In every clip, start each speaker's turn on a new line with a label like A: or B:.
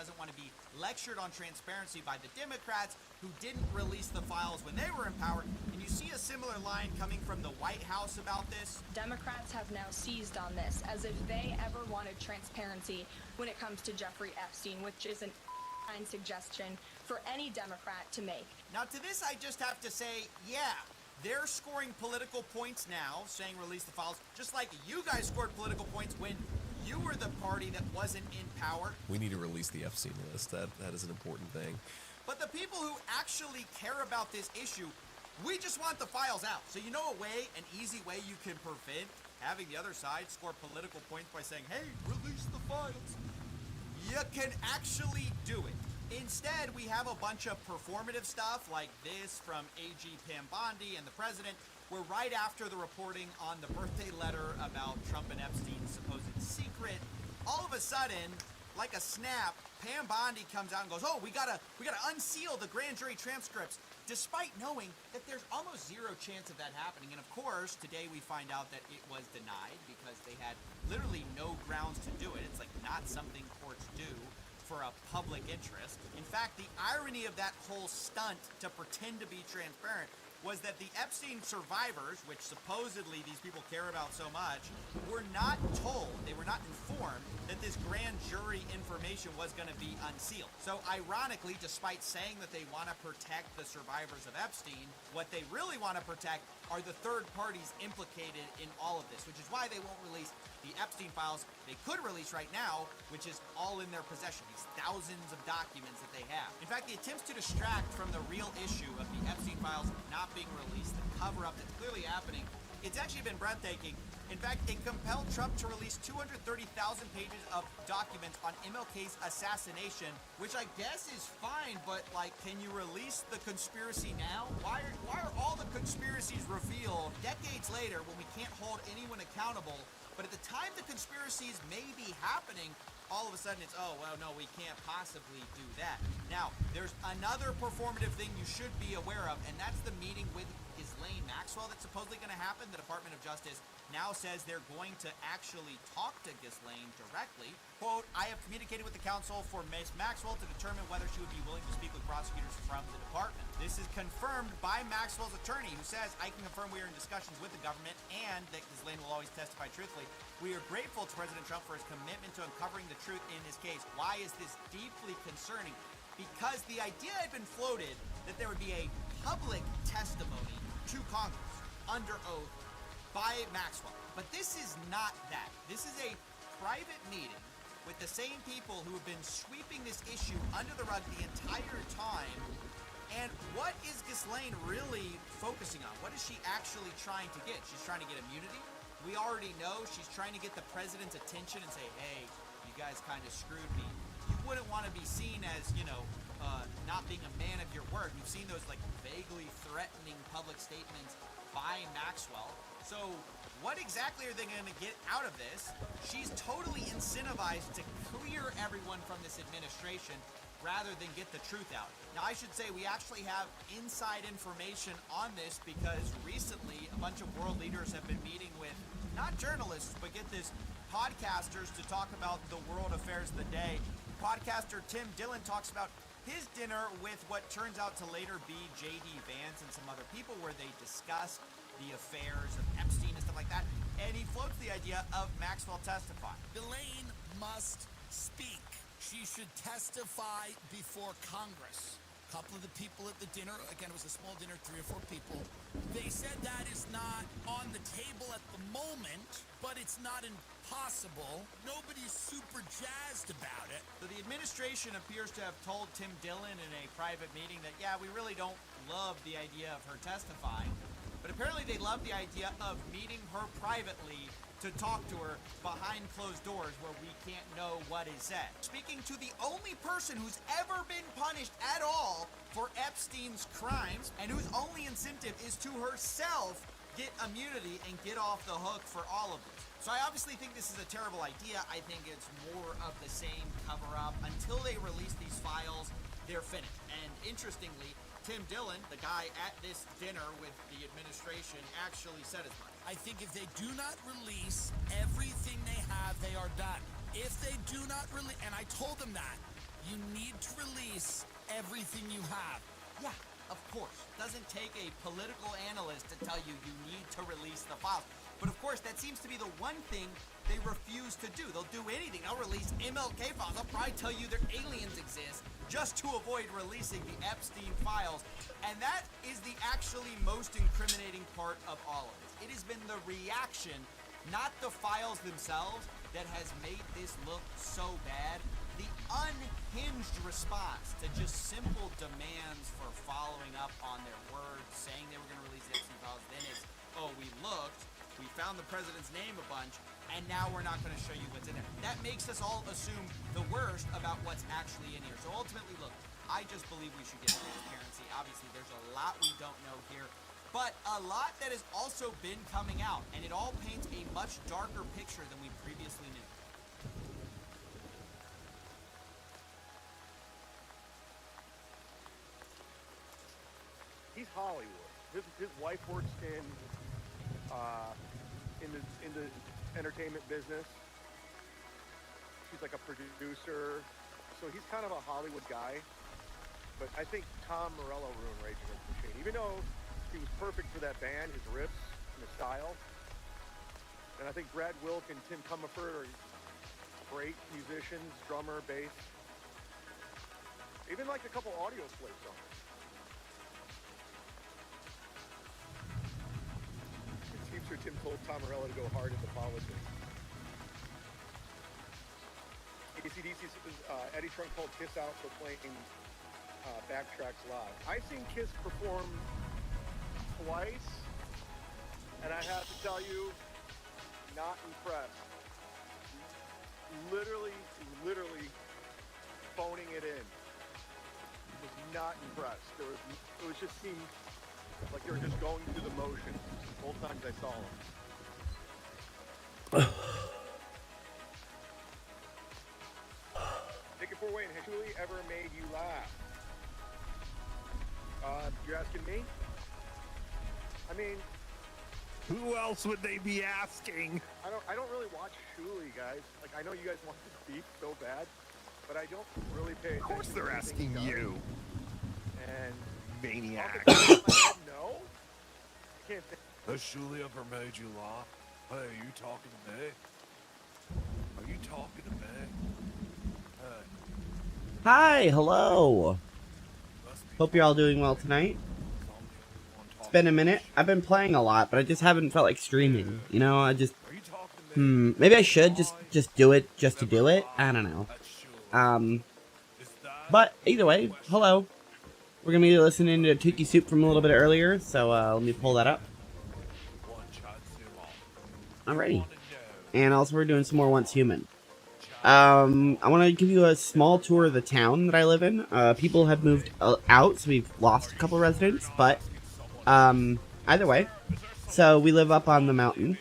A: doesn't want to be lectured on transparency by the Democrats who didn't release the files when they were in power. And you see a similar line coming from the White House about this.
B: Democrats have now seized on this as if they ever wanted transparency when it comes to Jeffrey Epstein, which is an suggestion for any Democrat to make.
A: Now, to this, I just have to say, yeah, they're scoring political points now, saying release the files, just like you guys scored political points when you were the party that wasn't in power.
C: We need to release the Epstein list. That is an important thing.
A: But the people who actually care about this issue, we just want the files out. So you know an easy way you can prevent having the other side score political points by saying, hey, release the files. You can actually do it. Instead, we have a bunch of performative stuff like this from AG Pam Bondi and the president, where right after the reporting on the birthday letter about Trump and Epstein's supposed secret, all of a sudden, like a snap, Pam Bondi comes out and goes, oh, we gotta unseal the grand jury transcripts, despite knowing that there's almost zero chance of that happening. And of course, today we find out that it was denied because they had literally no grounds to do it. It's like not something courts do for a public interest. In fact, the irony of that whole stunt to pretend to be transparent was that the Epstein survivors, which supposedly these people care about so much, were not told, they were not informed that this grand jury information was going to be unsealed. So ironically, despite saying that they want to protect the survivors of Epstein, what they really want to protect are the third parties implicated in all of this, which is why they won't release the Epstein files they could release right now, which is all in their possession, these thousands of documents that they have. In fact, the attempts to distract from the real issue of the Epstein files not being released, the cover-up that's clearly happening, it's actually been breathtaking. In fact, it compelled Trump to release 230,000 pages of documents on MLK's assassination, which I guess is fine, but like, can you release the conspiracy now? Why are all the conspiracies revealed decades later when we can't hold anyone accountable? But at the time the conspiracies may be happening, all of a sudden it's, oh, well, no, we can't possibly do that. Now, there's another performative thing you should be aware of, and that's the meeting with Ghislaine Maxwell that's supposedly going to happen. The Department of Justice now says they're going to actually talk to Ghislaine directly. Quote, I have communicated with the counsel for Ms. Maxwell to determine whether she would be willing to speak with prosecutors from the department. This is confirmed by Maxwell's attorney, who says, I can confirm we are in discussions with the government and that Ghislaine will always testify truthfully. We are grateful to President Trump for his commitment to uncovering the truth in this case. Why is this deeply concerning? Because the idea had been floated that there would be a public testimony to Congress under oath by Maxwell. But this is not that. This is a private meeting with the same people who have been sweeping this issue under the rug the entire time. And what is Ghislaine really focusing on? What is she actually trying to get? She's trying to get immunity. We already know she's trying to get the president's attention and say, hey, you guys kind of screwed me. You wouldn't want to be seen as, not being a man of your word. We've seen those like vaguely threatening public statements by Maxwell. So what exactly are they going to get out of this? She's totally incentivized to clear everyone from this administration rather than get the truth out. Now, I should say we actually have inside information on this because recently a bunch of world leaders have been meeting with not journalists, but get this, podcasters to talk about the world affairs of the day. Podcaster Tim Dillon talks about his dinner with what turns out to later be J.D. Vance and some other people where they discuss the affairs of Epstein and stuff like that. And he floats the idea of Maxwell testifying.
D: Ghislaine must speak. She should testify before Congress. A couple of the people at the dinner, again, it was a small dinner, 3 or 4 people, they said that is not on the table at the moment, but it's not impossible. Nobody's super jazzed about it.
A: So the administration appears to have told Tim Dillon in a private meeting that, yeah, we really don't love the idea of her testifying, but apparently they love the idea of meeting her privately to talk to her behind closed doors where we can't know what is said. Speaking to the only person who's ever been punished at all for Epstein's crimes and whose only incentive is to herself get immunity and get off the hook for all of this. So I obviously think this is a terrible idea. I think it's more of the same cover-up. Until they release these files, they're finished. And interestingly, Tim Dillon, the guy at this dinner with the administration, actually said as much.
D: I think if they do not release everything they have, they are done. If they do not release, and I told them that, You need to release everything you have.
A: Yeah, of course. Doesn't take a political analyst to tell you you need to release the files. But of course, that seems to be the one thing they refuse to do. They'll do anything. They'll release MLK files. They'll probably tell you that aliens exist just to avoid releasing the Epstein files. And that is the actually most incriminating part of all of this. It has been the reaction, not the files themselves, that has made this look so bad. The unhinged response to just simple demands for following up on their words, saying they were going to release the Epstein files, then it's, oh, we looked, we found the president's name a bunch, and now we're not going to show you what's in there. That makes us all assume the worst about what's actually in here. So ultimately, look, I just believe we should get transparency. Obviously, there's a lot we don't know here, but a lot that has also been coming out, and it all paints a much darker picture than we previously knew.
E: He's Hollywood. His wife works in the entertainment business. She's like a producer, so he's kind of a Hollywood guy. But I think Tom Morello ruined Rage Against the Machine. Even though he was perfect for that band, his riffs and the style. And I think Brad Wilk and Tim Comerford are great musicians, drummer, bass. Even like a couple audio play songs. Teamster Tim told Tom Morello to go hard into politics. AC/DC's Eddie Trunk called Kiss out for playing Backtracks live. I've seen Kiss perform twice, and I have to tell you, not impressed. Literally phoning it in. Was not impressed. It was just seemed like they were just going through the motions. Both times I saw them. Take it for Wayne. Has Julie ever made you laugh? You're asking me? I mean,
F: who else would they be asking?
E: I don't really watch Shuli, guys. Like, I know you guys want to speak so bad, but I don't really pay attention.
F: Of course they're asking you.
E: And
F: maniac.
E: No, I can't think.
F: Has Shuli ever made you laugh? Hey, are you talking to me? Are you talking to me? Hey.
G: Hi, hello. Hope you're all doing well tonight. It's been a minute. I've been playing a lot, but I just haven't felt like streaming. You know, I just... maybe I should just do it just to do it. I don't know. But either way, hello. We're gonna be listening to Tookie Soup from a little bit earlier, so let me pull that up. Alrighty. And also we're doing some more Once Human. I want to give you a small tour of the town that I live in. People have moved out, so we've lost a couple residents, but either way. So we live up on the mountain.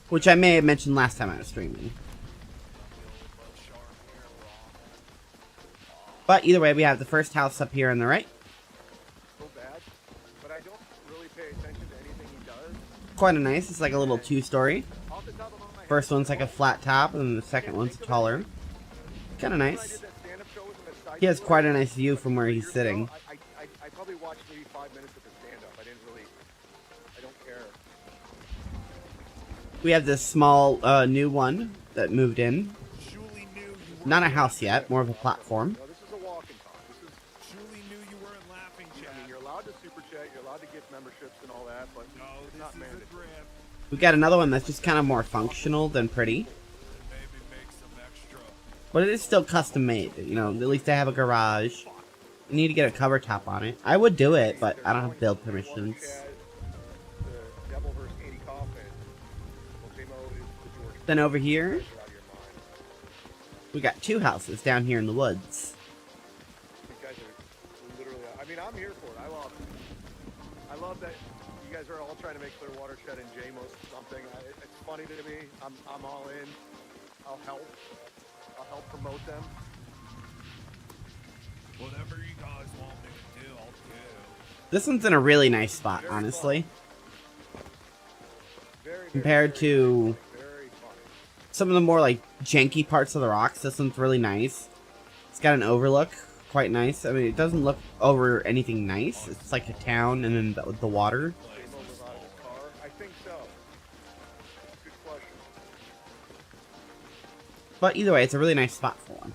G: Which I may have mentioned last time I was streaming. But either way, we have the first house up here on the right.
E: So bad, but I don't really pay attention to anything he does.
G: Quite a nice. It's like a little two-story. First one's like a flat top, and then the second one's taller. Kind of nice. He has quite a nice view from where he's sitting.
E: I probably watched maybe 5 minutes of the stand-up. I don't care.
G: We have this small new one that moved in. Not a house yet, more of a platform.
E: No, this is a walk and talk. I mean, you're allowed to super chat, you're allowed to gift memberships and all that, but it's not mandatory.
G: We got another one that's just kind of more functional than pretty. But it is still custom made, you know, at least I have a garage. You need to get a cover top on it. I would do it, but I don't have build permissions. Then over here, we got two houses down here in the woods.
E: These guys are literally, I mean, I'm here for it. I love that you guys are all trying to make Clear Watershed and JMOS something. It's funny to me. I'm all in. I'll help promote them.
F: Whatever you guys want me to do, I'll do.
G: This one's in a really nice spot, honestly.
E: Very,
G: Compared to
E: very fun.
G: some of the more like janky parts of the rocks. This one's really nice. It's got an overlook, quite nice. I mean, it doesn't look over anything nice. It's like a town and then the water.
E: I think so. Good question.
G: But either way, it's a really nice spot for one.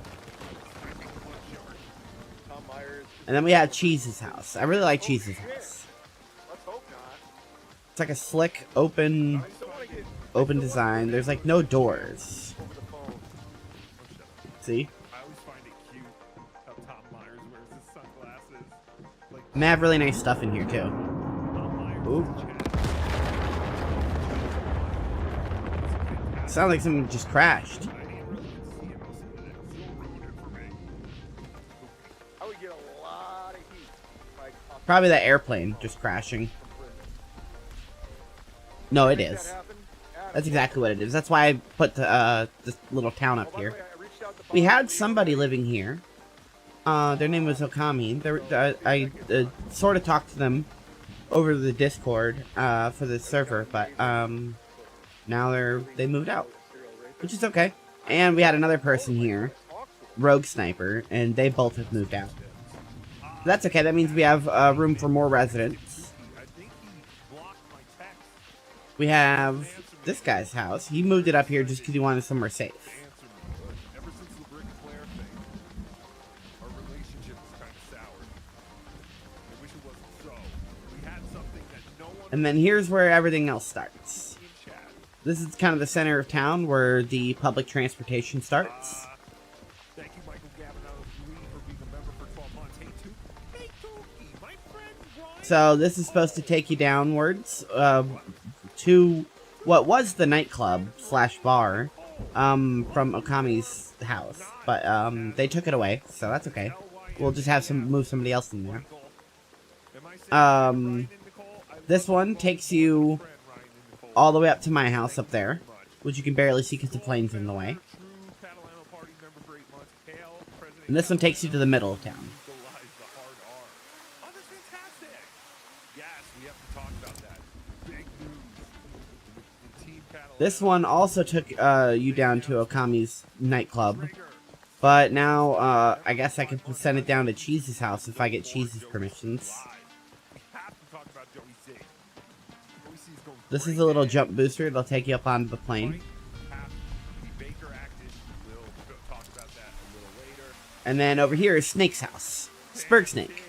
E: Tom Myers.
G: And then we have Cheese's house. I really like Cheese's house.
E: Let's hope not.
G: It's like a slick, open design. There's like no doors.
E: Over the phone.
G: See?
F: I always find it cute how Tom Myers wears his sunglasses. Like,
G: And they have really nice stuff in here too.
F: Tom Myers
G: Ooh.
F: is Chad.
G: Sounds like something just crashed.
F: I didn't really get to see him most of it. You'll ruin it for me.
E: I would get a lot of heat. Like,
G: Probably that airplane just crashing. No, it is. That's exactly what it is. That's why I put this little town up here. We had somebody living here. Their name was Okami. I sort of talked to them over the Discord for the server, but now they moved out, which is okay. And we had another person here, Rogue Sniper, and they both have moved out. That's okay. That means we have room for more residents. We have this guy's house. He moved it up here just because he wanted somewhere safe.
F: Ever since the Ric Flair thing, our relationship is kind of soured. I wish it wasn't so. We had something that no one
G: And then here's where everything else starts.
F: in chat.
G: This is kind of the center of town where the public transportation starts.
F: Thank you, Michael Gavin out of Green, for being a member for 12 months. Hey, hey, Toki, my friend Brian.
G: So this is supposed to take you downwards to what was the nightclub / bar from Okami's house, but they took it away, so that's okay. We'll just have move somebody else in there. This one takes you all the way up to my house up there, which you can barely see because the plane's in the way. And this one takes you to the middle of town. This one also took you down to Okami's nightclub, but now I guess I can send it down to Cheese's house if I get Cheese's permissions. This is a little jump booster. It'll take you up onto the plane. And then over here is Snake's house. Spurg Snake.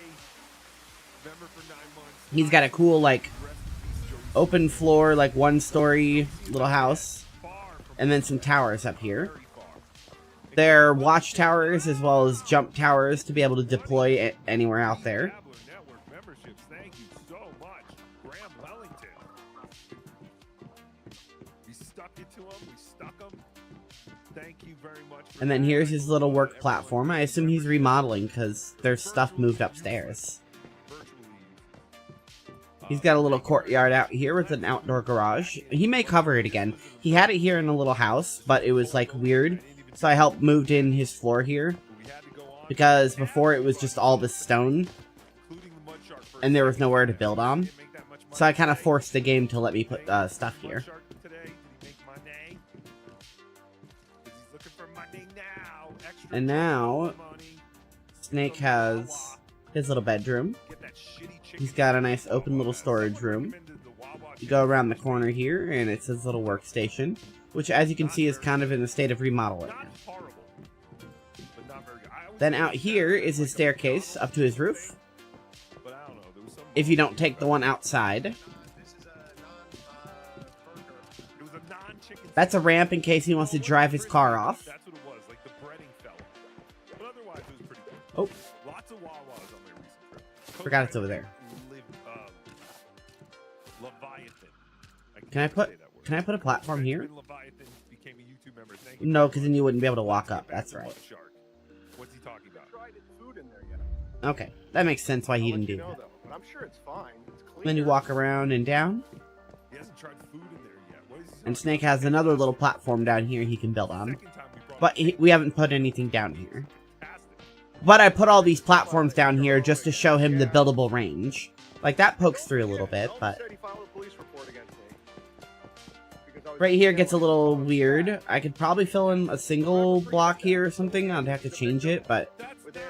G: He's got a cool, like, open floor, like, one-story little house. And then some towers up here. They're watchtowers as well as jump towers to be able to deploy anywhere out there. And then here's his little work platform. I assume he's remodeling because there's stuff moved upstairs. He's got a little courtyard out here with an outdoor garage. He may cover it again. He had it here in a little house, but it was like weird. So I helped moved in his floor here. Because before it was just all this stone. And there was nowhere to build on. So I kind of forced the game to let me put stuff here. And now, Snake has his little bedroom. He's got a nice open little storage room. You go around the corner here, and it's his little workstation, which, as you can see, is kind of in the state of remodeling. Then out here is his staircase up to his roof. If you don't take the one outside. That's a ramp in case he wants to drive his car off. Oh. Forgot it's over there. Can I put a platform here? No, because then you wouldn't be able to walk up. That's right. Okay, that makes sense why he didn't do that. Then you walk around and down. And Snake has another little platform down here he can build on. But we haven't put anything down here. But I put all these platforms down here just to show him the buildable range. Like, that pokes through a little bit, but... Right here gets a little weird. I could probably fill in a single block here or something. I'd have to change it, but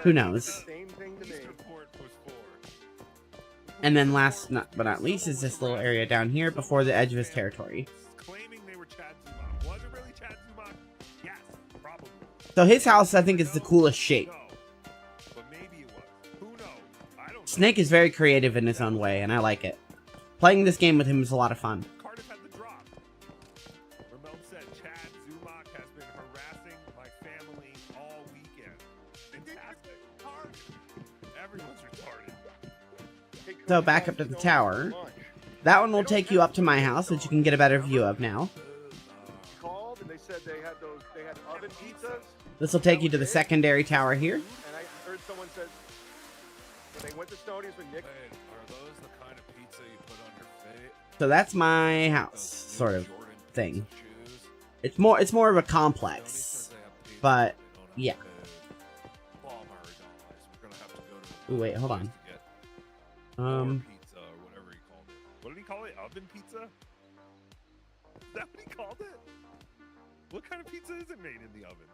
G: who knows.
E: Same thing to me.
G: And then last but not least is this little area down here before the edge of his territory.
F: Claiming they were Chad Zumach. Was it really Chad Zumach? Yes, probably.
G: So his house, I think, is the coolest shape.
F: No. But maybe it was. Who knows? I don't know.
G: Snake is very creative in his own way, and I like it. Playing this game with him is a lot of fun.
F: Cardiff had the drop. Ramon said Chad Zumach has been harassing my family all weekend. Fantastic. Everyone's retarded.
G: So back up to the tower. That one will take you up to my house, which you can get a better view of now.
E: Called and they said they had oven pizzas.
G: This will take you to the secondary tower here.
E: And I heard someone said when they went to Stoney's with Nick.
F: Are those the kind of pizza you put on your face?
G: So that's my house, sort of thing. It's more of a complex, but yeah. Ooh, wait, hold on.
F: Pizza or whatever he called it. What did he call it? Oven pizza? Is that what he called it? What kind of pizza is it made in the oven?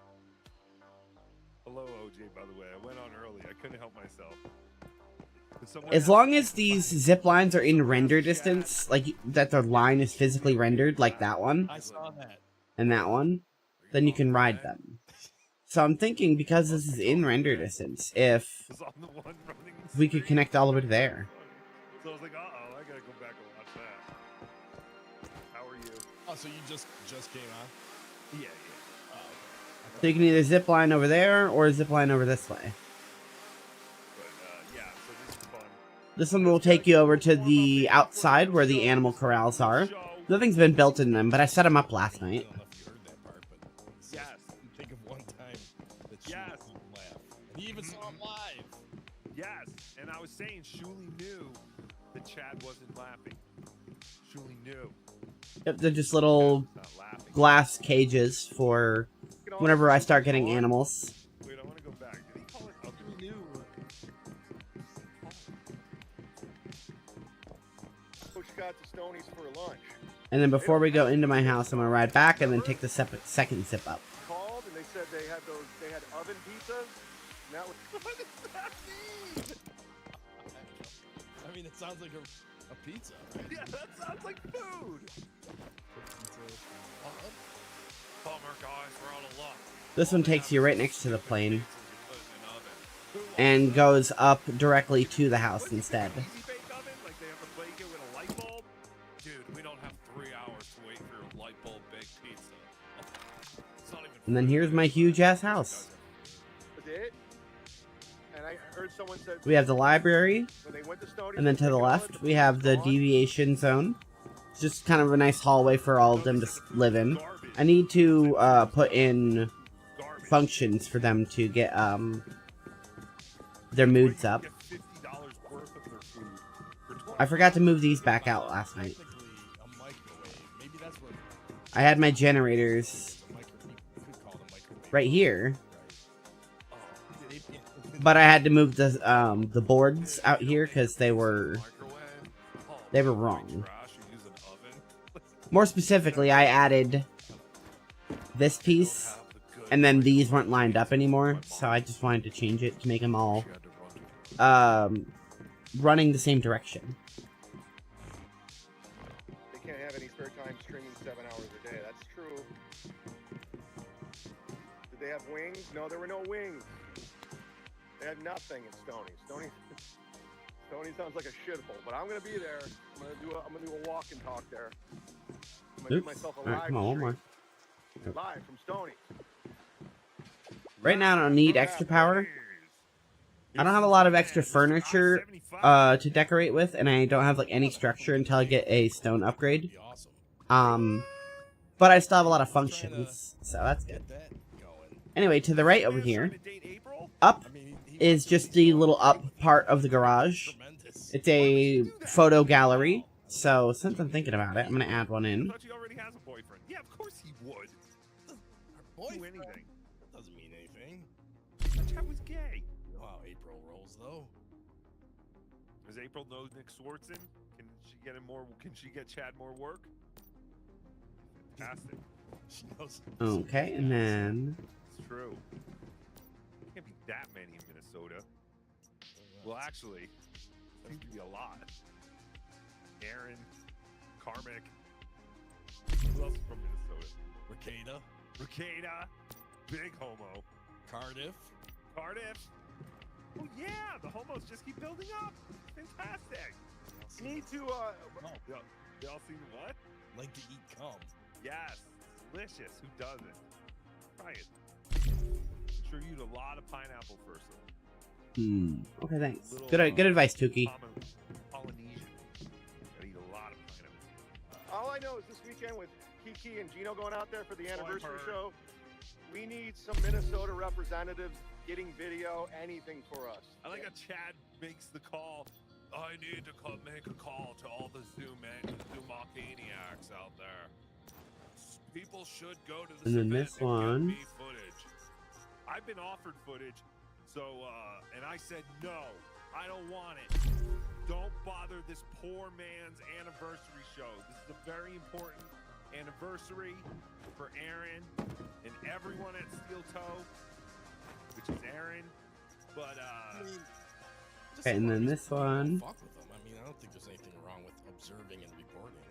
F: Hello, OJ, by the way. I went on early. I couldn't help myself.
G: As long as these zip lines are in render distance, like that the line is physically rendered, like that one,
D: I saw that.
G: and that one, then you can ride them. So I'm thinking, because this is in render distance, if we could connect all the way to there.
F: So I was like, uh-oh, I gotta go back and watch that. How are you?
H: Oh, so you just came on?
F: Yeah.
H: Oh, okay.
G: So you can either zip line over there, or zip line over this way.
F: But, yeah, so this is fun.
G: This one will take you over to the outside, where the animal corrals are. Nothing's been built in them, but I set them up last night.
H: I don't know if you heard that part, but
F: Yes.
H: think of one time that you
F: Yes.
H: laugh. And he even saw him live.
F: Yes, and I was saying Shuli knew that Chad wasn't laughing. Shuli knew.
G: Yep, they're just little
F: Not laughing.
G: glass cages for whenever I start getting animals.
F: Wait, I want to go back. Did he call it oven?
H: He knew.
E: Coach got to Stoney's for lunch.
G: And then before we go into my house, I'm gonna ride back and then take the second zip up.
E: Called and they said they had oven pizzas. And that was
F: What does that mean?
H: I mean, it sounds like a pizza, right?
F: Yeah, that sounds like food. Bummer, guys, we're out of luck.
G: This one takes you right next to the plane and goes up directly to the house instead.
F: Easy bake oven? Like they have to bake it with a light bulb? Dude, we don't have 3 hours to wait for your light bulb baked pizza. It's not even.
G: And then here's my huge ass house.
E: it. And I heard someone said
G: We have the library,
E: when they went to Stoney's,
G: and then to the left we have the deviation zone. It's just kind of a nice hallway for all of them to live in. I need to put in functions for them to get their moods up. I forgot to move these back out last night.
H: Technically, a microwave. Maybe that's what
G: I had my generators
H: you could call it a microwave.
G: right here,
H: Right.
G: but I had to move the boards out here because they were wrong. More specifically, I added this piece, and then these weren't lined up anymore, so I just wanted to change it to make them all running the same direction.
E: they can't have any spare time streaming 7 hours a day. That's true. Did they have wings? No, there were no wings. They had nothing at Stoney's. Stoney sounds like a shithole, but I'm gonna be there. I'm gonna do a walk and talk there. I'm gonna
G: Oops.
E: do myself a
G: Alright,
E: live
G: come on, one more.
E: stream. Live from Stoney's.
G: Right now I don't need extra power. I don't have a lot of extra furniture to decorate with, and I don't have like any structure until I get a stone upgrade.
H: Be awesome.
G: But I still have a lot of functions, so that's good.
H: Get that going.
G: Anyway, to the right over here, up
H: I mean,
G: is just the little up part of the garage.
H: tremendous.
G: It's a photo gallery, so since I'm thinking about it, I'm gonna add one
F: I
G: in.
F: thought she already has a boyfriend. Yeah, of course he would.
H: Her
F: Do
H: boyfriend
F: anything.
H: doesn't mean anything.
F: Chad was gay.
H: You know how April rolls, though.
F: Does April know Nick Swartzen? Can she get him more? Can she get Chad more work? fantastic.
H: She knows.
G: Okay, and then
F: It's true. There can't be that many in Minnesota. Well, actually, seems to be a lot. Aaron, Carmick. Who else is from Minnesota? Ricada, big homo.
H: Cardiff.
F: Cardiff. Oh yeah, the homos just keep building up. Fantastic.
E: You need to,
F: They all seen what?
H: Like to eat cum.
F: Yes, delicious. Who doesn't? Try it. I'm sure you eat a lot of pineapple first, though.
G: Okay, thanks.
F: Little,
G: Good advice, Tuki.
F: Polynesian. Gotta eat a lot of pineapple.
E: all I know is this weekend with Kiki and Gino going out there for the anniversary show, we need some Minnesota representatives getting video, anything for us.
F: I like how Chad makes the call. I need to make a call to all the Zoomaniacs out there. People should go to this
G: And then
F: event
G: this
F: and
G: one.
F: get me footage. I've been offered footage, so and I said no, I don't want it. Don't bother this poor man's anniversary show. This is a very important anniversary for Aaron and everyone at Steel Toe, which is Aaron. But
H: I mean, just
G: Okay, and then
H: as
G: this
H: long as
G: one.
H: fuck with them. I mean, I don't think there's anything wrong with observing and reporting.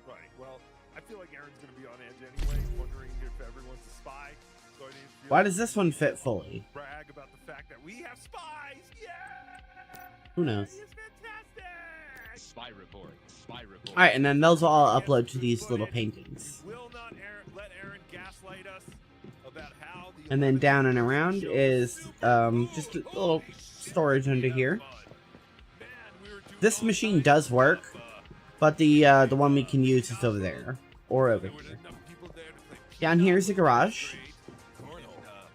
F: right, well, I feel like Aaron's gonna be on edge anyway, wondering if everyone's a spy. So I didn't feel
G: Why does this one fit fully?
F: brag about the fact that we have spies. Yeah.
G: Who knows?
F: He is fantastic.
I: Spy report. Spy report.
G: Alright, and then those will all upload to these little paintings.
F: Will not let Aaron gaslight us about how the
G: And then down and
F: 11
G: around
F: show
G: is just a little storage under here.
F: Man, we were doing
G: This
F: all
G: machine
F: night
G: does work,
F: stuff,
G: but the one we can use is over there. Or over
F: there were
G: here.
F: enough people there to play
G: Down here is the garage.
F: Cornhole.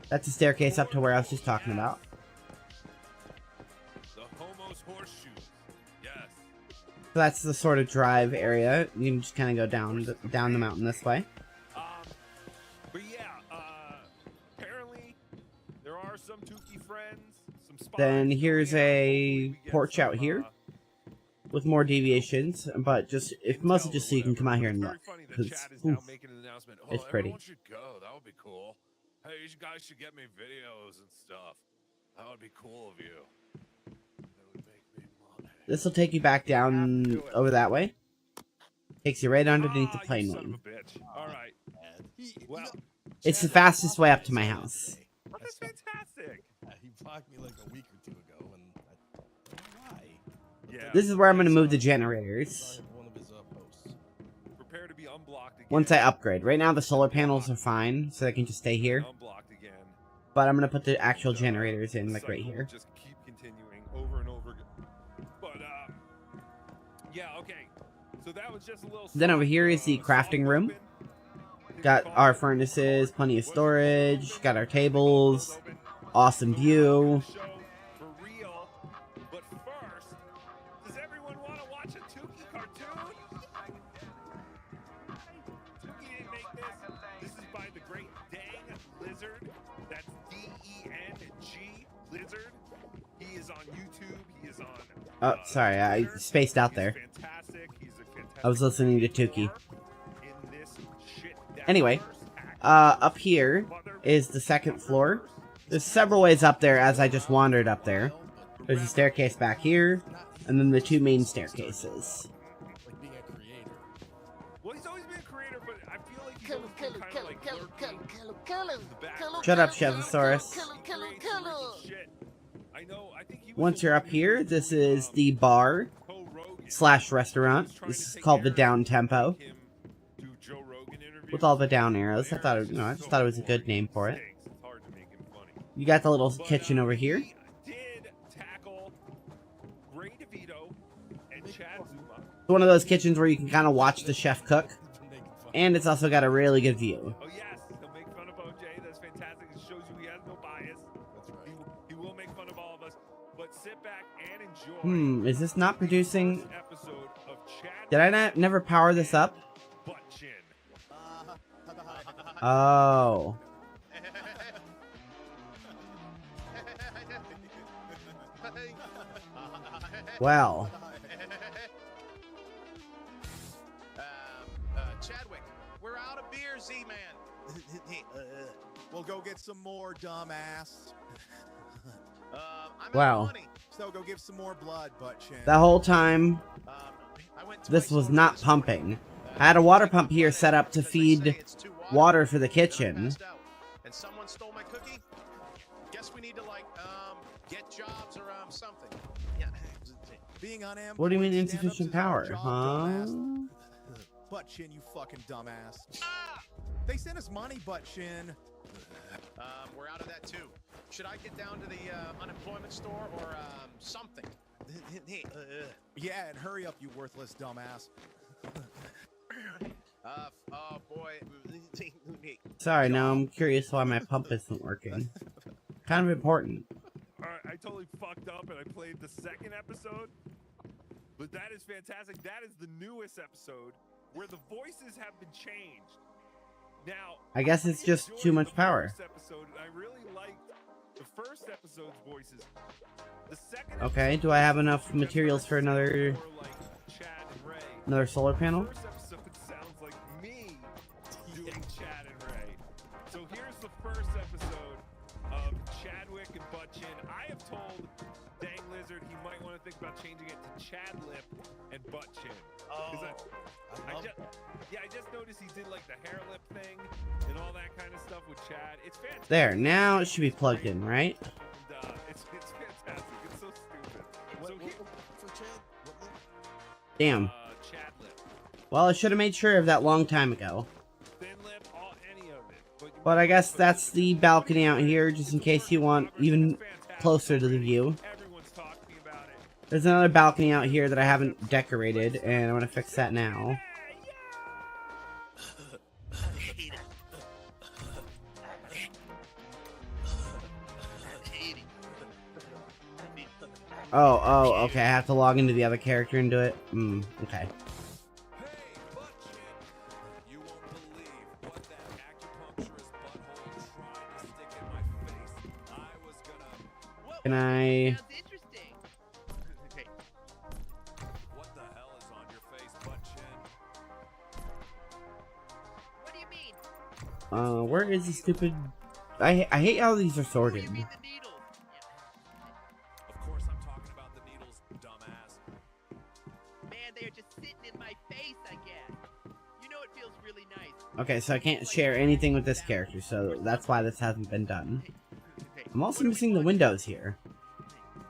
G: That's a staircase up to where I was just talking about.
F: The homo's horseshoes. Yes.
G: So that's the sort of drive area. You can just kind of go down the mountain this way.
F: But yeah, apparently there are some Tukey friends, some spies.
G: Then here's
F: going out.
G: a
F: Hopefully we get
G: porch out
F: some,
G: here with more deviations, but just it's mostly
F: intel
G: just
F: or
G: so you can
F: whatever.
G: come out here
F: It's
G: and
F: very
G: look.
F: funny that
G: 'Cause,
F: Chad is now
G: oof,
F: making an announcement.
G: it's
F: Oh,
G: pretty.
F: everyone should go. That would be cool. Hey, you guys should get me videos and stuff. That would be cool of you. That would make me money.
G: this will take you back down over that way. Takes you right underneath the
F: You
G: plane
F: son of
G: wing.
F: a bitch. All right. Well,
G: It's the fastest way up to my house.
F: that's fantastic.
H: He blocked me like a week or two ago, and I don't know why.
F: Yeah.
G: This is where I'm going to move the
H: I
G: generators
H: saw one of his posts.
F: Prepare to be unblocked again.
G: once I upgrade. Right now the solar panels are fine, so they can just stay here.
F: Unblocked again.
G: But I'm going to put the actual generators in, like right
F: Cycle
G: here.
F: Just keep continuing over and over again. But yeah, okay. So that was just a little.
G: Then over here is the crafting room. Got our furnaces, plenty of storage, got our tables, awesome view.
F: For real. But first, does everyone want to watch a Tukey cartoon? Tukey didn't make this. This is by the great Dang Lizard. That's D-E-N-G Lizard. He is on YouTube. He is on.
G: Oh, sorry, I spaced out there.
F: Fantastic. He's a fantastic.
G: I was listening to Tukey.
F: In this shit
G: Anyway,
F: first act.
G: up here is the second floor. There's several ways up there as I just wandered up there. There's a staircase back here, and then the two main staircases.
H: Like being a creator.
F: Well, he's always been a creator, but I feel like he's always been kind of like lurking in the background.
G: Shut up, Chefosaurus.
F: He creates original shit. I know. I think he was
G: Once
F: the
G: you're
F: one
G: up
F: who
G: here,
F: used
G: this
F: to,
G: is the bar
F: Joe Rogan.
G: slash restaurant.
F: He was trying
G: This
F: to
G: is
F: take
G: called the
F: Aaron
G: down
F: and
G: tempo.
F: make him do Joe Rogan interviews.
G: With all the down arrows. I thought it,
F: Aaron's
G: I
F: just
G: just
F: so
G: thought it was a good
F: boring.
G: name for it.
F: Stinks. It's hard to make him funny.
G: You got the little
F: But,
G: kitchen over here.
F: He did tackle Ray DeVito and Chad Zuma.
G: It's one of those kitchens where you can kind of watch the chef cook.
H: Making fun.
G: And it's also got a really good view.
F: Oh yes, he'll make fun of OJ. That's fantastic. It shows you he has no bias.
H: That's right.
F: He will make fun of all of us. But sit back and enjoy.
G: Is this not producing?
F: First episode of Chad
G: Did I never power this up?
F: Butt Chin.
G: Oh. Well.
I: Chadwick, we're out of beer.
J: We'll go get some more, dumbass. I'm
G: Wow.
J: out of money, so go give some more blood, butt chin.
G: That whole time, this was not pumping. I had a water pump here set up to feed water for the kitchen.
K: And someone stole my cookie. Guess we need to get jobs or something. Yeah.
J: Being unemployed.
G: What do you mean insufficient power, huh?
J: Butt chin, you fucking dumbass. They sent us money, butt chin.
K: We're out of that too. Should I get down to the unemployment store or something?
J: Yeah, and hurry up, you worthless dumbass.
K: Oh boy.
G: Sorry, now I'm curious why my pump isn't working. Kind of important.
F: Alright, I totally fucked up and I played the second episode. But that is fantastic. That is the newest episode where the voices have been changed. Now,
G: I guess it's just too much power.
F: Episode, I really liked the first episode's voices. The second
G: Okay, do I have enough materials for another solar panel?
F: The first episode sounds like me doing Chad and Ray. So here's the first episode of Chadwick and Buttchin. I have told Dang Lizard he might want to think about changing it to Chadlip and Buttchin. I just noticed he did like the hair lip thing and all that kind of stuff with Chad. It's fantastic.
G: There, now it should be plugged in, right?
F: And, it's fantastic. It's so stupid.
G: Damn.
F: Chadlip.
G: Well, I should have made sure of that long time ago.
F: Thin lip, any of it.
G: But I guess that's the balcony out here, just in case you want even closer to the view.
F: Everyone's talking about it.
G: There's another balcony out here that I haven't decorated, and I want to fix that now. Oh, okay, I have to log into the other character and do it? Okay.
F: You won't believe what that acupuncturist butthole tried to stick in my face. I was gonna...
G: Can I...
K: Sounds interesting. Okay.
F: What the hell is on your face, butt chin?
K: What do you mean?
G: Where is the stupid... I hate how these are sorted.
K: You mean the needles?
F: Of course I'm talking about the needles, dumbass.
K: Man, they are just sitting in my face, I guess. You know it feels really nice.
G: Okay, so I can't share anything with this character, so that's why this hasn't been done. I'm also missing the windows here.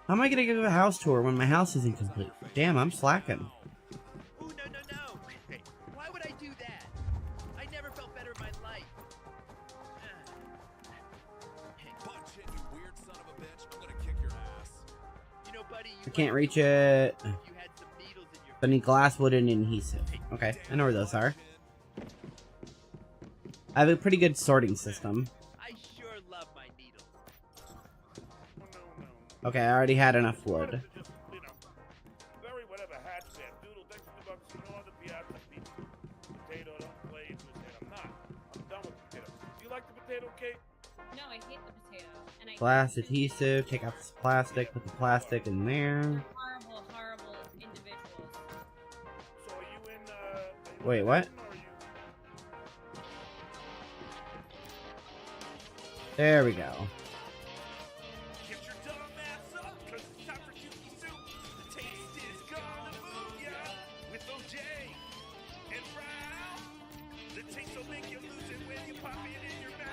G: How am I gonna give a house tour when my house isn't complete? Damn, I'm slacking.
K: Ooh, no. Hey, why would I do that? I never felt better in my life.
F: Butt chin, you weird son of a bitch. I'm gonna kick your ass.
K: You know, buddy,
G: I can't reach it.
K: you had some needles in your
G: I need glass, wood, and adhesive. Okay, I know where those are. I have a pretty good sorting system.
K: I sure love my needles.
G: Okay, I already had enough wood.
F: Very whatever hat said. Doodle, thanks for the bucks. You know the piazza pizza. Potato, don't play into it. I'm not. I'm done with potato. Do you like the potato cake?
L: No, I hate the potato. And I
G: Glass, adhesive, take out this plastic, put the plastic in there.
L: horrible individuals.
F: So are you in,
G: Wait, what? There we go.
F: Get your dumb ass up, cause it's time for Juicy Soup. The taste is gonna move ya with OJ and Ralph. The taste will make you lose it when you pop it in your mouth.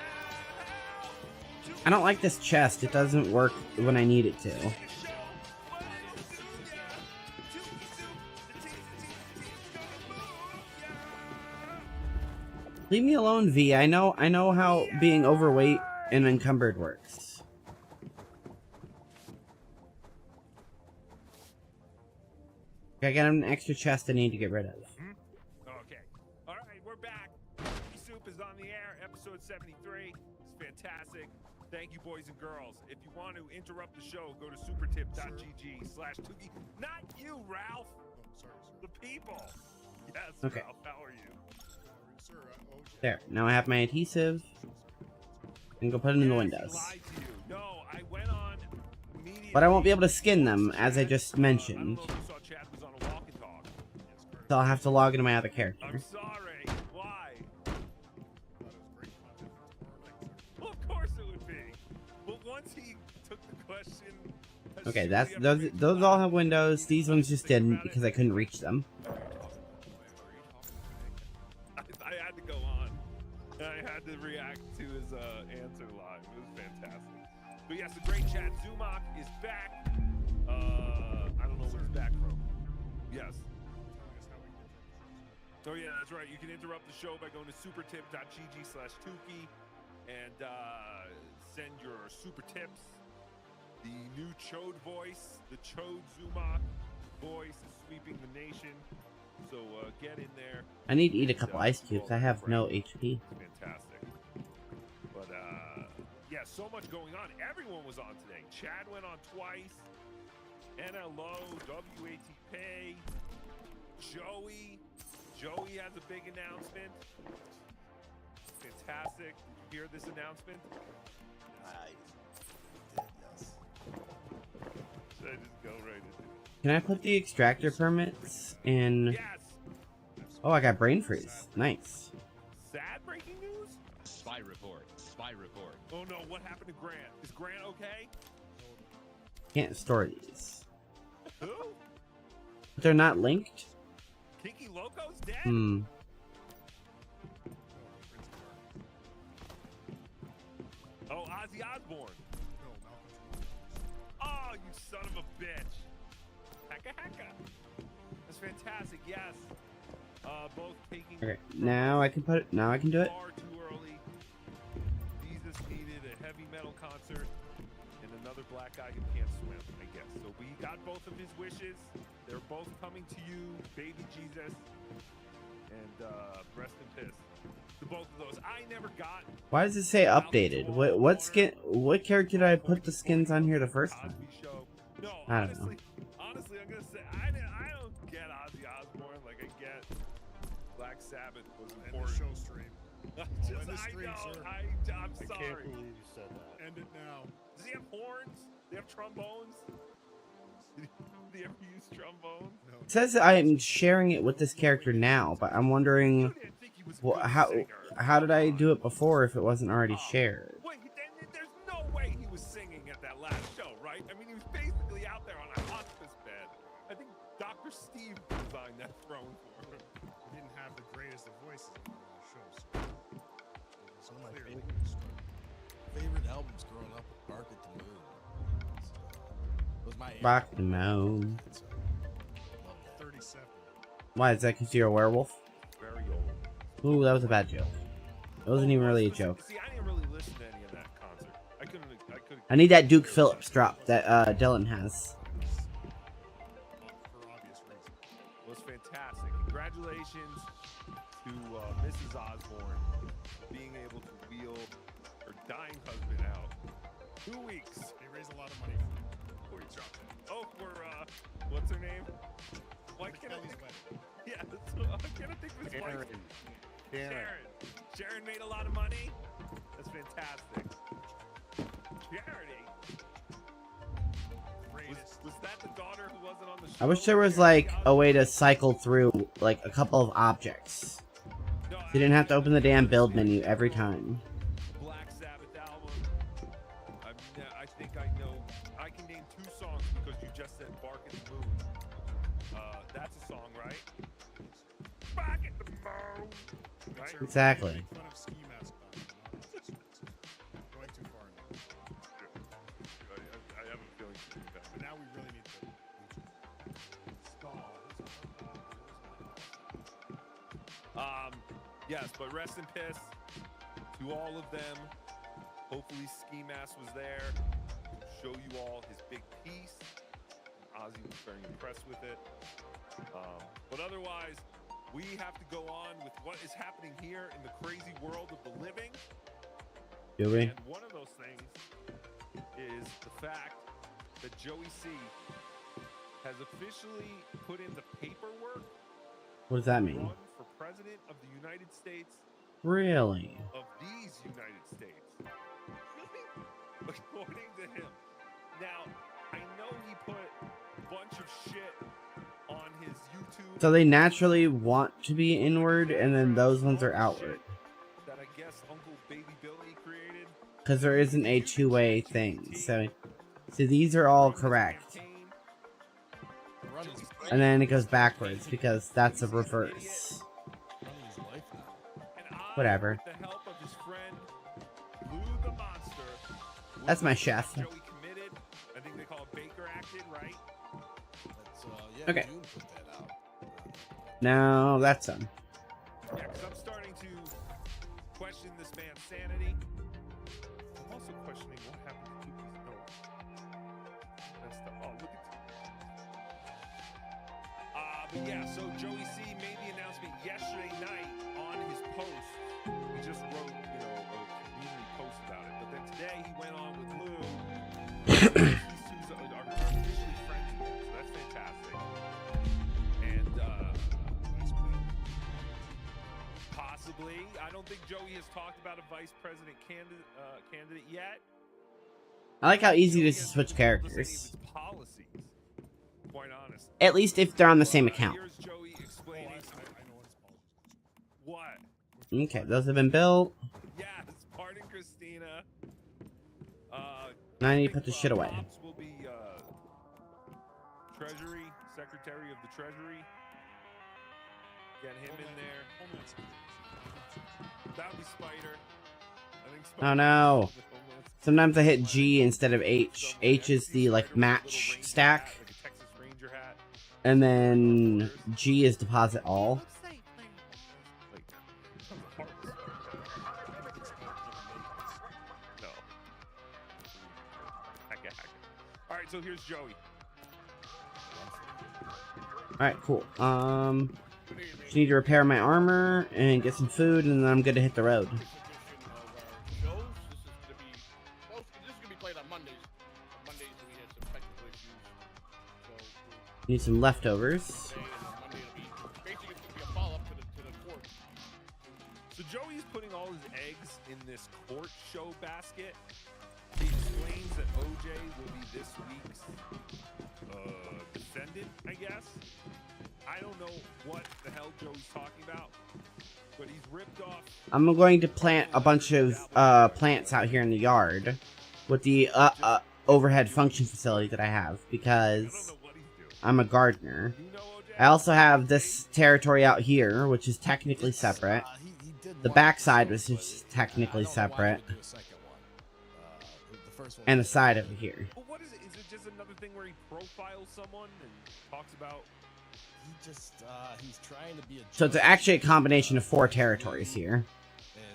G: I don't like this chest. It doesn't work when I need it to. Leave me alone, V. I know how being overweight and encumbered works. Okay, I got an extra chest I need to get rid of.
F: Okay. All right, we're back. Juicy Soup is on the air, episode 73. It's fantastic. Thank you, boys and girls. If you want to interrupt the show, go to supertip.gg/Tuki. Not you, Ralph. The people. Yes,
G: Okay.
F: Ralph, how are you?
G: There. Now I have my adhesive. And go put it in the windows.
F: No, I went on
G: But I won't be able to skin them, as I just mentioned. So I'll have to log into my other character.
F: I'm sorry. Why? once he took the question.
G: Okay, those all have windows. These ones just didn't because I couldn't reach them.
F: I had to go on. And I had to react to his answer live. It was fantastic. But yes, the great chat. Zumach is back. I don't know where he's back from. Yes. Oh yeah, that's right. You can interrupt the show by going to supertip.gg/Tukey and send your super tips. The new Chode voice, the Chode Zumach voice is sweeping the nation. So get in there.
G: I need to eat a couple ice cubes. I have no HP.
F: Fantastic. But yeah, so much going on. Everyone was on today. Chad went on twice. NLO, WATP, Joey. Joey has a big announcement. Fantastic. Did you hear this announcement? Should I just go right into it?
G: Can I put the extractor permits in?
F: Yes.
G: Oh, I got brain freeze. Nice.
F: Sad breaking news?
I: Spy report. Spy report.
F: Oh no, what happened to Grant? Is Grant okay?
G: Can't store these.
F: Who?
G: But they're not linked?
F: Kinky Loco's dead?
G: Hmm.
F: Oh, Ozzy Osbourne. Oh, you son of a bitch. Hacka hacka. That's fantastic, yes. Both taking...
G: Okay, now I can put it. Now I can do it.
F: Far too early. Jesus needed a heavy metal concert and another black guy who can't swim, I guess. So we got both of his wishes. They're both coming to you, baby Jesus. And rest in piss. To both of those. I never got...
G: Why does it say updated? What skin? What character did I put the skins on here the first time?
F: No,
G: I don't know.
F: honestly, I'm gonna say I don't get Ozzy Osbourne like I get Black Sabbath was important.
K: End the show stream.
F: Just,
K: the stream,
F: I know.
K: sir.
F: I'm
K: I
F: sorry.
K: can't believe you said that. End it now.
F: Does he have horns? Do they have trombones? Did he ever use trombone? No.
G: It says I'm sharing it with this character now, but I'm wondering how did I do it before if it wasn't already shared?
F: Wait, there's no way he was singing at that last show, right? I mean, he was basically out there on a hospice bed. I think Dr. Steve designed that throne for him.
K: He didn't have the greatest of voices on the show, so it's
H: One of my
K: clearly
H: favorite albums growing up with Bark at the Moon. It was my
G: Rock the moon.
K: 37.
G: Why is that? Because you're a werewolf?
F: Very old.
G: Ooh, that was a bad joke. It wasn't even really a joke.
F: See, I didn't really listen to any of that concert. I couldn't.
G: I need that Duke Phillips drop that Dylan has.
K: For obvious reasons.
F: It was fantastic. Congratulations to Mrs. Osborne being able to wheel her dying husband out. 2 weeks.
K: They raised a lot of money for he dropped it.
F: Oh, for what's her name? Why can't I
K: Kelly's
F: think?
K: wedding.
F: Yeah, I can't think of his wife. Sharon made a lot of money. That's fantastic. Charity. Was that the daughter who wasn't on the show?
G: I wish there was like a way to cycle through like a couple of objects.
F: No,
G: You didn't have to open the damn build menu every time.
F: Black Sabbath album. I think I know. I can name 2 songs because you just said "Bark at the Moon." That's a song, right? Bark at the Moon. Right?
G: Exactly.
K: Make fun of ski mask going too far now.
F: I have a feeling to do that.
K: But now we really need to
F: Yes, but rest in piss to all of them. Hopefully Ski Mask was there to show you all his big piece. Ozzy was very impressed with it. But otherwise, we have to go on with what is happening here in the crazy world of the living.
G: Do we?
F: And one of those things is the fact that Joey C has officially put in the paperwork
G: What does that mean?
F: run for president of the United States
G: Really?
F: of these United States. According to him. Now, I know he put a bunch of shit on his YouTube.
G: So they naturally want to be inward, and then those ones are outward.
F: That I guess Uncle Baby Billy created.
G: because there isn't a two-way thing. So these are all correct. And then it goes backwards because that's a reverse. Whatever. That's my chef.
F: Joey committed. I think they call it Baker acted, right?
H: Yeah,
G: Okay.
H: June put that out.
G: No, that's done.
F: Yeah, because I'm starting to question this man's sanity. I'm also questioning what happened to Tuki's note. That's the look at. But yeah, so Joey C made the announcement yesterday night on his post. He just wrote, a community post about it. But then today he went on with Lou. These two are officially friends again, so that's fantastic. And possibly, I don't think Joey has talked about a vice president candidate yet.
G: I like how easy it is to switch characters.
F: Policies, quite honest.
G: At least if they're on the same account.
F: Here's Joey explaining. What?
G: Okay, those have been built.
F: Yes, pardon Christina.
G: Now I need to put this shit away.
F: Pops will be Treasury, Secretary of the Treasury. Get him in there. That would be Spider. I think Spider.
G: Oh no. Sometimes I hit G instead of H. H is the match stack.
F: Like a Texas Ranger hat.
G: And then G is deposit all.
F: No. Alright, so here's Joey.
G: Alright, cool. Just need to repair my armor and get some food, and then I'm good to hit the road.
M: This is gonna be played on Mondays. Mondays we had some technical issues. So
G: Need some leftovers.
F: So Joey's putting all his eggs in this court show basket. He explains that OJ will be this week's defendant, I guess. I don't know what the hell Joey's talking about, but he's ripped off.
G: I'm going to plant a bunch of plants out here in the yard with the overhead function facility that I have because I'm a gardener. I also have this territory out here, which is technically separate. The backside was just technically separate. And the side over here.
F: Well, what is it? Is it just another thing where he profiles someone and talks about?
H: He's trying to be a.
G: So it's actually a combination of 4 territories here,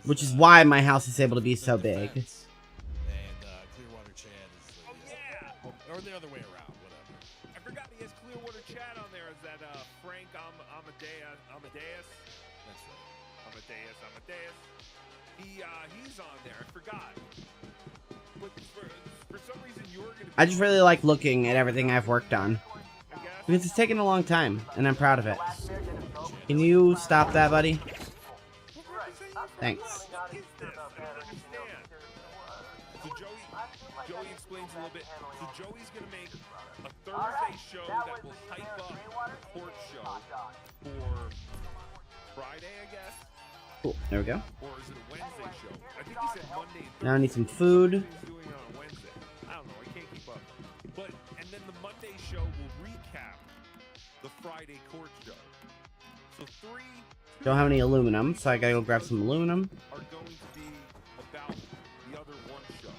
G: which is why my house is able to be so big.
H: And Clearwater Chad is or the other way around, whatever.
F: I forgot he has Clearwater Chad on there. Is that Frank Amadeus?
H: That's right.
F: Amadeus. He's on there. I forgot. But for some reason you're gonna.
G: I just really like looking at everything I've worked on. Because it's taken a long time, and I'm proud of it. Can you stop that, buddy? Thanks.
F: What is this? I don't understand. So Joey explains a little bit. So Joey's gonna make a Thursday show that will hype up the court show for Friday, I guess.
G: Cool, there we go.
F: Or is it a Wednesday show? I think he said Monday.
G: Now I need some food.
F: He's doing it on a Wednesday. I don't know. I can't keep up. And then the Monday show will recap the Friday court show. So
G: Don't have any aluminum, so I gotta go grab some aluminum.
F: are going to be about the other one show.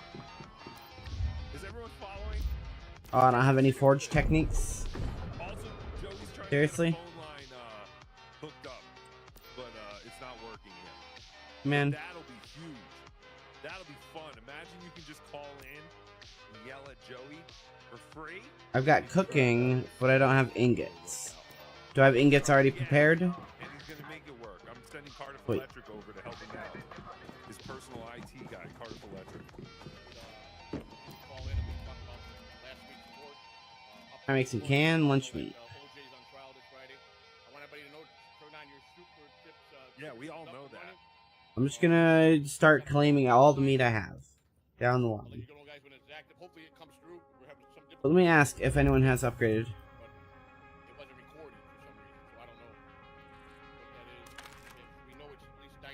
F: Is everyone following?
G: Oh, I don't have any forge techniques.
F: Also, Joey's trying
G: Seriously?
F: to get the phone line hooked up, but it's not working yet.
G: Man.
F: That'll be huge. That'll be fun. Imagine you can just call in and yell at Joey for free.
G: I've got cooking, but I don't have ingots. Do I have ingots already prepared?
F: And he's going to make it work. I'm sending Cardiff
G: Wait.
F: Electric over to help him out. His personal IT guy, Cardiff Electric.
G: I make some canned lunch meat.
F: Yeah, we all know that.
G: I'm just gonna start claiming all the meat I have down the line. But let me ask if anyone has upgraded.
M: We know it's at least 95%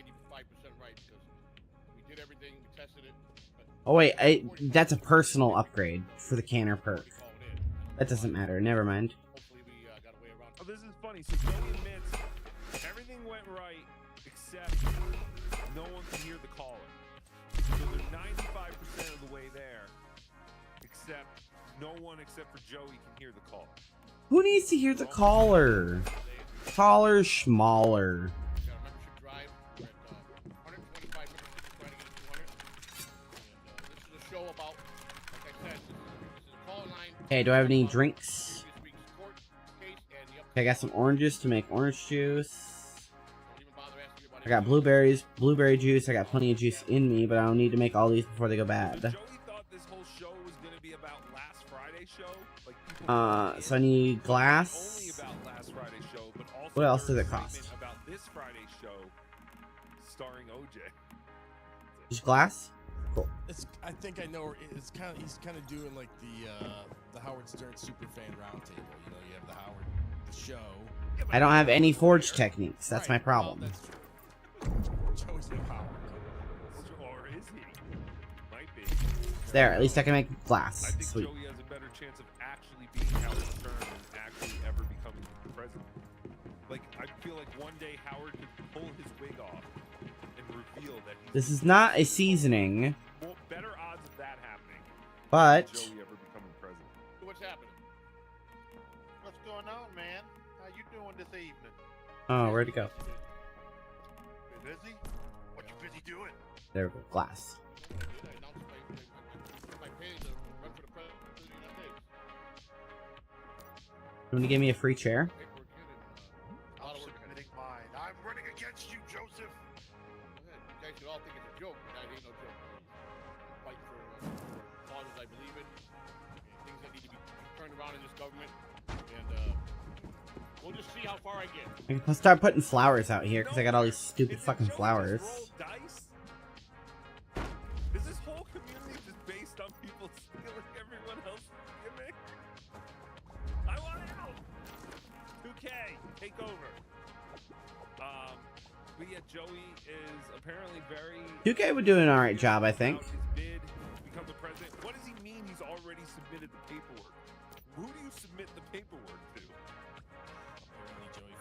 M: right because we did everything, we tested it.
G: Oh wait, that's a personal upgrade for the canner perk. That doesn't matter. Never mind.
F: Oh, this is funny. So Joey admits everything went right except no one can hear the caller. So they're 95% of the way there, except no one except for Joey can hear the call.
G: Who needs to hear the caller? Caller schmaller. Hey, do I have any drinks? Okay, I got some oranges to make orange juice. I got blueberry juice. I got plenty of juice in me, but I don't need to make all these before they go bad.
F: Joey thought this whole show was gonna be about last Friday's show. Like
G: So I need glass.
F: only about last Friday's show, but also
G: What else does it cost?
F: about this Friday's show starring OJ.
G: Just glass? Cool.
H: I think I know. It's kind of he's kind of doing like the Howard Stern superfan roundtable. You know, you have the Howard the show.
G: I don't have any forge techniques. That's my problem.
H: Well, that's true. Joey's no Howard.
F: Or is he? Might be.
G: There, at least I can make glass.
F: I think
G: Sweet.
F: Joey has a better chance of actually being Howard Stern than actually ever becoming the president. Like, I feel like one day Howard could pull his wig off and reveal that he's...
G: This is not a seasoning,
F: Well, better odds of that happening
G: but
F: than Joey ever becoming president.
M: What's happening? What's going on, man? How you doing this evening?
G: oh, where'd it go?
M: You busy? What you busy doing?
G: There we go. Glass. You want to give me a free chair?
M: I'm submitting mine. I'm running against you, Joseph. You guys should all think it's a joke, but that ain't no joke. I'm fighting for causes I believe in, things that need to be turned around in this government, and we'll just see how far I get.
G: I can start putting flowers out here because I got all these stupid fucking flowers.
F: Is this whole community just based on people stealing everyone else's gimmick? I want out! 2K, take over. But yeah, Joey is apparently very...
G: 2K would do an alright job, I think.
F: His bid to become the president. What does he mean he's already submitted the paperwork? Who do you submit the paperwork to?
H: Apparently Joey.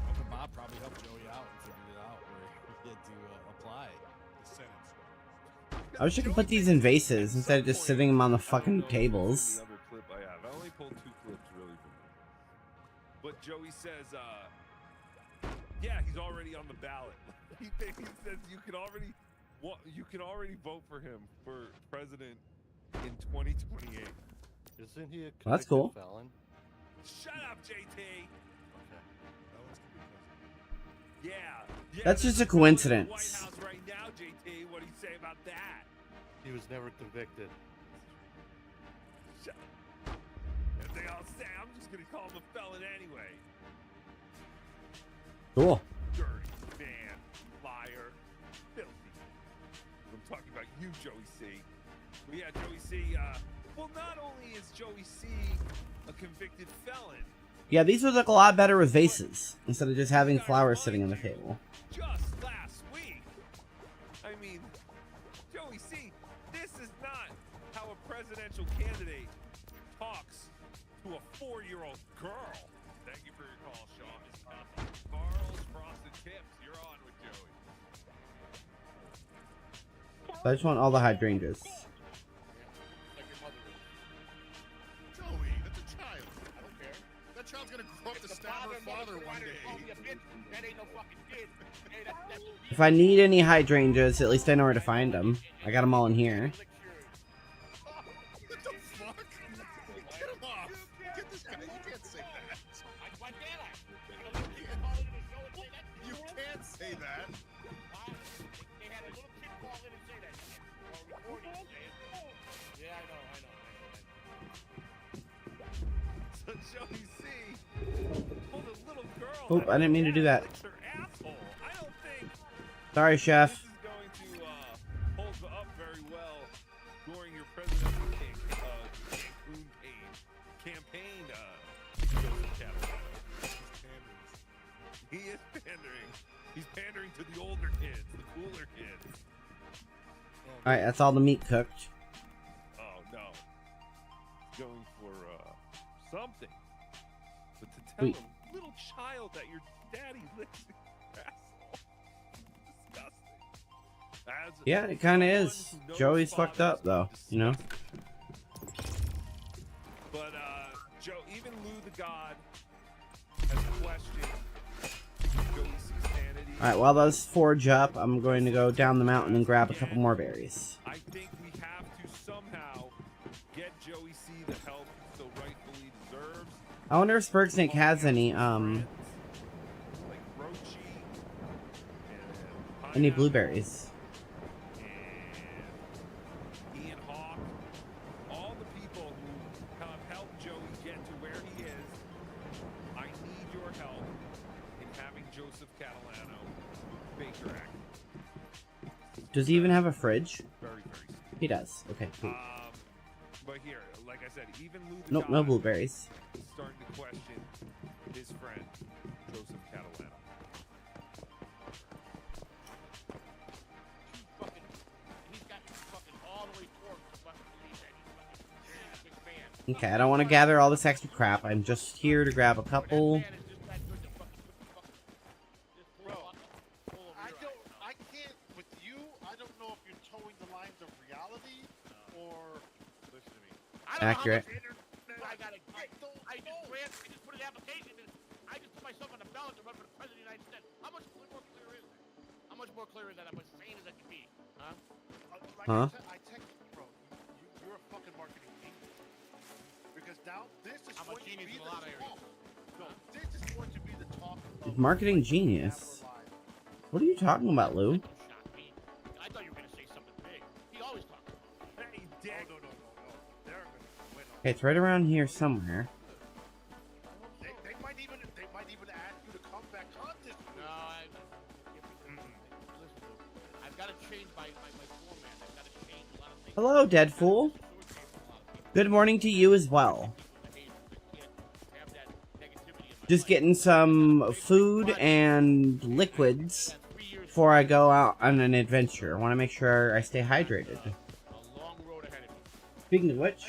H: Uncle Bob probably helped Joey out and figured it out where he had to apply the sentence.
G: I wish I could put these in vases instead of just sitting them on the fucking tables.
F: Another clip I have. I only pulled 2 clips really from him. But Joey says, yeah, he's already on the ballot. He says you can already vote for him for president in 2028.
N: Isn't he a
G: Well, that's cool.
N: felon?
F: Shut up, JT. Yeah.
G: That's just a coincidence.
F: White House right now, JT. What do you say about that?
N: He was never convicted.
F: Shut up. As they all say, I'm just gonna call him a felon anyway.
G: Cool.
F: Dirty man, liar, filthy. I'm talking about you, Joey C. Well, yeah, Joey C. Well, not only is Joey C. a convicted felon.
G: Yeah, these would look a lot better with vases instead of just having flowers sitting on the table.
F: Just last week. I mean, Joey C. This is not how a presidential candidate talks to a 4-year-old girl. Thank you for your call, Sean. Carl's Frosted Tips. You're on with Joey.
G: So I just want all the hydrangeas.
M: Joey, that's a child. I don't care. That child's gonna grow up to stab her father one day. That ain't no fucking kid. Hey, that's
G: If I need any hydrangeas, at least I know where to find them. I got them all in here.
M: What the fuck? Get him off. Get this guy. You can't say that. Why can't I? You can't say that. They had a little kid call in and say that. Yeah, I know.
F: So Joey C. told a little girl.
G: Oh, I didn't mean to do that.
F: Her asshole. I don't think
G: Sorry, chef.
F: this is going to hold up very well during your presidential campaign. Joseph Capitano. He is pandering. He's pandering to the older kids, the cooler kids.
G: All right, that's all the meat cooked.
F: Oh no. Going for something. But to tell
G: Wait.
F: a little child that your daddy lives in Castle. Disgusting. As
G: Yeah, it kind of
F: someone
G: is.
F: who knows
G: Joey's fucked
F: fathers,
G: up though, you know.
F: But Joe, even Lou the God has questioned Joey's sanity.
G: All right, while those forge up, I'm going to go down the mountain and grab a couple more berries.
F: I think we have to somehow get Joey C the help he so rightfully deserves.
G: I wonder if Spurgsnake has any
F: Like Rochi and
G: any blueberries.
F: and Ian Hawk, all the people who have helped Joey get to where he is. I need your help in having Joseph Catalano Baker Act.
G: Does he even have a fridge?
F: Very, very soon.
G: He does. Okay, cool.
F: But here, like I said, even Lou the
G: Nope, no
F: God
G: blueberries.
F: is starting to question his friend Joseph Catalano.
M: He's got you fucking all the way towards the fucking believe that he's fucking big fan.
G: Okay, I don't want to gather all this extra crap. I'm just here to grab a couple.
M: I can't with you. I don't know if you're towing the lines of reality or listen to me. I don't
G: Accurate.
M: know how much internet I gotta get. I just put an application in. I just put myself on the ballot to run for the president of the United States. How much more clear is that? How much more clear is that? I'm as sane as I can be. Huh?
G: Huh?
M: I text you, bro. You're a fucking marketing genius. Because now this is going to be the talk. No, this is going to be the talk of
G: Marketing genius. What are you talking about, Lou?
M: I thought you were gonna say something big. He always talks. Hey, Dick. No. They're gonna win.
G: Okay, it's right around here somewhere.
M: They might even ask you to come back on this. No, listen. I've got to change my format. I've got to change a lot of things.
G: Hello, dead fool. Good morning to you as well. Just getting some food and liquids before I go out on an adventure. I want to make sure I stay hydrated. Speaking of which,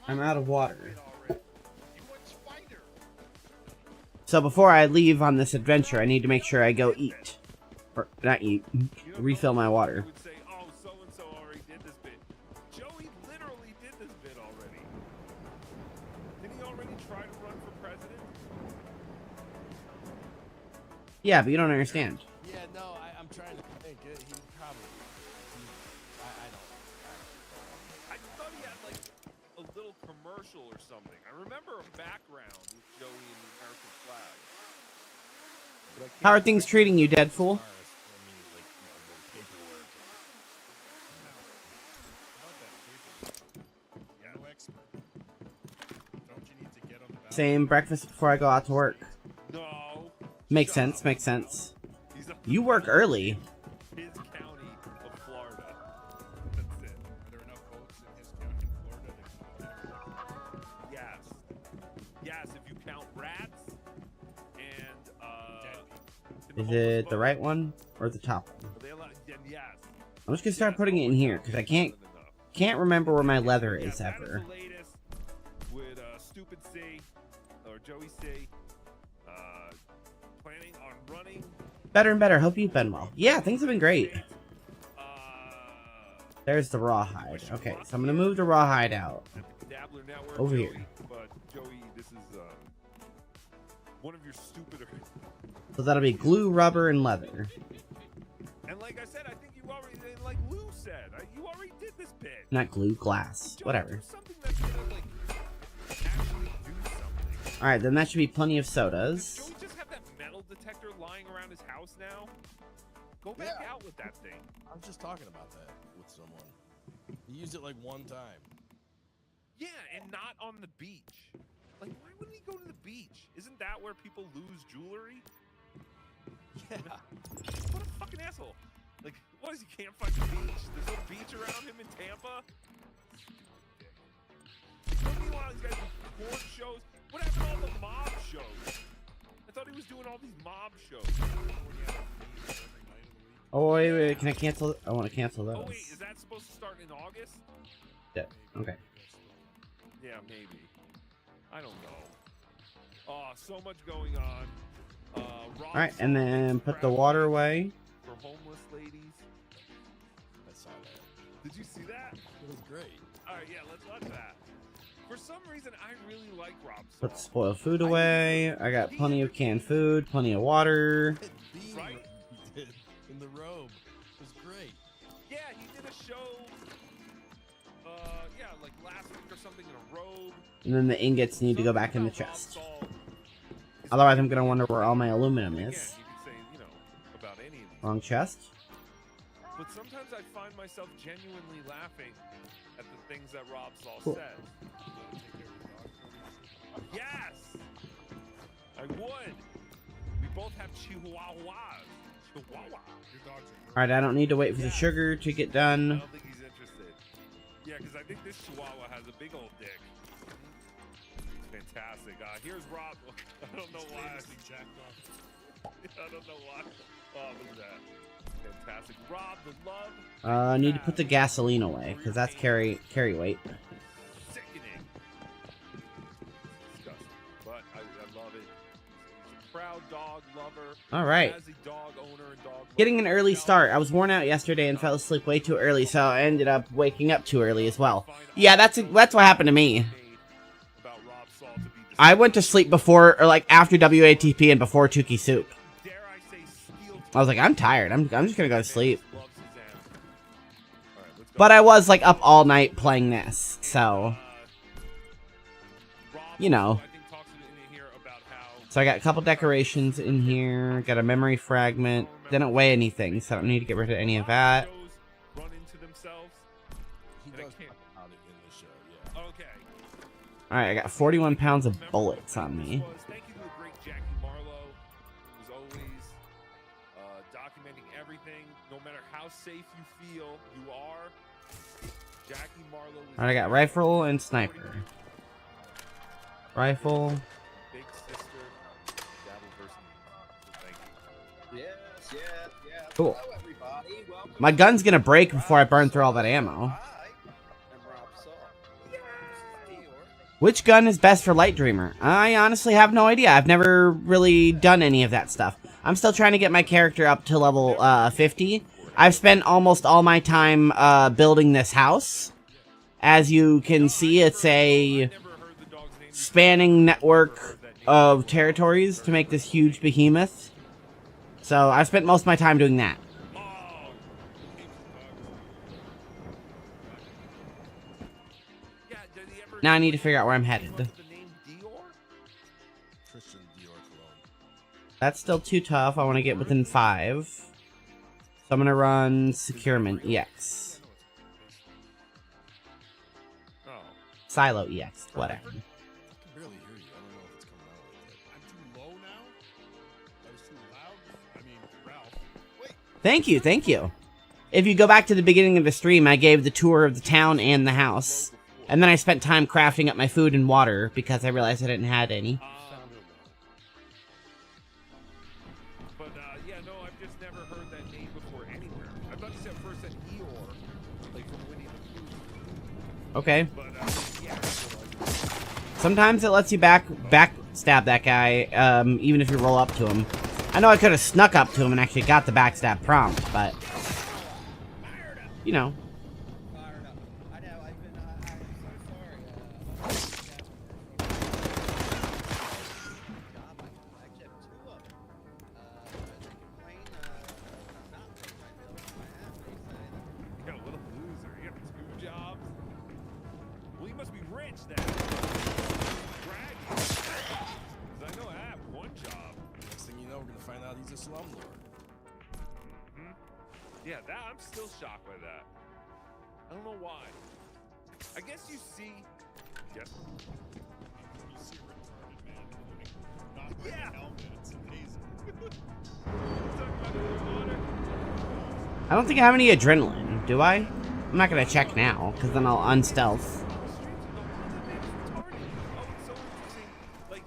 G: I'm out of water. So before I leave on this adventure, I need to make sure I go eat. Or, not eat, refill my water.
F: Would say, oh, so-and-so already did this bit. Joey literally did this bit already. Didn't he already try to run for president?
G: Yeah, but you don't understand.
H: Yeah, no, I'm trying to think. He probably. I don't.
F: I thought he had like a little commercial or something. I remember a background with Joey and the American flag. But I can't
G: How are things treating you, dead fool? Same breakfast before I go out to work.
F: No.
G: Makes sense, makes sense. You work early.
F: His county of Florida. That's it. Are there enough votes in his county of Florida? Yes. Yes, if you count rats and
G: Is it the right one or the top one?
F: yes.
G: I'm just gonna start putting it in here because I can't remember where my leather is ever.
F: The latest with Stupid C or Joey C. Planning on running.
G: Better and better. Hope you've been well. Yeah, things have been great. There's the rawhide. Okay, so I'm gonna move the rawhide out.
F: Dabbler Network,
G: Over
F: Joey,
G: here.
F: But Joey, this is one of your stupider.
G: So that'll be glue, rubber, and leather.
F: And like I said, I think you already, like Lou said, you already did this bit.
G: Not glue, glass. Whatever.
F: Something that's gonna like actually do something.
G: Alright, then that should be plenty of sodas.
F: Does Joey just have that metal detector lying around his house now? Go back out with that thing.
H: I was just talking about that with someone. He used it like one time.
F: Yeah, and not on the beach. Like, why wouldn't he go to the beach? Isn't that where people lose jewelry?
H: Yeah.
F: What a fucking asshole. Like, what is he can't find the beach? There's no beach around him in Tampa? So meanwhile, he's got these court shows. What happened to all the mob shows? I thought he was doing all these mob shows.
G: Oh, wait. Can I cancel? I want to cancel those.
F: Oh wait, is that supposed to start in August?
G: Yeah. Okay.
F: Yeah, maybe. I don't know. Oh, so much going on.
G: All right, and then put the water away.
F: For homeless ladies.
H: I saw that.
F: Did you see that?
H: It was great.
F: All right, yeah, let's watch that. For some reason, I really like Rob Saul.
G: Put spoiled food away. I got plenty of canned food, plenty of water.
F: Right?
H: He did in the robe. It was great.
F: Yeah, he did a show. Yeah, like last week or something in a robe.
G: And then the ingots need to go back in the chest. Otherwise, I'm gonna wonder where all my aluminum is.
F: You could say, you know, about any of these.
G: Wrong chest.
F: But sometimes I find myself genuinely laughing at the things that Rob Saul
G: Cool.
F: says. Yes! I would! We both have chihuahuas. Chihuahua.
G: Alright, I don't need to wait for the sugar to get
F: I
G: done.
F: don't think he's interested. Yeah, because I think this chihuahua has a big old dick. Fantastic. Here's Rob. I don't know why. I don't know why. Oh, look at that. Fantastic. Rob, the love.
G: I need to put the gasoline away because that's carry weight.
F: Sickening. Disgusting. But I love it. He's a proud dog lover.
G: All right.
F: As a dog owner and dog
G: Getting an early start. I was worn out yesterday and fell asleep way too early, so I ended up waking up too early as well. Yeah, that's what happened to me. I went to sleep before, or like after WATP and before Tukey Soup. I was like, I'm tired. I'm just gonna go to sleep. But I was like up all night playing this, so you know. So I got a couple decorations in here. Got a memory fragment. Didn't weigh anything, so I don't need to get rid of any of that.
F: Run into themselves.
H: He does talk about it in the show, yeah.
F: Okay.
G: Alright, I got 41 pounds of bullets on me.
F: Thank you to the great Jackie Marlowe, who's always documenting everything. No matter how safe you feel you are, Jackie Marlowe is
G: Alright, I got rifle and sniper. Rifle.
F: big sister. Dabble versus me. So thank you.
O: Yeah.
G: Cool.
O: Hello, everybody. Welcome.
G: My gun's gonna break before I burn through all that ammo.
O: I'm Rob Saul.
G: Which gun is best for Light Dreamer? I honestly have no idea. I've never really done any of that stuff. I'm still trying to get my character up to level 50. I've spent almost all my time building this house. As you can see, it's a spanning network of territories to make this huge behemoth. So I've spent most of my time doing that. Now I need to figure out where I'm headed.
H: Christian Dior cologne.
G: That's still too tough. I want to get within 5. So I'm going to run Securement EX. Silo EX, whatever.
H: I can barely hear you. I don't know if it's coming out like that. I'm too low now? I was too loud? I mean, Ralph. Wait.
G: Thank you. If you go back to the beginning of the stream, I gave the tour of the town and the house. And then I spent time crafting up my food and water because I realized I didn't have any.
F: But yeah, no, I've just never heard that name before anywhere. I thought you said first at Eeyore, like from Winnie the Pooh.
G: Okay.
F: But yeah.
G: Sometimes it lets you backstab that guy, even if you roll up to him. I know I could have snuck up to him and actually got the backstab prompt, but you know.
F: Yeah, what a loser. You have 2 jobs? Well, you must be rich then. Brag. 'Cause I know I have 1 job.
H: Next thing you know, we're gonna find out he's a slumlord.
F: Yeah, I'm still shocked by that. I don't know why. I guess you see. Yes.
H: You see a retarded man not wearing a helmet. It's amazing.
G: I don't think I have any adrenaline, do I? I'm not gonna check now, because then I'll unstealth.
F: Like,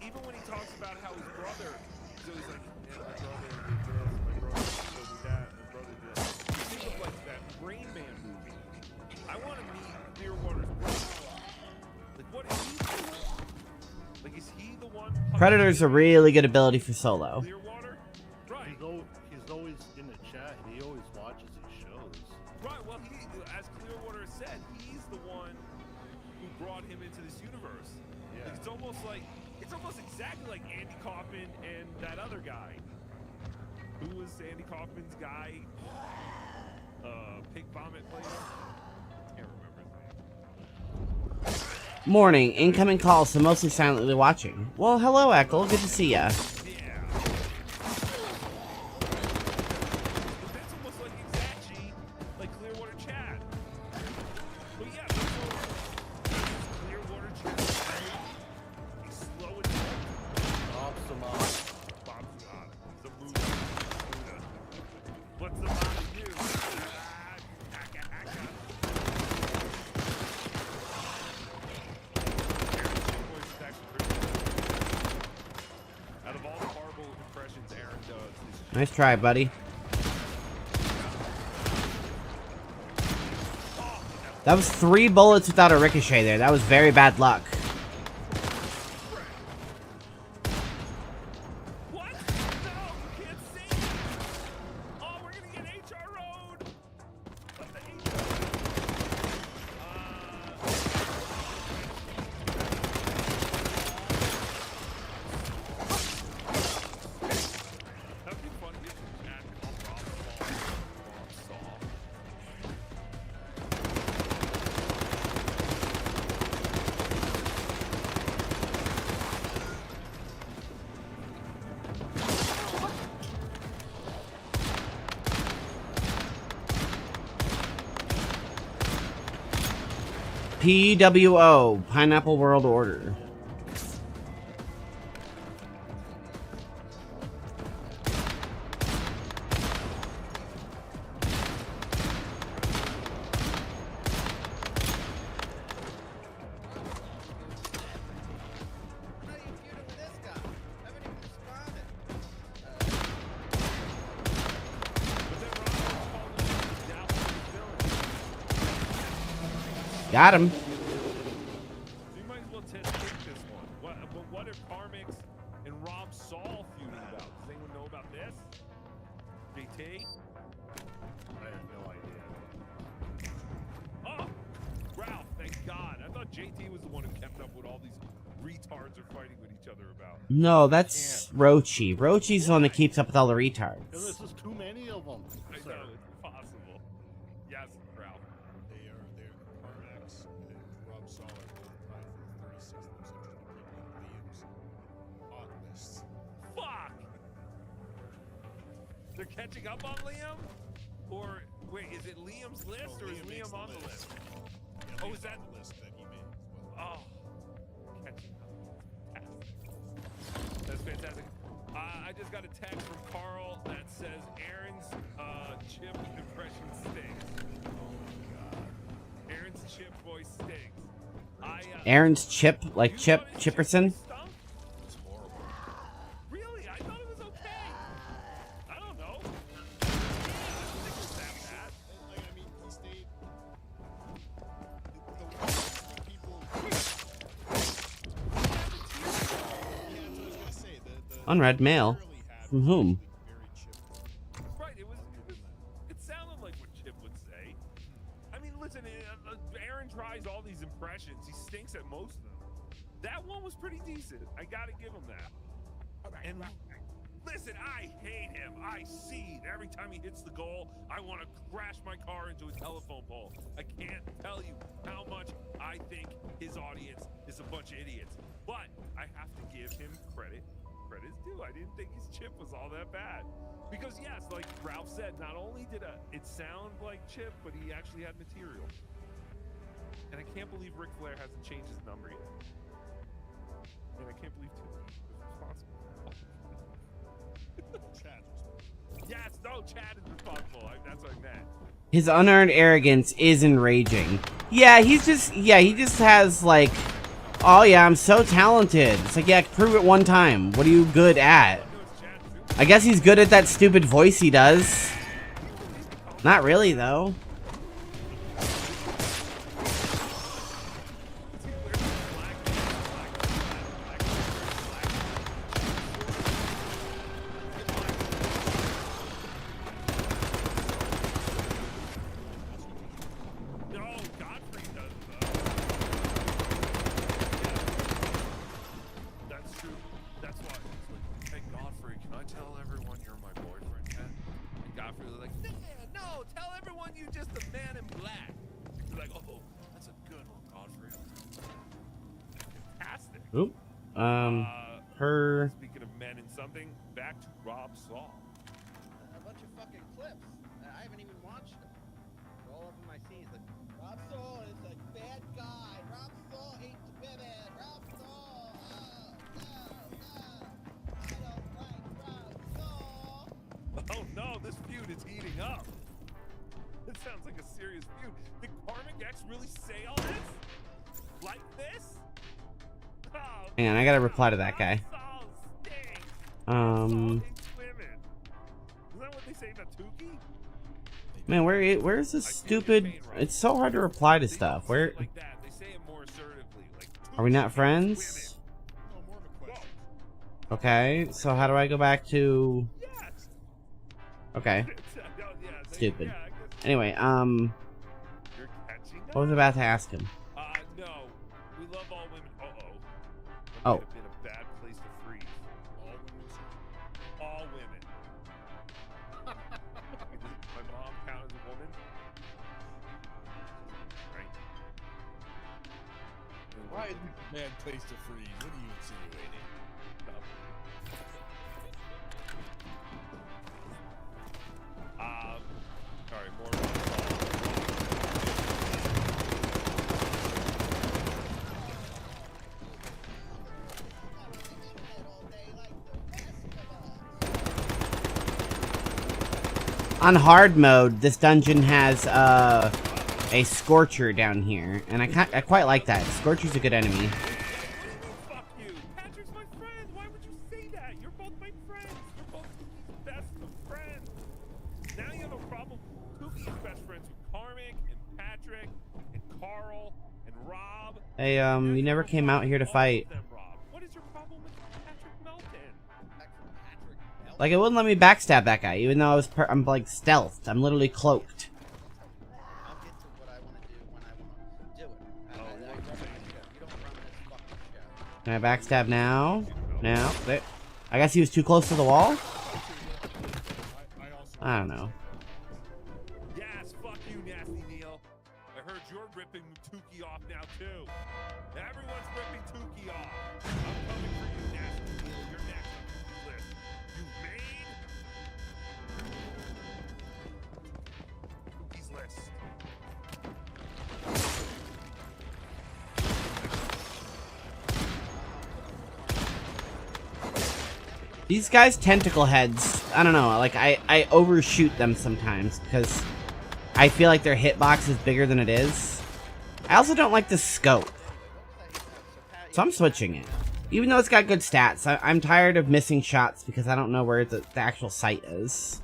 F: even when he talks about how his brother, so he's like, yeah, my brother did this, my brother did that. is he the one?
G: Predator's a really good ability for solo.
F: Clearwater? Right.
N: He's always in the chat. He always watches his shows.
F: Right. Well, he, as Clearwater said, he's the one who brought him into this universe.
N: Yeah.
F: Like, it's almost exactly like Andy Kaufman and that other guy. Who was Andy Kaufman's guy? Pig vomit player. Can't remember his name.
G: Morning. Incoming call, so mostly silently watching. Well, hello, Eckle. Good to see ya.
F: Yeah. But that's almost like exactly like Clearwater Chad. But yeah, that's all Clearwater Chad. He's slow and
N: Bob's the mod.
F: Bob's not. He's a Muda. What's the mod to do? Out of all the horrible impressions Aaron does,
G: Nice try, buddy. That was 3 bullets without a ricochet there. That was very bad luck.
F: what? No, you can't say that. Oh, we're gonna get HRO'd. What the That'd be fun if you had Rob Saw.
G: PWO, Pineapple World Order. Got him.
F: So you might as well take this one. What are Karmix and Rob Saul feuding about? Does anyone know about this? JT?
N: I have no idea.
F: Oh! Ralph, thank God. I thought JT was the one who kept up with all these retards are fighting with each other about.
G: No, that's Rochi. Rochi's the one that keeps up with all the retards.
N: And this is too many of them.
F: I know, it's impossible. Yes, Ralph.
H: They're Carmax and Rob Saul are both tied for the 36th most interesting people on Liam's odd list.
F: Fuck! They're catching up on Liam? Or, wait, is it Liam's list or is Liam on the list?
H: Yeah,
F: Oh, is that
H: the list that he made as well?
F: Oh, catching up. Fantastic. That's fantastic. I just got a text from Carl that says Aaron's chip impression stinks. Oh my God. Aaron's chip voice stinks.
G: Aaron's chip, like Chip Chipperson?
F: It's horrible. Really? I thought it was okay. I don't know. I don't think it was that bad.
H: Like, I mean, he stayed. The people. Yeah, I was gonna say the
G: Unread mail. From whom?
F: Right, it sounded like what Chip would say. I mean, listen, Aaron tries all these impressions. He stinks at most of them. That one was pretty decent. I gotta give him that. And listen, I hate him. I seethe. Every time he hits the goal, I want to crash my car into a telephone pole. I can't tell you how much I think his audience is a bunch of idiots. But I have to give him credit. Credit's due. I didn't think his chip was all that bad. Because yes, like Ralph said, not only did it sound like Chip, but he actually had material. And I can't believe Ric Flair hasn't changed his number yet. And I can't believe Tim is responsible.
H: Chad.
F: Yes, no, Chad is responsible. That's what I meant.
G: His unearned arrogance is enraging. Yeah, he just has like, oh yeah, I'm so talented. It's like, yeah, prove it one time. What are you good at? I guess he's good at that stupid voice he does. Not really, though. Oop. Her.
F: Speaking of men and something, back to Rob Saul.
O: A bunch of fucking clips. I haven't even watched them. They're all up in my feed. Like, Rob Saul is a bad guy. Rob Saul hates women. Rob Saul. Oh, no. I don't like Rob Saul.
F: Oh no, this feud is heating up. It sounds like a serious feud. Did Karmic X really say all this? Like this? Oh,
G: Hang on, I gotta reply to that guy.
F: Is that what they say about Tukey?
G: Man, where's this stupid? It's so hard to reply to stuff. Where?
F: Like that. They say it more assertively. Like,
G: Are we not friends? Okay, so how do I go back to? Okay. Stupid. Anyway, what was I about to ask him?
F: No. We love all women.
G: Oh.
F: Might have been a bad place to freeze. All women. Does my mom count as a woman? Right.
H: Why is it a bad place to freeze? What are you insinuating?
F: Sorry, more.
G: On hard mode, this dungeon has a Scorcher down here, and I quite like that. Scorcher's a good enemy.
F: Fuck you. Patrick's my friend. Why would you say that? You're both my friends. You're both Tukey's best of friends. Now you have a problem. Tukey's best friends with Karmic and Patrick and Carl and Rob.
G: Hey, you never came out here to fight.
F: What is your problem with Patrick Melton?
G: Like, it wouldn't let me backstab that guy, even though I'm like stealthed. I'm literally cloaked.
O: I'll get to what I want to do when I want to do it. You don't run this fucking show.
G: Can I backstab now? Now? There. I guess he was too close to the wall? I don't know.
F: Yes, fuck you, Nasty Neil. I heard you're ripping Tukey off now, too. Everyone's ripping Tukey off. I'm coming for you, Nasty Neil. You're next on the list. You made Tukey's list.
G: These guys' tentacle heads, I don't know, like, I overshoot them sometimes, because I feel like their hitbox is bigger than it is. I also don't like the scope, so I'm switching it. Even though it's got good stats, I'm tired of missing shots because I don't know where the actual sight is.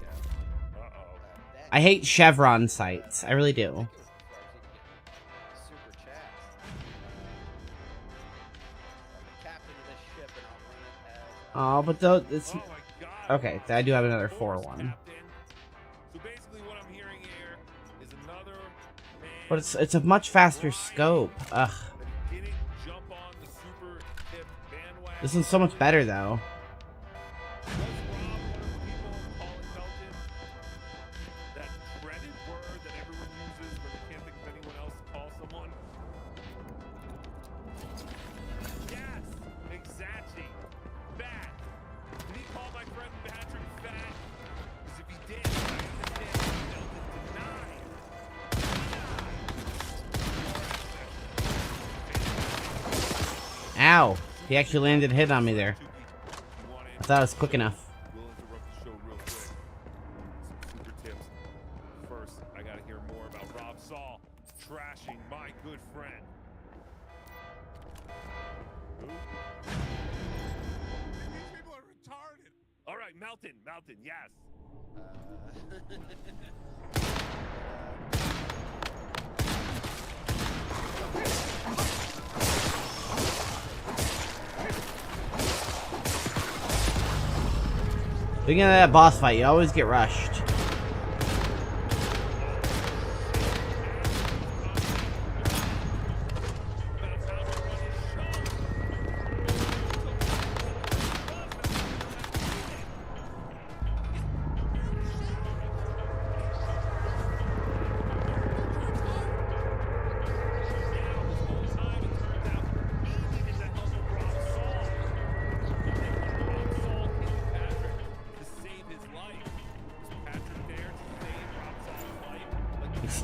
G: I hate chevron sights, I really do. Oh, but though it's okay. I do have another 4-1.
F: So basically, what I'm hearing here is another man.
G: But it's a much faster scope. Ugh.
F: Didn't jump on the super tip bandwagon.
G: This is so much better though.
F: Was Rob one of the people calling Melton that dreaded word that everyone uses when they can't think of anyone else to call someone? Yes, exactly. Fat. Did he call my friend Patrick fat? Because if he did, I understand Melton denied.
G: Ow! He actually landed a hit on me there. I thought it was quick enough.
F: We'll interrupt the show real quick. Some super tips. First, I gotta hear more about Rob Saul trashing my good friend. Who? These people are retarded. All right, Melton, yes.
G: Beginning of that boss fight, you always get rushed.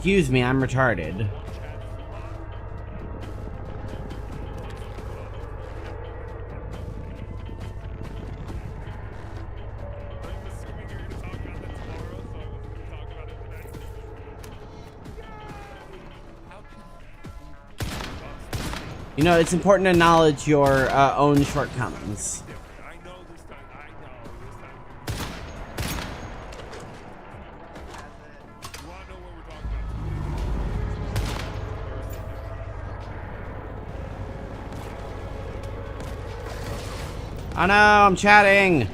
G: Excuse me, I'm retarded. You know, it's important to acknowledge your own shortcomings. Oh no, I'm chatting!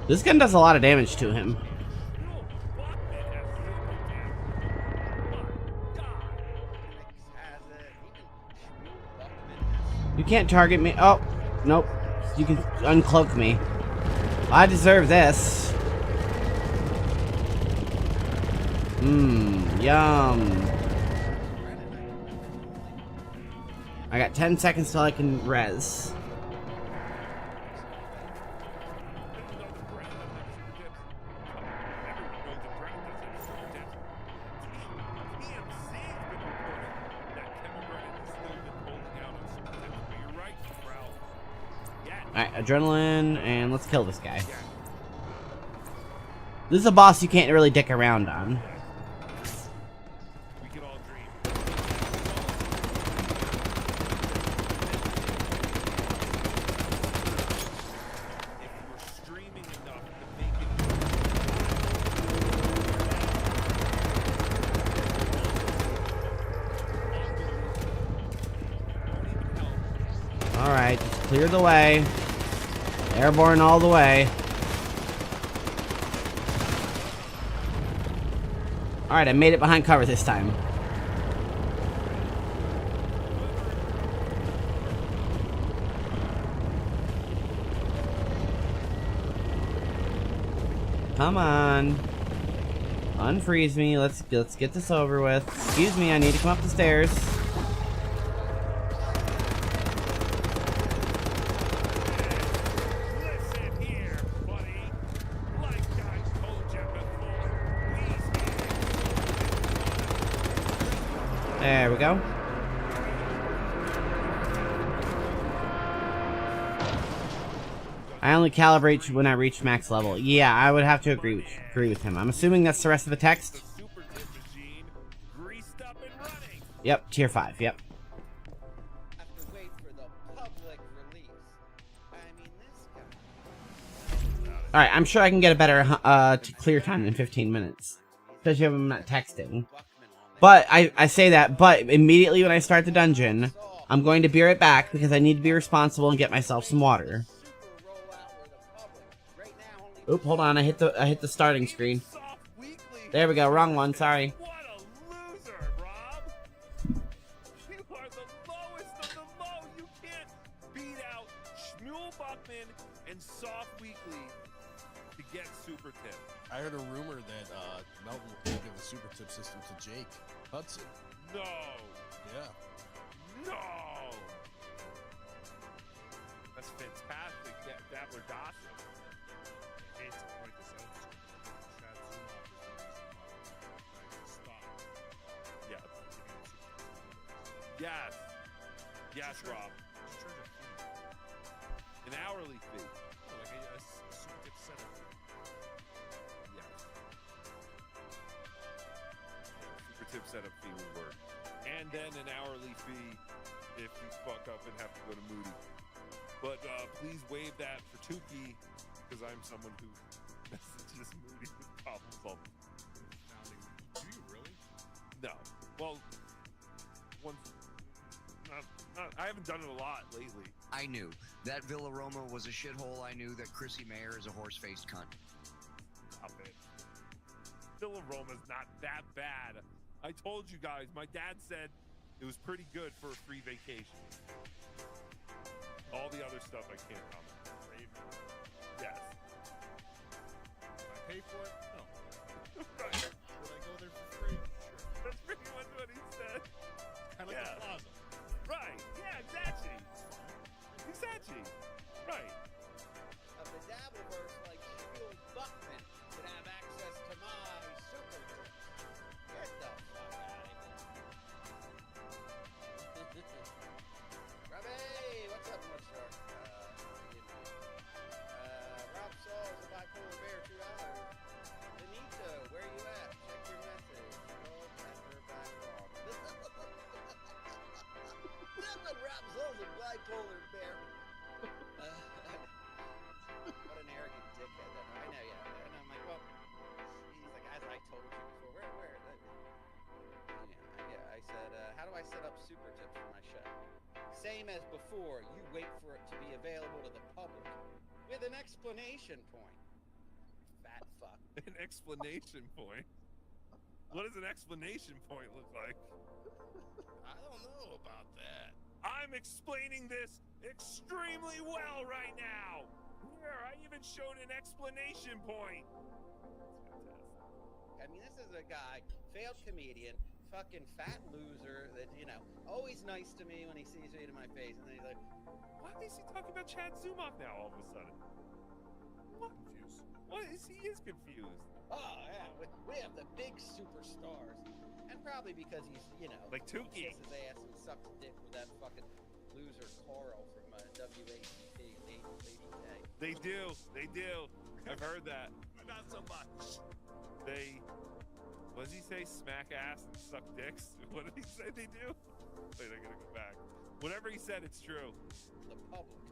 G: This gun does a lot of damage to him. You can't target me. Oh, nope. You can uncloak me. I deserve this. Yum. I got 10 seconds till I can res. Alright, adrenaline, and let's kill this guy. This is a boss you can't really dick around on. Alright, just clear the way. Airborne all the way. Alright, I made it behind cover this time. Come on. Unfreeze me. Let's get this over with. Excuse me, I need to come up the stairs. There we go. I only calibrate when I reach max level. Yeah, I would have to agree with him. I'm assuming that's the rest of the text. Yep, tier 5. Yep. Alright, I'm sure I can get a better clear time than 15 minutes. Especially if I'm not texting. But, I say that, but immediately when I start the dungeon, I'm going to be right back because I need to be responsible and get myself some water. Oop, hold on, I hit the starting screen. There we go, wrong one, sorry.
H: I heard a rumor that Melton will give the super tip system to Jake Hudson.
F: No.
H: Yeah.
F: No. That's fantastic. Dabbler Dawson. Hate to point this out. Stop. Yeah. Yes. Yes, Rob. An hourly fee. Oh, like a super tip setup fee. Tip setup fee would work, and then an hourly fee if you fuck up and have to go to Moody. But please waive that for Tukey, because I'm someone who messages Moody with problem solving. Do you really? No. Well, once. Not. I haven't done it a lot lately.
P: I knew that Villaroma was a shithole. I knew that Chrissy Mayer is a horse-faced cunt.
F: Stop it. Villaroma's not that bad. I told you guys, my dad said It was pretty good for a free vacation. All the other stuff I can't comment on. Yes.
K: Did I pay for it? No.
F: Right.
K: Did I go there for free? Sure.
F: That's pretty much what he said.
K: Kind of like the plaza.
F: Right. Yeah, exactly. Exactly. Right.
O: Of the Dabbleverse, like Shield Buckman can have access to my super tips. Get the fuck out of here. Robbie, what's up, Mudshar? Rob Saul is a bipolar bear, $2. Benito, where you at? Check your message. Oh, after back on. That's what Rob Saul's a bipolar bear. What an arrogant dickhead. I know, yeah. And I'm like, well, he's like, as I told you before, where? Yeah, I said, how do I set up super tips for my show? Same as before, you wait for it to be available to the public with an explanation point. Fat fuck.
F: An explanation point? What does an explanation point look like?
K: I don't know about that.
F: I'm explaining this extremely well right now. Here, I even showed an explanation point.
O: I mean, this is a guy, failed comedian, fucking fat loser that, you know, always nice to me when he sees me to my face, and then he's like,
F: why is he talking about Chad Zumach now all of a sudden? What?
K: Confused.
F: What is he is confused?
O: oh, yeah, we have the big superstars. And probably because he's, you know,
F: Like Tukey.
O: kisses ass and sucks dick with that fucking loser Carl from WATP, Lady K.
F: They do. I've heard that.
K: Not so much.
F: They, what does he say? Smack ass and suck dicks? What did he say they do? Wait, I gotta go back. Whatever he said, it's true.
O: The public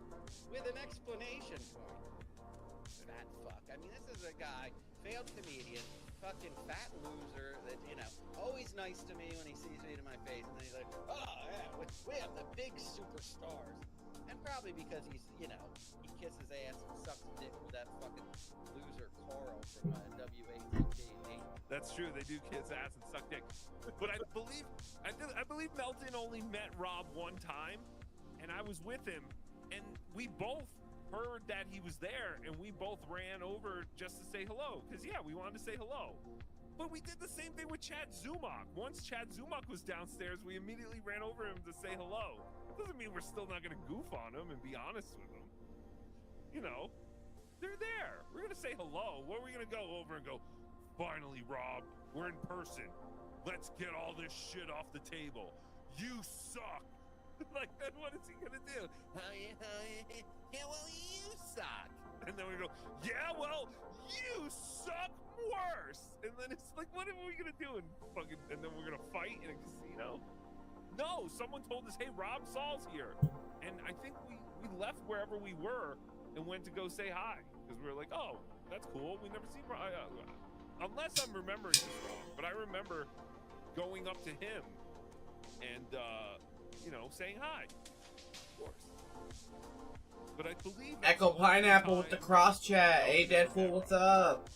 O: with an explanation point. Fat fuck. I mean, this is a guy, failed comedian, fucking fat loser that, you know, always nice to me when he sees me to my face, and then he's like, oh, yeah, we have the big superstars. And probably because he's, you know, he kisses ass and sucks dick with that fucking loser Carl from WATP.
F: That's true. They do kiss ass and suck dick. But I believe Melton only met Rob one time, and I was with him, and we both heard that he was there, and we both ran over just to say hello. Because, yeah, we wanted to say hello. But we did the same thing with Chad Zumach. Once Chad Zumach was downstairs, we immediately ran over him to say hello. Doesn't mean we're still not going to goof on him and be honest with him. You know, they're there. We're going to say hello. What are we going to go over and go, finally, Rob, we're in person. Let's get all this shit off the table. You suck. Like, then what is he going to do? Yeah, well, you suck. And then we go, yeah, well, you suck worse. And then it's like, what are we going to do? And then we're going to fight in a casino? No, someone told us, hey, Rob Saul's here. And I think we left wherever we were and went to go say hi. Because we were like, oh, that's cool. We never seen Rob. Unless I'm remembering this wrong. But I remember going up to him and, you know, saying hi. Of course. But I believe...
G: Echo Pineapple with the cross chat. Hey, Deadpool, what's up?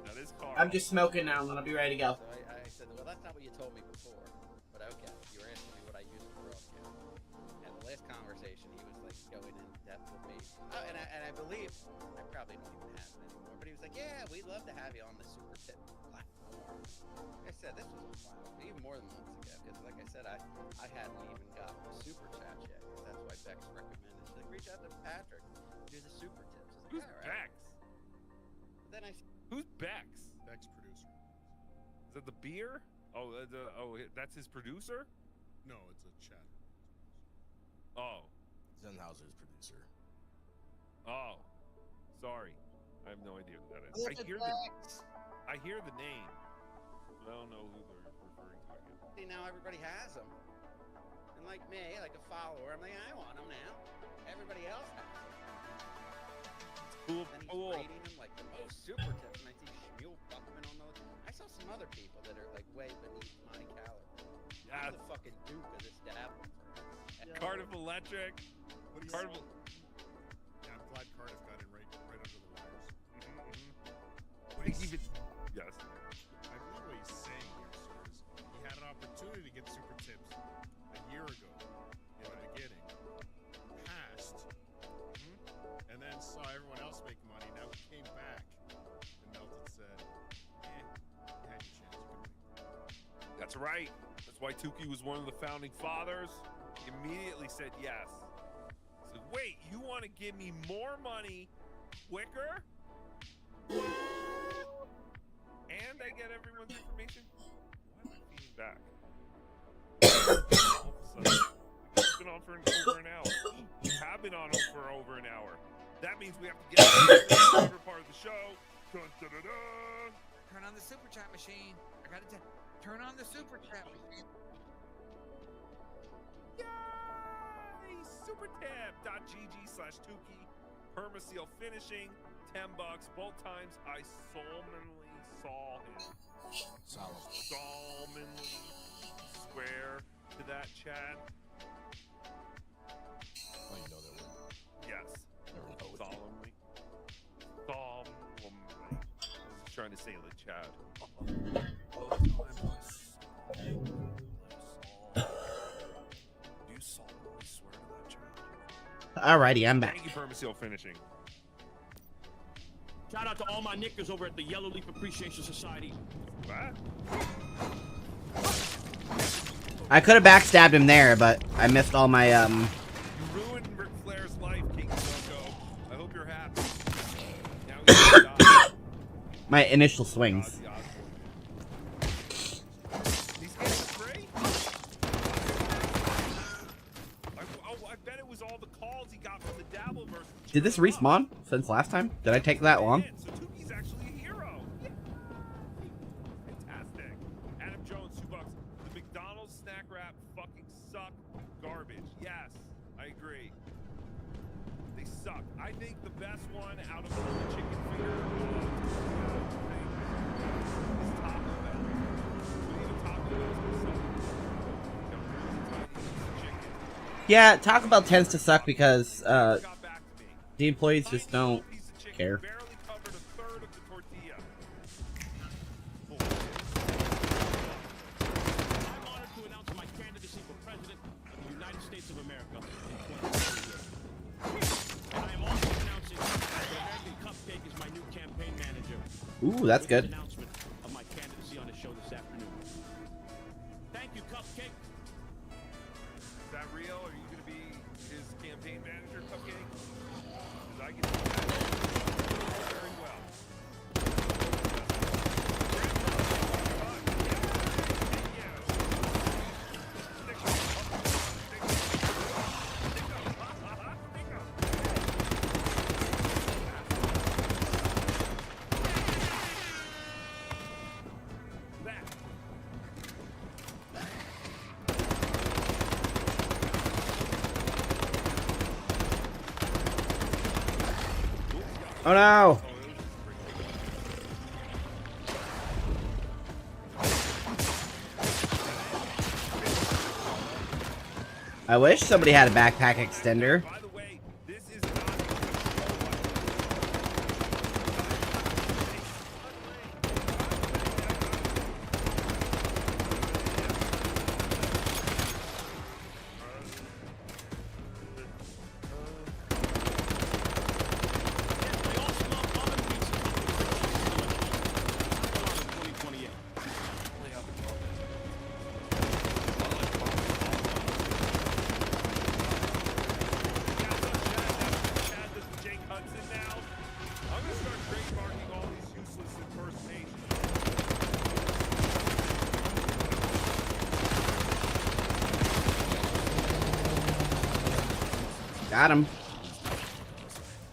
F: That is Carl.
G: I'm just smoking now, and then I'll be ready to go.
O: So I said, well, that's not what you told me before. But okay, you were asking me what I use for broadcast. And the last conversation, he was like going in depth with me. Oh, and I believe, I probably don't even have it anymore, but he was like, yeah, we'd love to have you on the Super Tip platform. Like I said, this was a while, even more than months ago, because like I said, I hadn't even gotten the Super Chat yet, because that's why Bex recommended. She's like, reach out to Patrick, do the Super Tips.
F: Who's Bex?
O: But then
F: Who's Bex?
K: Bex producer.
F: Is that the beer? Oh, that's his producer?
K: No, it's a chat.
F: Oh.
H: Zenhauser's producer.
F: Oh. Sorry. I have no idea who that is. I hear the name. But I don't know who they're referring to again.
O: See, now everybody has them. And like me, like a follower, I'm like, I want them now. Everybody else has them.
F: Cool.
O: Then he's rating them like the most Super Tips, and I see Shmuel Buckman on those. I saw some other people that are like way beneath my caliber. I'm the fucking Duke of this dabble.
F: Cardiff Electric.
K: What do you
F: Cardiff.
K: Yeah, I'm glad Cardiff got in right under the wire.
F: even. Yes.
K: I believe what he's saying here, sir, is he had an opportunity to get super tips a year ago in the beginning, passed, and then saw everyone else make money. Now he came back, and Melton said, you had your chance. You could make.
F: That's right. That's why Tukey was one of the founding fathers. He immediately said yes. He said, wait, you want to give me more money quicker? And I get everyone's information? Why am I feeding back? All of a sudden, we've been on for over an hour. We have been on for over an hour. That means we have to get to the favorite part of the show. Dun, dun, dun, dun.
P: Turn on the super chat machine. I gotta turn on the super chat machine.
F: Yay! Supertab.gg/Tukey. Permaseal finishing. $10. Both times I solemnly saw him. Solemnly swear to that, Chad.
H: Oh, you know that word.
F: Yes. Solemnly. Solemnly. I was trying to say it like Chad.
H: You solemnly swear to that, Chad?
G: Alrighty, I'm back.
F: Thank you, Permaseal finishing.
Q: Shout out to all my knickers over at the Yellow Leaf Appreciation Society.
F: What?
G: I could have backstabbed him there, but I missed all my
F: You ruined Ric Flair's life, King Coco. I hope you're happy. Now he's gonna die.
G: my initial swings.
F: He's getting free? I bet it was all the calls he got from the Dabble versus.
G: Did this respawn since last time? Did I take that long?
F: So Tukey's actually a hero. Yeah. Fantastic. Adam Jones, $2. The McDonald's snack wrap fucking suck garbage. Yes, I agree. They suck. I think the best one out of all the chicken finger thing is Taco Bell. But even Taco Bell's gonna suck. Got a really tiny piece of chicken.
G: Yeah, Taco Bell tends to suck because the employees just don't care.
F: Barely covered a third of the tortilla.
Q: I'm honored to announce my candidacy for President of the United States of America in 2028. And I am also announcing that American Cupcake is my new campaign manager.
G: Ooh, that's good.
Q: Announcement of my candidacy on the show this afternoon. Thank you, Cupcake.
F: Is that real? Are you going to be his campaign manager, Cupcake? Because I can do that very well.
G: Oh no! I wish somebody had a backpack extender. Got him.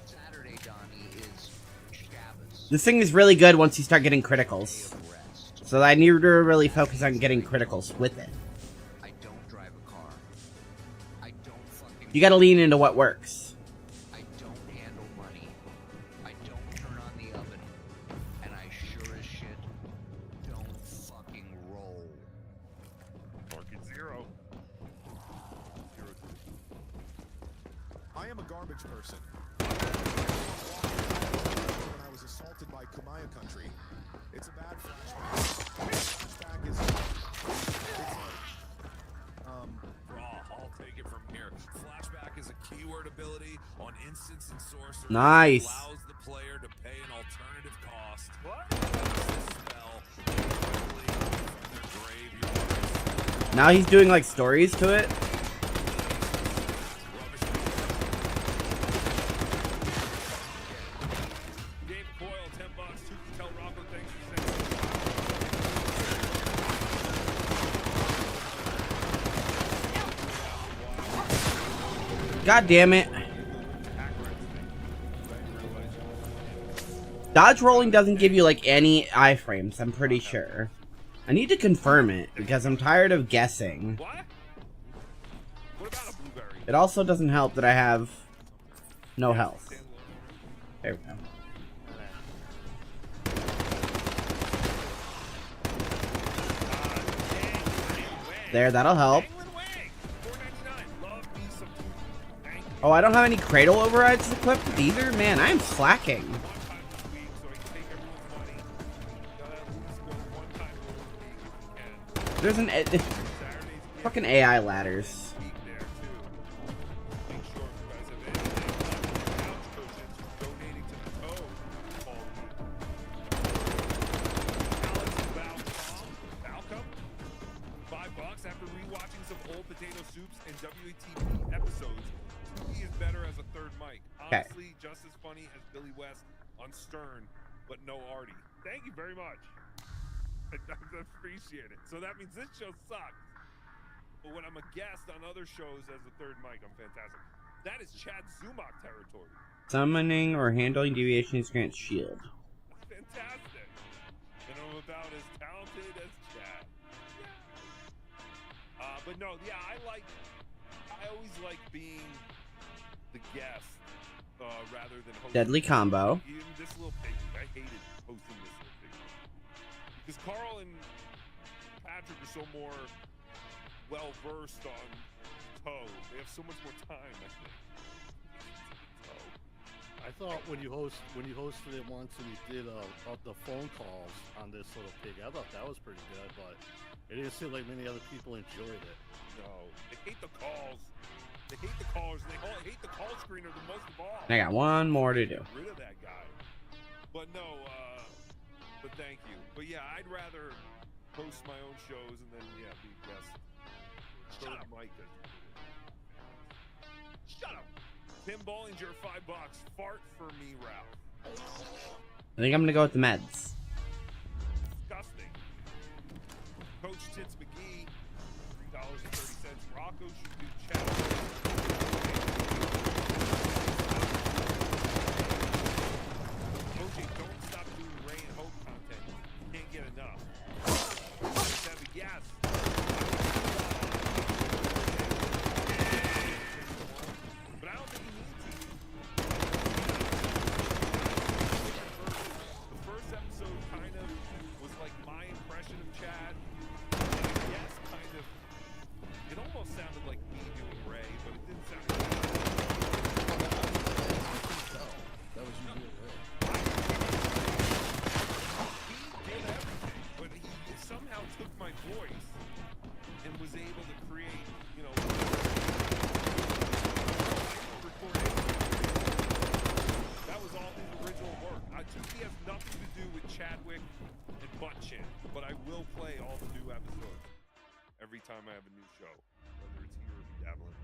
P: Saturday, Donnie, is Shabbos.
G: This thing is really good once you start getting criticals. So I need to really focus on getting criticals with it.
P: I don't drive a car. I don't fucking.
G: You gotta lean into what works.
P: I don't handle money. I don't turn on the oven. And I sure as shit don't fucking roll.
F: Market zero.
J: I am a garbage person. When I was assaulted by Kamaya country. It's a bad flashback. Flashback is. It's
R: I'll take it from here. Flashback is a keyword ability on instance and sorcery.
G: Nice.
R: Allows the player to pay an alternative cost.
G: Now he's doing like stories to it. God damn it. Dodge rolling doesn't give you like any iframes, I'm pretty sure. I need to confirm it because I'm tired of guessing. It also doesn't help that I have no health. There we go. There, that'll help. Oh, I don't have any cradle overrides equipped either? Man, I am slacking. There's an fucking AI ladders.
F: $5 after rewatching some old potato soups and WATP episodes. He is better as a third mic. Honestly, just as funny as Billy West on Stern, but no Artie. Thank you very much. I appreciate it. So that means this show sucks. But when I'm a guest on other shows as a third mic, I'm fantastic. That is Chad Zumach territory.
G: Summoning or handling deviations grants shield.
F: Fantastic. And I'm about as talented as Chad. But no, yeah, I always like being the guest rather than hosting.
G: Deadly combo.
F: Even this little piggy, I hated hosting this little piggy. Because Carl and Patrick are so more well-versed on toe. They have so much more time, I think.
N: I thought when you hosted it once and you did the phone calls on this little pig, I thought that was pretty good, but it didn't seem like many other people enjoyed it.
F: No, they hate the calls. They hate the callers. They hate the call screener the most of all.
G: I got one more to do.
F: Get rid of that guy. But no, but thank you. But yeah, I'd rather host my own shows and then be a guest. Shut up, Mike. Shut up. Tim Bollinger, $5. Fart for me, Ralph.
G: I think I'm gonna go with the meds.
F: Disgusting. Coach Tits McGee, $3.30. Rocco should do chat. OJ, don't stop doing Ray and Hope content. Can't get enough. Yes. But I don't think he needs to. The first episode kind of was like my impression of Chad. Yes, kind of. It almost sounded like me doing Ray, but it didn't sound like
H: that was you doing Ray.
F: He did everything, but he somehow took my voice and was able to create, that was all his original work. Tuki has nothing to do with Chadwick and Butt Chin, but I will play all the new episodes every time I have a new show, whether it's here or Dabbling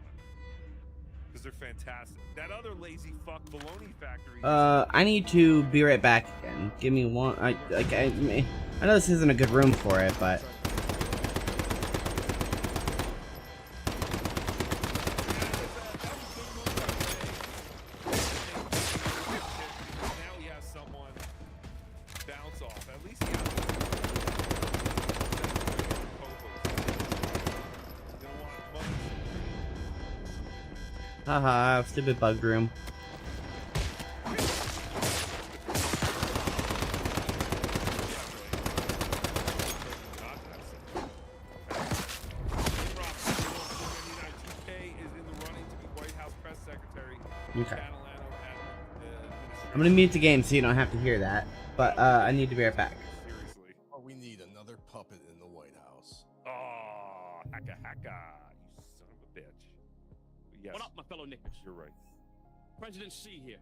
F: because they're fantastic. That other lazy fuck Baloney Factory.
G: I need to be right back again. Give me one. I know this isn't a good room for it, but. Haha, stupid bug room. Okay. I'm gonna mute the game so you don't have to hear that. But I need to be right back.
F: Seriously.
H: Or we need another puppet in the White House.
F: Oh, hacka hacka, you son of a bitch. Yes.
Q: What up, my fellow Knickers?
F: You're right.
Q: President C here.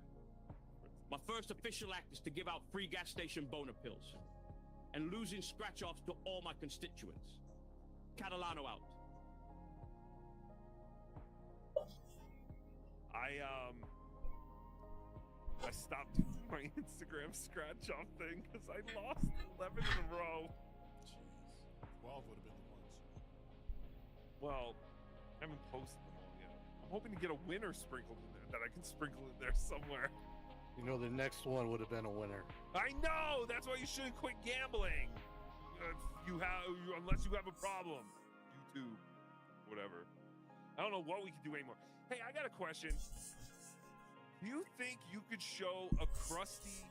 Q: My first official act is to give out free gas station boner pills and losing scratch-offs to all my constituents. Catalano out.
F: I stopped doing my Instagram scratch-off thing because I lost 11 in a row.
K: Jeez. 12 would have been the ones.
F: Well, I haven't posted them all yet. I'm hoping to get a winner sprinkled in there that I can sprinkle in there somewhere.
N: You know, the next one would have been a winner.
F: I know! That's why you shouldn't quit gambling. Unless you have a problem. YouTube, whatever. I don't know what we can do anymore. Hey, I got a question. Do you think you could show a crusty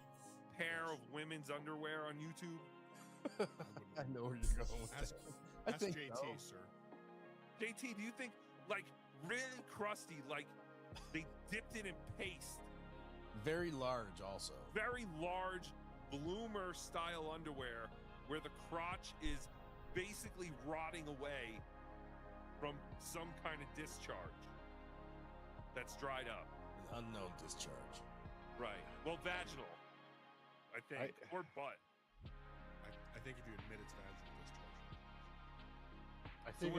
F: pair of women's underwear on YouTube?
H: I know where you're going with
K: Ask
H: that. I think
K: JT,
H: so.
K: sir.
F: JT, do you think, like, really crusty, like they dipped it in paste?
H: Very large, also.
F: Very large bloomer style underwear where the crotch is basically rotting away from some kind of discharge that's dried up.
H: An unknown discharge.
F: Right. Well, vaginal, I think, or butt.
K: I think if you admit it's vaginal discharge.
N: I think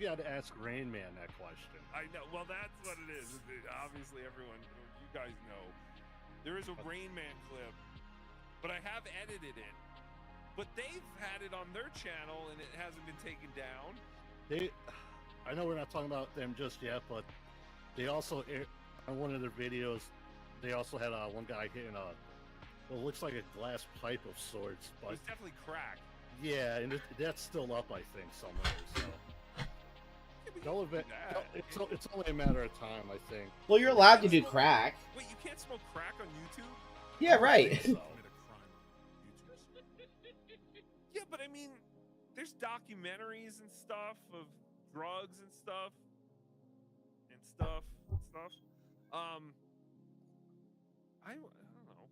N: you got to ask Rain Man that question.
F: I know. Well, that's what it is. Obviously, everyone, you guys know. There is a Rain Man clip, but I have edited it. But they've had it on their channel, and it hasn't been taken down.
N: I know we're not talking about them just yet, but they also, on one of their videos, they also had one guy hitting what looks like a glass pipe of sorts. But
F: It's definitely crack.
N: yeah, and that's still up, I think, somewhere. So it's only a matter of time, I think.
G: Well, you're allowed to do crack.
F: Wait, you can't smoke crack on YouTube?
G: Yeah, right.
F: Yeah, but I mean, there's documentaries and stuff of drugs and stuff. I don't know.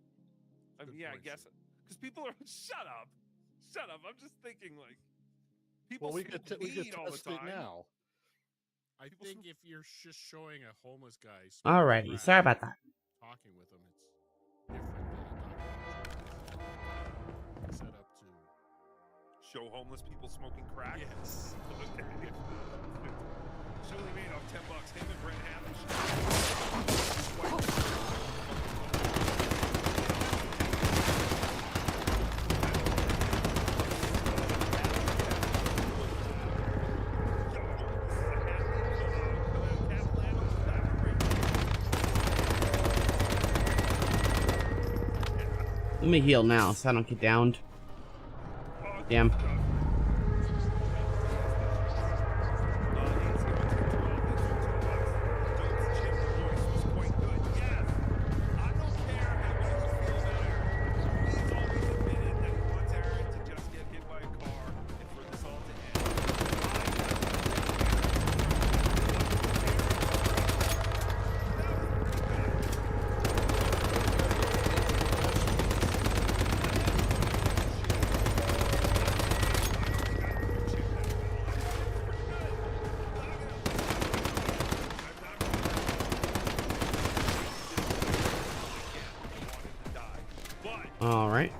F: I mean, yeah, I guess because people are shut up. I'm just thinking like people
N: we
F: smoke
N: could
F: weed all the
N: test it
F: time.
N: now.
K: I think if you're just showing a homeless guy
G: Alrighty,
K: crack,
G: sorry about that.
K: talking with him, it's different than a documentary set up to
F: Show homeless people smoking crack.
K: Yes.
F: Okay. It's only made off $10. Him and Brent Hammond.
G: Let me heal now so I don't get downed. Damn. All right.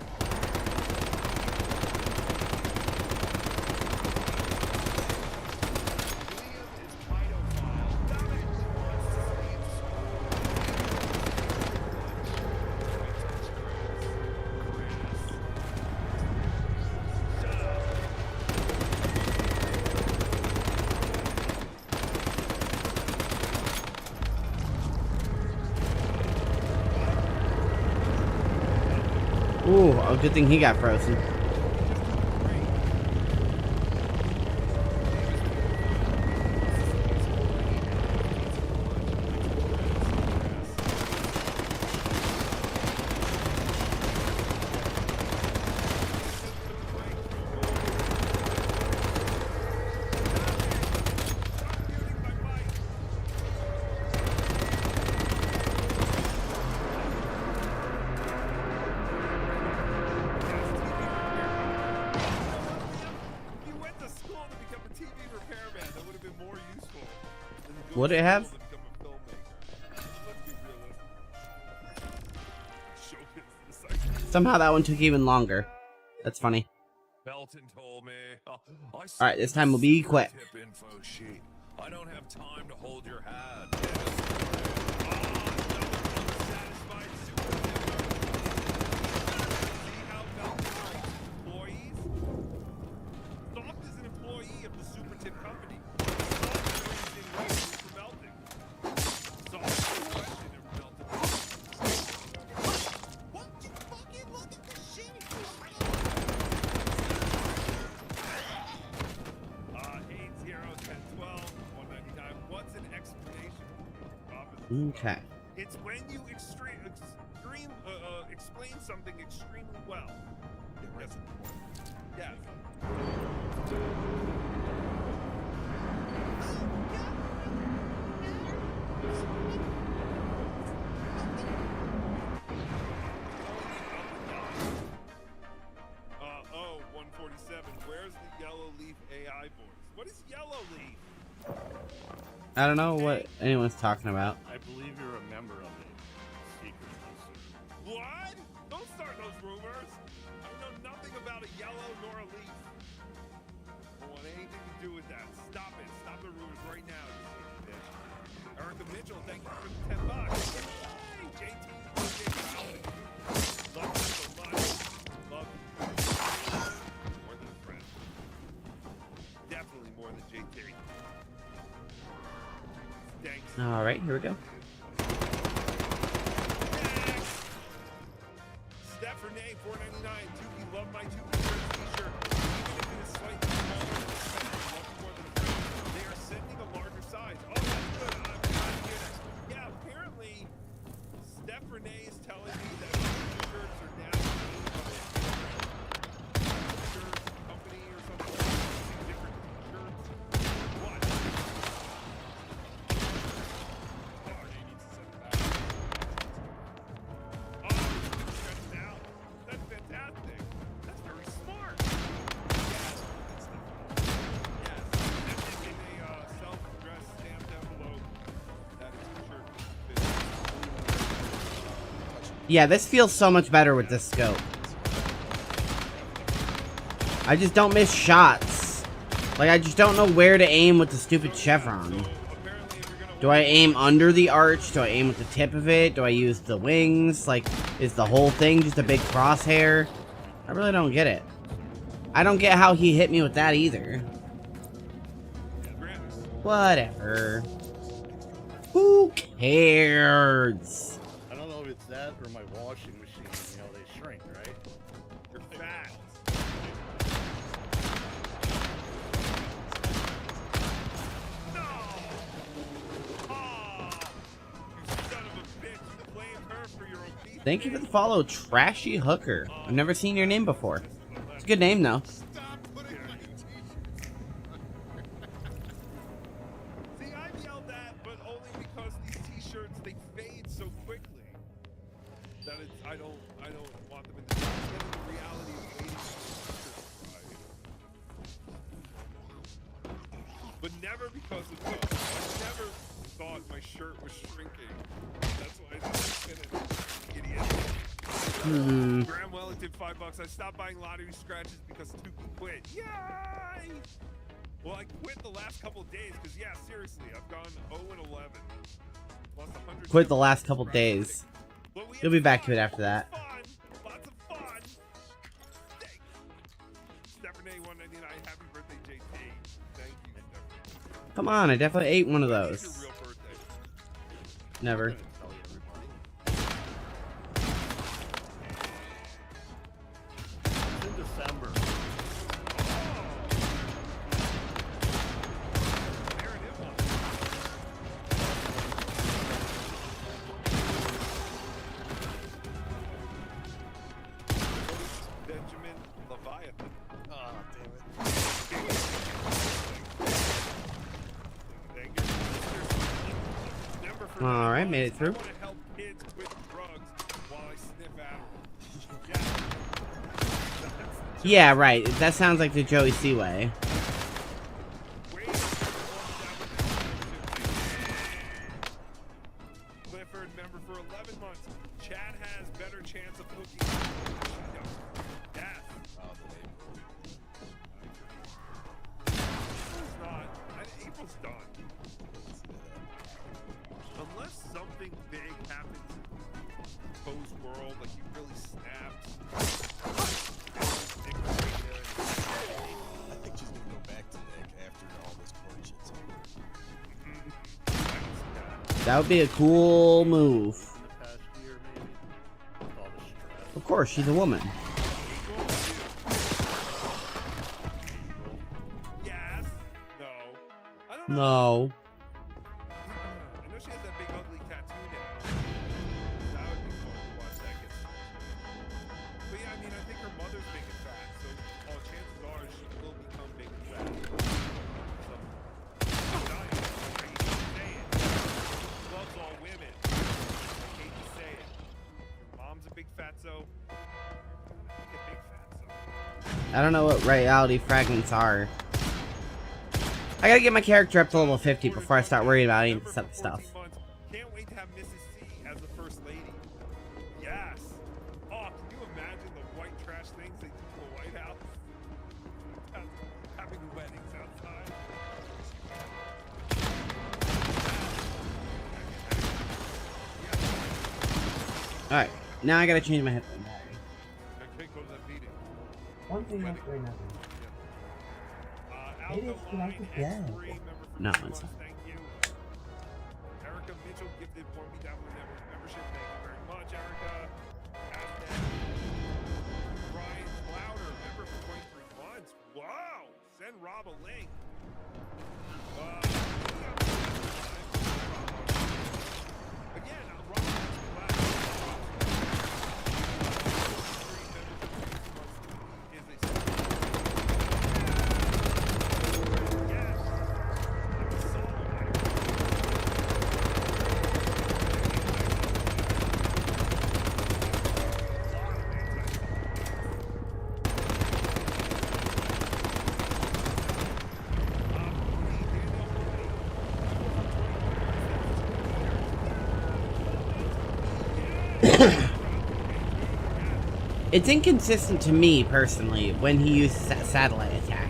G: Ooh, a good thing he got frozen. would it have? Somehow that one took even longer. That's funny.
R: Belton told me.
G: Alright, this time will be quick.
R: Tip info sheet. I don't have time to hold your hand. Employees? Soft is an employee of the Super Tip company. Soft is in revenue for melting. Soft is a question of melting. What you fucking look at this shit? Haynes Hero 1012 199. What's an explanation?
G: Okay.
R: It's when you explain something extremely well. Yes. Oh, 147. Where's the Yellow Leaf AI voice? What is Yellow Leaf?
G: I don't know what anyone's talking about.
N: I believe you're a member of a secret concert.
R: What? Don't start those rumors. I know nothing about a yellow nor a leaf. I don't want anything to do with that. Stop it. Stop the rumors right now, you stupid bitch. Erica Mitchell, thank you for the $10. Yay! JT, love you so much. Love you. More than a friend. Definitely more than JT. Thanks.
G: Alright, here we go.
R: Steph Renee, $4.99. Tuki, love my Tuki t-shirt. Even if it is slightly smaller than a friend, love you more than a friend. They are sending a larger size. Oh, that's good. I'm glad to hear that. Yeah, apparently, Steph Renee is telling me that t-shirts are now t-shirt company or something. Using different t-shirts. What? That's fantastic. That's very smart. Yes. Yes. And in a self-addressed stamped envelope, that is for sure.
G: Yeah, this feels so much better with this scope. I just don't miss shots. Like, I just don't know where to aim with the stupid chevron. Do I aim under the arch? Do I aim with the tip of it? Do I use the wings? Like, is the whole thing just a big crosshair? I really don't get it. I don't get how he hit me with that either. Whatever. Who cares?
N: I don't know if it's that or my washing machine. You know, they shrink, right?
R: You're fat.
G: Thank you for the follow, Trashy Hooker. I've never seen your name before. It's a good name, though.
R: See, I've yelled that, but only because these t-shirts, they fade so quickly that it's, I don't want them in the reality of waiting for t-shirts. But never because of those. I never thought my shirt was shrinking. That's why I didn't fit it. Idiot. Graham Wellington, $5. I stopped buying lottery scratches because Tuki quit. Yay! Well, I quit the last couple of days because, yeah, seriously, I've gone 0-11. Plus 100.
G: Quit the last couple days. You'll be back to it after that.
R: Lots of fun. Stephanie, $1.99. Happy birthday, JT. Thank you, Stephanie.
G: Come on, I definitely ate one of those. Never.
N: In December.
R: Benjamin Leviathan.
H: Oh, damn it.
R: Thank you.
G: Alright, made it through.
R: I want to help kids quit drugs while I sniff at them.
G: Yeah, right. That sounds like the Joey C way. That would be a cool move.
N: in the past year, maybe. With all the stress.
G: Of course, she's a woman.
F: Yes. No. I don't know.
G: No.
F: I know she has that big ugly tattoo now. That would be fun to watch that get smashed. But yeah, I mean, I think her mother's big and fat, so all chances are she will become big and fat. So, I'm telling you, I hate to say it. She loves all women. I hate to say it. Your mom's a big fatso. Be a big fatso.
G: I don't know what reality fragments are. I gotta get my character up to level 50 before I start worrying about any of this other stuff.
F: Can't wait to have Mrs. C as the first lady. Yes. Oh, can you imagine the white trash things they do to the White House? Having weddings outside.
G: Alright, now I gotta change my headphone battery.
F: Okay, go to that meeting.
G: One thing after another. Maybe it's connected dead. No, it's not.
F: Thank you. Erica Mitchell gifted for me that membership. Thank you very much, Erica. Brian Clouder, member for 23 months. Wow! Send Rob a link. Again, Rob
G: It's inconsistent to me, personally, when he uses that satellite attack.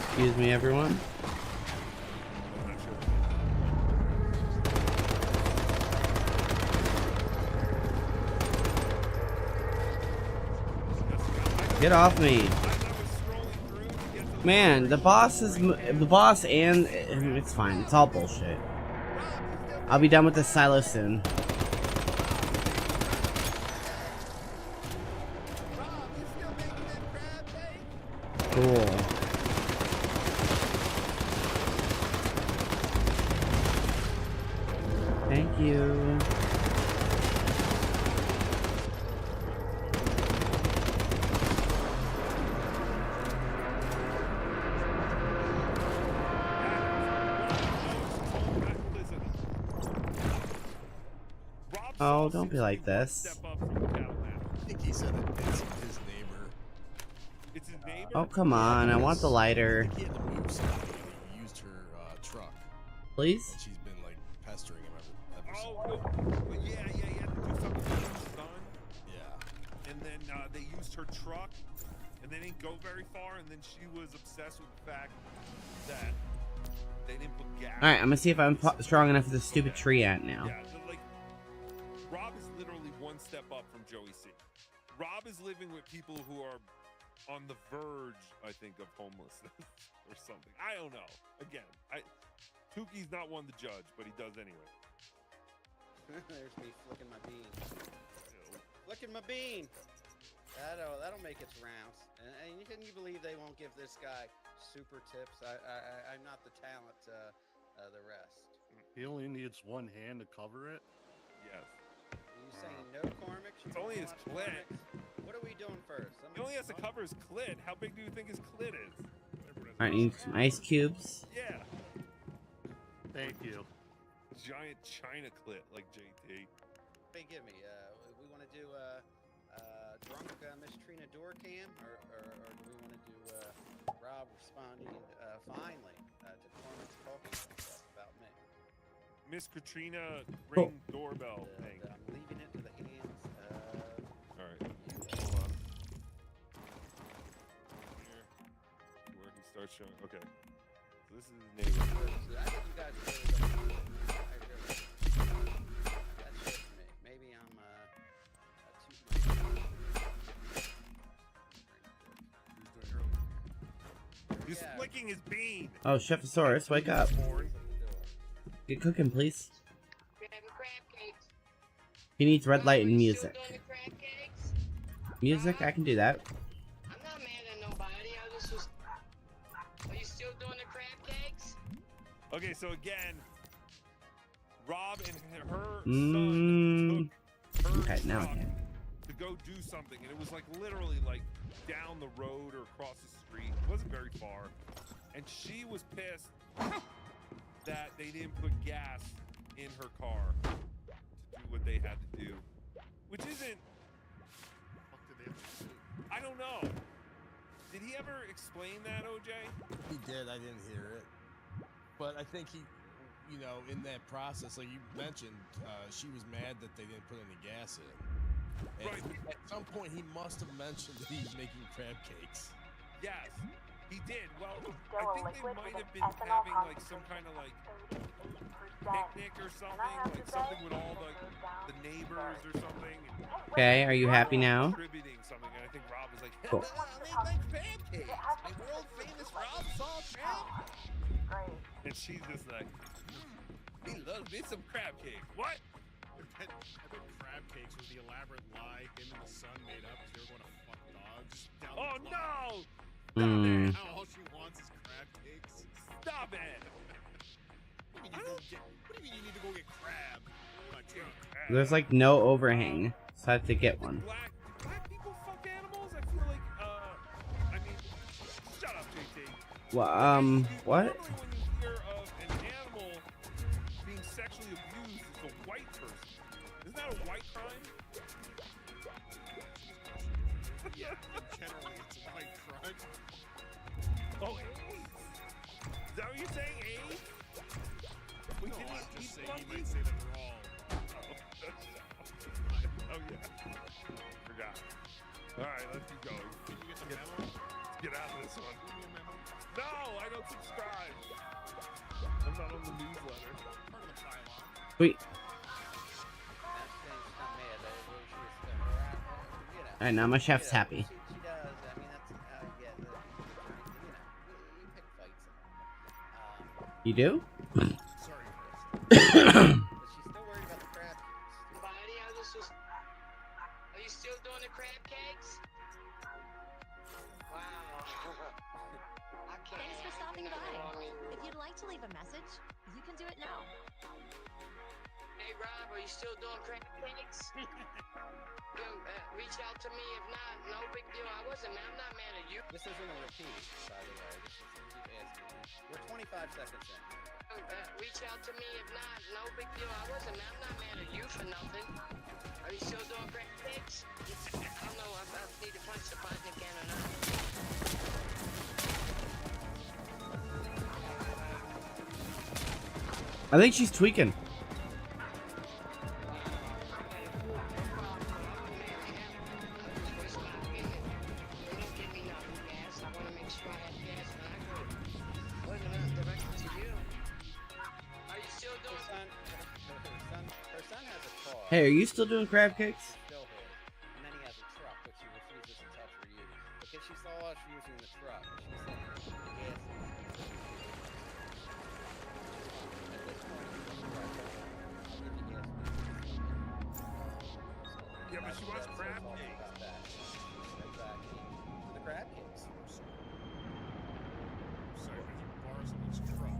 G: Excuse me, everyone. Get off me. Man, the boss and it's fine. It's all bullshit. I'll be done with this silo soon. Cool. Thank you. Oh, don't be like this.
H: I think he said it's his neighbor.
F: It's his neighbor?
G: Oh, come on. I want the lighter.
H: He had to move somebody. He used her truck.
G: Please?
H: And she's been like pestering him ever since.
F: Oh, yeah, he had to do something with his son.
H: Yeah.
F: And then they used her truck, and they didn't go very far, and then she was obsessed with the fact that they didn't put gas.
G: Alright, I'm gonna see if I'm strong enough for this stupid tree ant now.
F: Yeah, like, Rob is literally one step up from Joey C. Rob is living with people who are on the verge, I think, of homelessness or something. I don't know. Again, Tuki's not one to judge, but he does anyway.
O: There's me flicking my bean. Flicking my bean! That'll make its rounds. And can you believe they won't give this guy super tips? I'm not the talent the rest.
N: He only needs one hand to cover it.
F: Yes.
O: Are you saying no, Cormac?
F: It's only his clit.
O: What are we doing first?
F: He only has to cover his clit. How big do you think his clit is?
G: Alright, need some ice cubes.
F: Yeah.
N: Thank you.
F: Giant China clit like JT.
O: Hey, give me. We want to do drunk Miss Trina door cam, or do we want to do Rob responding finally to Cormac's talking stuff about
F: Miss Katrina
G: Cool.
F: ring doorbell thing.
O: I'm leaving it to the hands of.
F: All right, hold on. Here, where he starts showing. Okay, so this is his neighbor.
O: I think you guys are really going to that's just me. Maybe I'm
F: He's flicking his bean.
G: Oh, Chefosaurus, wake up. Get cooking, please. He needs red light and music. Music, I can do that.
S: I'm not mad at nobody. I just was. Are you still doing the crab cakes?
F: Okay, so again, Rob and her
G: Mm.
F: son took her
G: Okay, now I
F: truck
G: can.
F: to go do something, and it was like literally like down the road or across the street. It wasn't very far, and she was pissed that they didn't put gas in her car to do what they had to do, which isn't. I don't know. Did he ever explain that, OJ?
H: He did. I didn't hear it, but I think he, you know, in that process, like you mentioned, she was mad that they didn't put any gas in. And at some point, he must have mentioned that he was making crab cakes.
F: Yes, he did. Well, I think they might have been having like some kind of like picnic or something, like something with all the neighbors or something.
G: Okay, are you happy now?
F: Contributing something, and I think Rob was like,
G: Cool.
F: "I make like pancakes, my world famous Rob Saul pancakes." And she's just like, "He loves me some crab cake." What?
K: I bet crab cakes was the elaborate lie him and the son made up because they were going to fuck dogs down the block.
F: No!
G: Hmm.
K: Now all she wants is crab cakes.
F: Stop it!
K: What do you mean you need to go get crab?
G: There's like no overhang, so I have to get one.
F: Black people fuck animals? I feel like, I mean, shut up, JT.
G: Well, what?
F: Normally when you hear of an animal being sexually abused, it's a white person. Isn't that a white crime?
K: Yeah, generally it's a white crime.
F: Oh, AIDS? Is that what you're saying, AIDS? Wait,
K: No,
F: didn't
K: I'm
F: he
K: just
F: eat
K: saying he
F: monkeys?
K: might say that they're all.
F: Oh, yeah. Forgot. Alright, let's keep going.
K: Did you get the memo?
F: Let's get out of this one.
K: Give me a memo.
F: No, I don't subscribe. I'm not on the newsletter.
K: Part of the pylon.
G: Wait.
O: That's thing's not mad.
G: Alright, now my chef's happy.
O: She does. I mean, that's how you get the you pick fights.
G: You do?
K: Sorry,
O: But she's still worried about the crab cakes.
S: Buddy, I just was. Are you still doing the crab cakes? Wow. I can't.
T: Thanks for stopping by. If you'd like to leave a message, you can do it now.
S: Hey Rob, are you still doing crab cakes? Reach out to me. If not, no big deal. I'm not mad at you.
O: This isn't a repeat, by the way. This is keep asking. We're 25 seconds in.
S: Reach out to me. If not, no big deal. I'm not mad at you for nothing. Are you still doing crab cakes? I don't know if I need to punch the button again or not.
G: I think she's tweaking. Hey, are you still doing crab cakes?
O: Still here. And then he has a truck, but she refuses to touch her you. Because she saw us using the truck. She said, yes. At this point, I'll give you yes.
F: Yeah, but she wants crab cakes.
O: Exactly. The crab cakes.
K: Sorry, but you borrow someone's truck.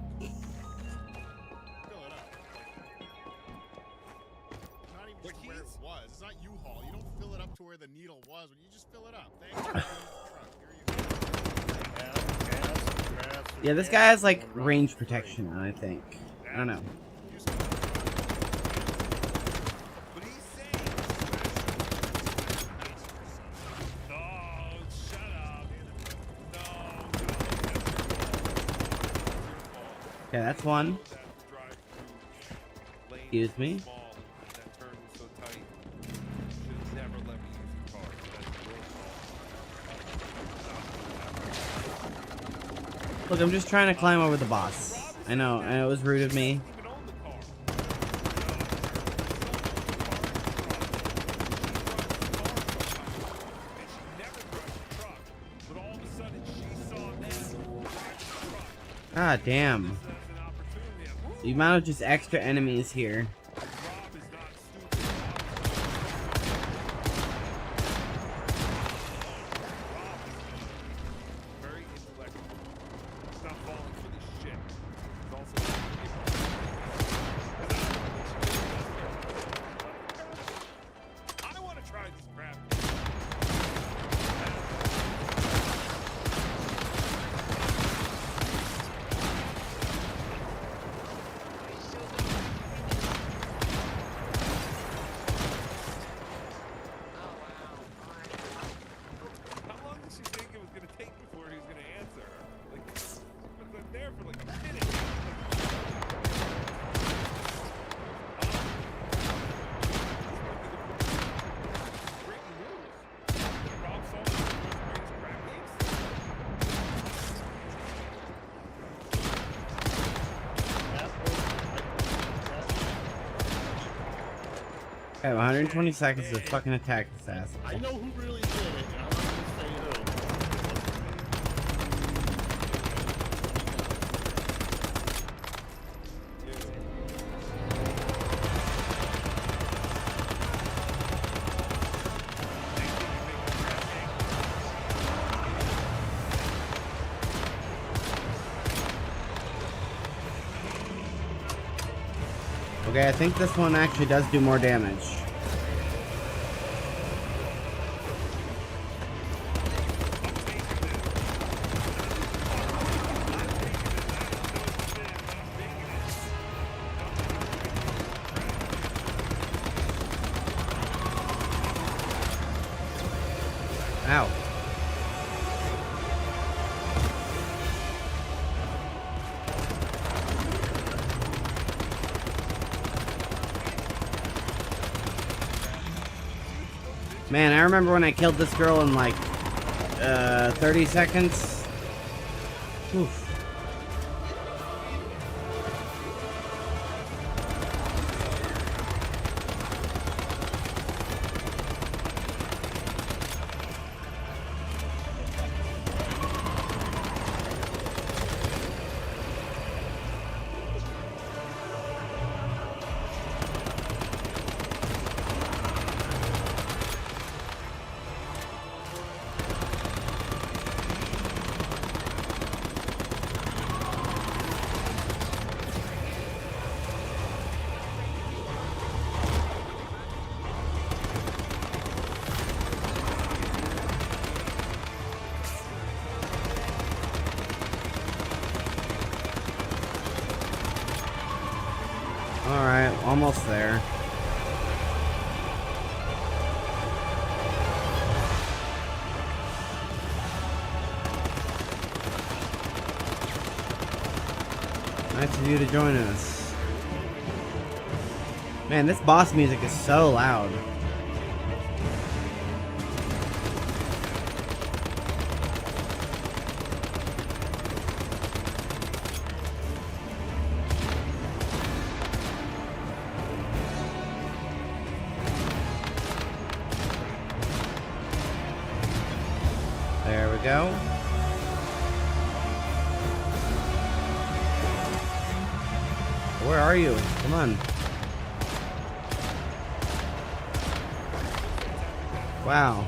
K: Fill it up. Not even just where it was. It's not U-Haul. You don't fill it up to where the needle was. When you just fill it up. Thank you. Here you go.
G: Yeah, this guy has like range protection, I think. I don't know. Okay, that's one. Excuse me.
R: Small, and that turn was so tight. Should have never let me use the car. That's your fault.
G: Look, I'm just trying to climb over the boss. I know it was rude of me. God damn. The amount of just extra enemies here.
R: Very intellectual. He's not falling for this shit. He's also I want to try this crap. How long did she think it was going to take before he was going to answer her? Like, he was there for like a minute. Breaking rules. Rob Salter is one of the greatest crap games.
G: I have 120 seconds to fucking attack this ass.
N: I know who really did it, and I'm not gonna say who.
G: Okay, I think this one actually does do more damage. Ow. Man, I remember when I killed this girl in like 30 seconds. Oof. Alright, almost there. Nice of you to join us. Man, this boss music is so loud. There we go. Where are you? Come on. Wow.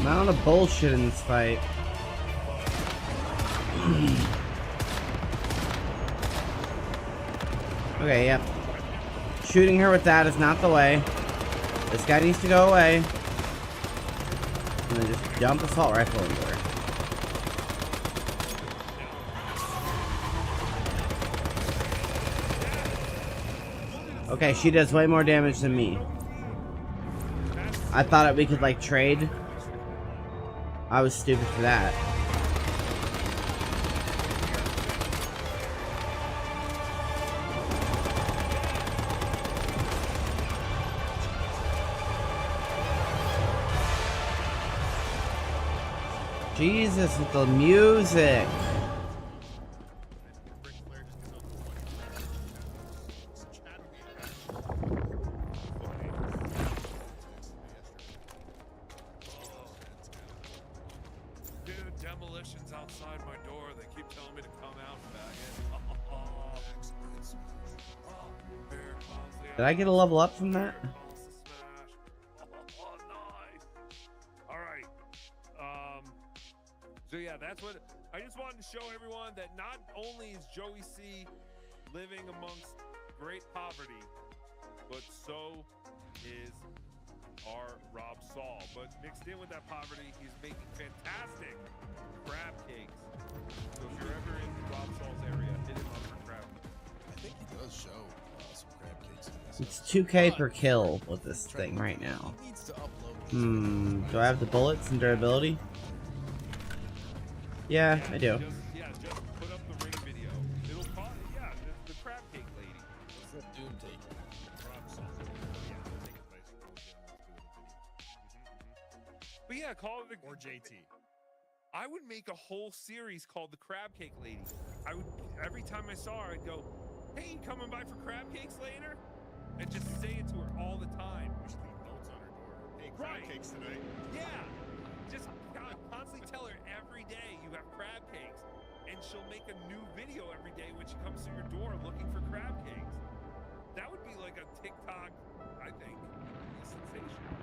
G: Amount of bullshit in this fight. Okay, yep. Shooting her with that is not the way. This guy needs to go away. And then just dump assault rifle into her. Okay, she does way more damage than me. I thought that we could, like, trade. I was stupid for that. Jesus, with the music.
R: Demolitions outside my door. They keep telling me to come out and back in.
G: Did I get a level up from that?
R: All right. So yeah, that's what I just wanted to show everyone, that not only is Joey C living amongst great poverty, but so is our Rob Saul. But mixed in with that poverty, he's making fantastic crab cakes. So if you're ever in Rob Saul's area, hit him up for crab cakes.
H: I think he does show some crab cakes in this.
G: It's 2K per kill with this thing right now.
H: He needs to upload.
G: Do I have the bullets and durability? Yeah, I do.
R: Just put up the ring video. It'll call, yeah, the crab cake lady.
H: What's that Doom take?
R: Rob Saul. Yeah, take advice from Jim. But yeah, call it the
K: or JT.
R: I would make a whole series called the Crab Cake Lady. I would, every time I saw her, I'd go, "Hey, you coming by for crab cakes later?" And just say it to her all the time.
K: Just leave notes on her door. Hey, crab cakes tonight.
R: Yeah. Just constantly tell her every day you have crab cakes, and she'll make a new video every day when she comes to your door looking for crab cakes. That would be like a TikTok, I think, sensation.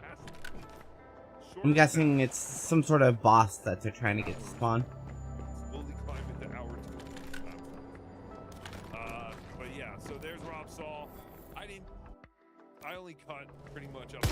R: Fantastic.
G: I'm guessing it's some sort of boss that they're trying to get to spawn.
R: Slowly climb into hour 2. But yeah, so there's Rob Saul. I only cut pretty much up.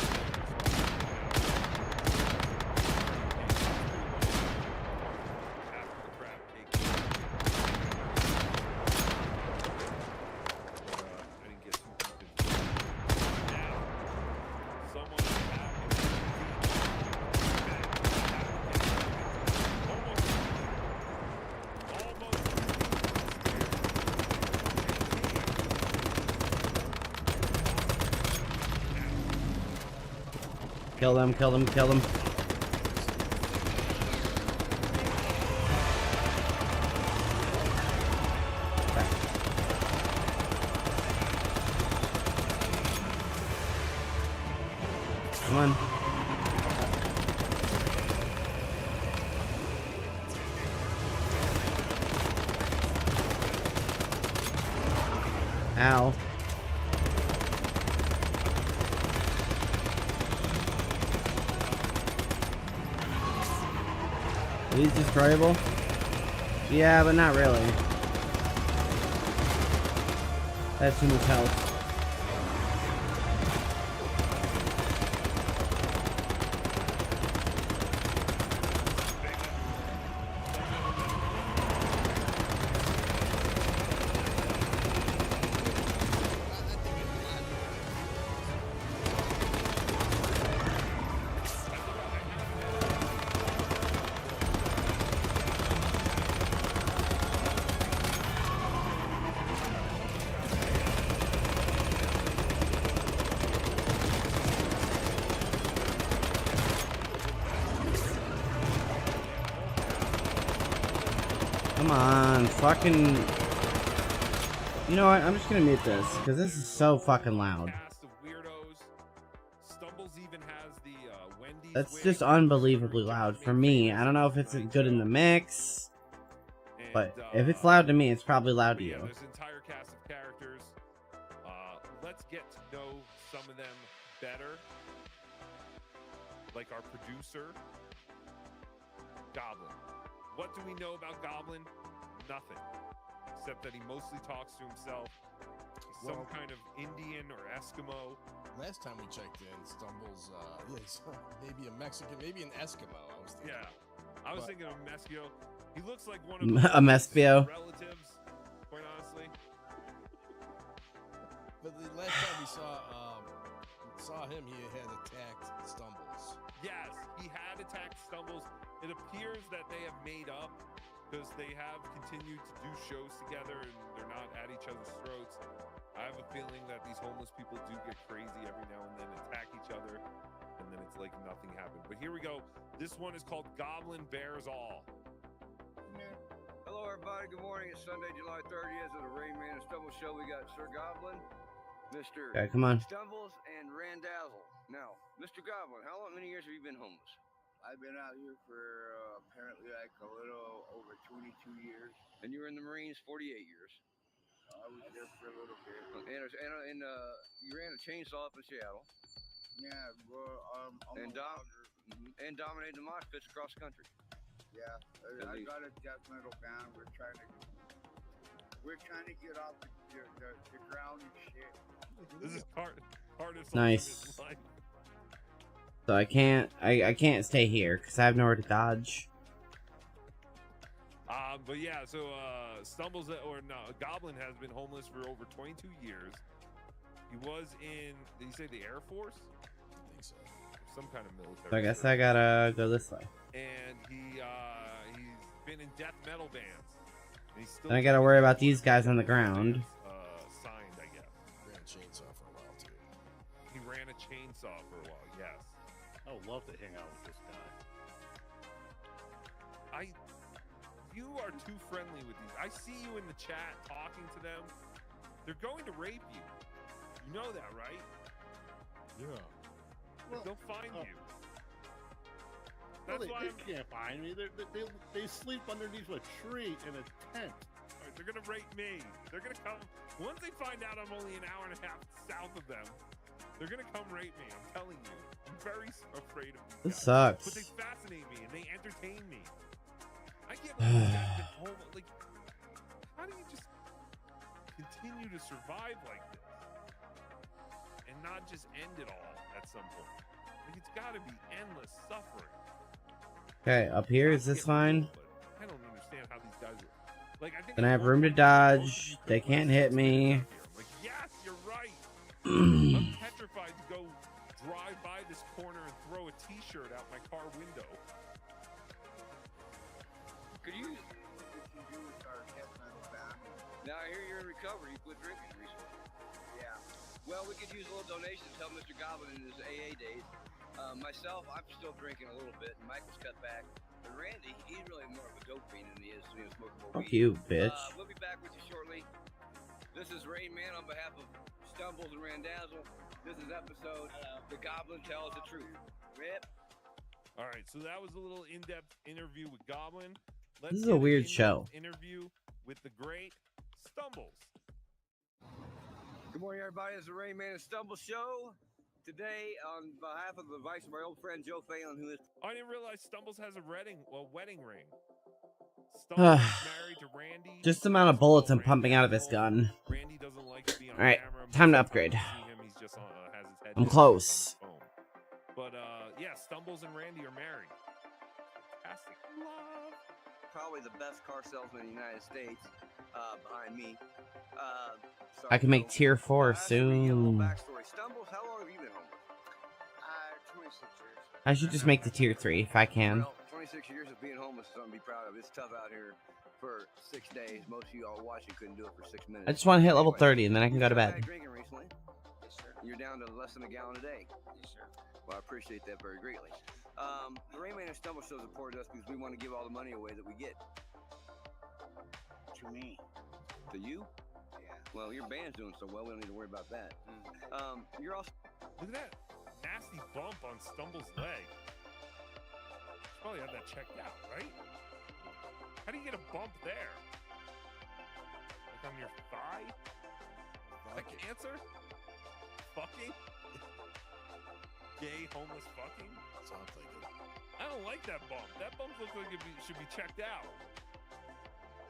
G: Kill them, kill them, kill them. Come on. Ow. Are these destroyable? Yeah, but not really. That's too much health. Come on, fucking... You know what? I'm just gonna mute this, because this is so fucking loud. That's just unbelievably loud for me. I don't know if it's good in the mix, but if it's loud to me, it's probably loud to you.
R: There's an entire cast of characters. Let's get to know some of them better. Like our producer, Goblin. What do we know about Goblin? Nothing. Except that he mostly talks to himself. He's some kind of Indian or Eskimo.
H: Last time we checked in, Stumbles, yeah, he's maybe a Mexican, maybe an Eskimo, I was thinking.
R: Yeah. I was
H: But-
R: thinking of Meskio. He looks like one
G: A
R: of
G: Mespio.
R: relatives, quite honestly.
H: But the last time we saw him, he had attacked Stumbles.
F: Yes, he had attacked Stumbles. It appears that they have made up because they have continued to do shows together and they're not at each other's throats. I have a feeling that these homeless people do get crazy every now and then, attack each other, and then it's like nothing happened. But here we go. This one is called Goblin Bears All.
U: Hello, everybody. Good morning. It's Sunday, July 30th of the Rain Man and Stumbles show. We got Sir Goblin, Mr.
G: Okay, come on.
U: Stumbles, and Randazzle. Now, Mr. Goblin, many years have you been homeless?
V: I've been out here for apparently like a little over 22 years.
U: And you were in the Marines 48 years.
V: I was there for a little bit.
U: And you ran a chainsaw up in Seattle.
V: Yeah, well, I'm
U: and dominated the mosh pits across the country.
V: Yeah, I got a death metal band. We're trying to get off the ground and shit.
F: This is hardest.
G: Nice. So I can't stay here because I have nowhere to dodge.
F: But yeah, so Goblin has been homeless for over 22 years. He was in, did you say the Air Force?
H: I think so.
F: Some kind of military.
G: So I guess I gotta go this way.
F: And he's been in death metal bands. And he's still
G: Then I gotta worry about these guys on the ground.
F: Signed, I guess.
H: Ran a chainsaw for a while too.
F: He ran a chainsaw for a while. Yes.
N: I would love to hang out with this guy.
F: You are too friendly with these. I see you in the chat talking to them. They're going to rape you. You know that, right?
H: Yeah.
F: Well, they'll find you.
N: Well,
F: That's why
N: they can't find me. They sleep underneath a tree in a tent.
F: All right, they're gonna rape me. They're gonna come once they find out I'm only an hour and a half south of them. They're gonna come rape me. I'm telling you. I'm very afraid of these
G: This
F: guys.
G: sucks.
F: But they fascinate me and they entertain me. I can't believe these guys have been home. Like, how do you just continue to survive like this and not just end it all at some point? Like, it's got to be endless suffering.
G: Okay, up here, is this fine?
F: I don't understand how these guys. Like, I think
G: Then I have room to dodge. They can't hit me.
F: Like, yes, you're right. I'm petrified to go drive by this corner and throw a T-shirt out my car window.
U: Could you do with our death metal band? Now I hear you're in recovery. You quit drinking recently. Yeah. Well, we could use a little donation to help Mr. Goblin in his AA days. Myself, I'm still drinking a little bit, and Michael's cut back. But Randy, he's really more of a dope fiend than he is smoking more
G: Fuck
U: weed.
G: you, bitch.
U: We'll be back with you shortly. This is Rain Man on behalf of Stumbles and Randazzle. This is episode The Goblin Tells the Truth. Rip.
F: All right, so that was a little in-depth interview with Goblin.
G: This is a weird show.
F: Interview with the great Stumbles.
U: Good morning, everybody. This is the Rain Man and Stumble Show. Today, on behalf of the advice of my old friend Joe Phelan, who is...
F: I didn't realize Stumbles has a wedding ring. Stumbles is married to Randy.
G: Just the amount of bullets I'm pumping out of this gun.
F: Randy doesn't like to be on
G: Alright,
F: camera.
G: time to upgrade.
F: He's just has his head
G: I'm
F: down
G: close.
F: on his phone. But yeah, Stumbles and Randy are married. Fantastic. Love.
U: Probably the best car salesman in the United States, behind me.
G: I can make tier 4 soon.
U: Backstory. Stumbles, how long have you been homeless?
V: 26 years.
G: I should just make the tier 3 if I can.
U: Well, 26 years of being homeless is something to be proud of. It's tough out here for 6 days. Most of you all watching couldn't do it for 6 minutes.
G: I just want to hit level 30 and then I can go to bed.
U: Drinking recently? Yes, sir. You're down to less than a gallon a day. Yes, sir. Well, I appreciate that very greatly. The Rain Man and Stumble show is important to us because we want to give all the money away that we get.
V: To me.
U: To you?
V: Yeah.
U: Well, your band's doing so well, we don't need to worry about that. You're also...
F: Look at that nasty bump on Stumble's leg. Should probably have that checked out, right? How do you get a bump there? Like on your thigh? Like cancer? Fucking? Gay, homeless fucking?
H: That's what I'm thinking.
F: I don't like that bump. That bump looks like it should be checked out.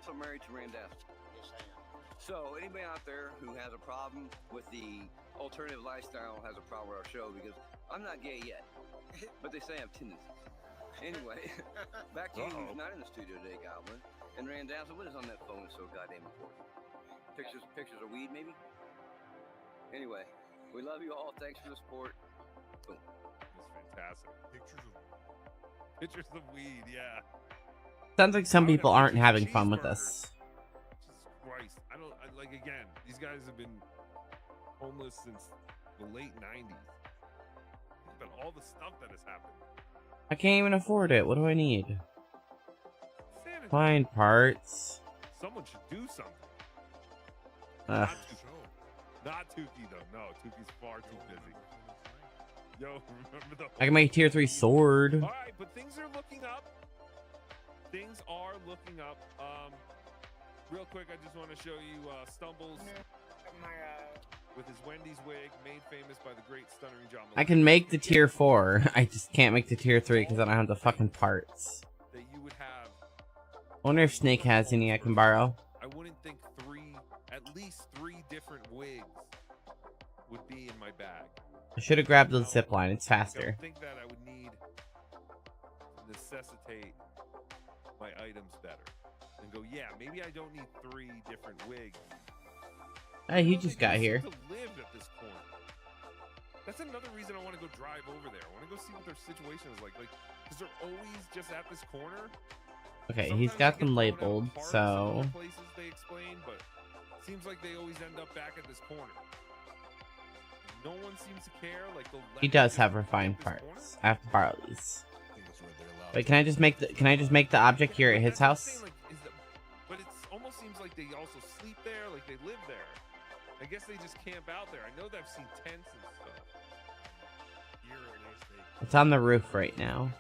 U: So married to Randazzle.
V: Yes, I am.
U: So anybody out there who has a problem with the alternative lifestyle has a problem with our show because I'm not gay yet, but they say I have tendencies. Anyway, back to you who's not in the studio today, Goblin. And Randazzle, what is on that phone so goddamn important? Pictures of weed, maybe? Anyway, we love you all. Thanks for the support. Boom.
F: That's fantastic. Pictures of weed, yeah.
G: Sounds like some people aren't having fun with this.
F: Jesus Christ. Like, again, these guys have been homeless since the late 90s. But all the stuff that has happened.
G: I can't even afford it. What do I need? Find parts.
F: Someone should do something.
G: Ugh.
F: Not Tukey, though. No, Tukey's far too busy. Yo, remember the...
G: I can make a tier 3 sword.
F: Alright, but things are looking up. Things are looking up. Real quick, I just want to show you Stumbles with his Wendy's wig, made famous by the great Stuttering John.
G: I can make the tier 4. I just can't make the tier 3 because I don't have the fucking parts.
F: That you would have.
G: I wonder if Snake has any I can borrow.
F: I wouldn't think at least three different wigs would be in my bag.
G: I should have grabbed the zip line. It's faster.
F: I think that I would need to necessitate my items better. And go, yeah, maybe I don't need 3 different wigs.
G: Hey, he just got here.
F: To live at this corner. That's another reason I want to go drive over there. I want to go see what their situation is like. Because they're always just at this corner.
G: Okay, he's got them labeled, so...
F: Places they explain, but it seems like they always end up back at this corner. No one seems to care. Like
G: he does have refined parts. I have to borrow these. Wait, can I just make the object here at his house?
F: But it almost seems like they also sleep there, like they live there. I guess they just camp out there. I know that I've seen tents and stuff.
G: It's on the roof right now.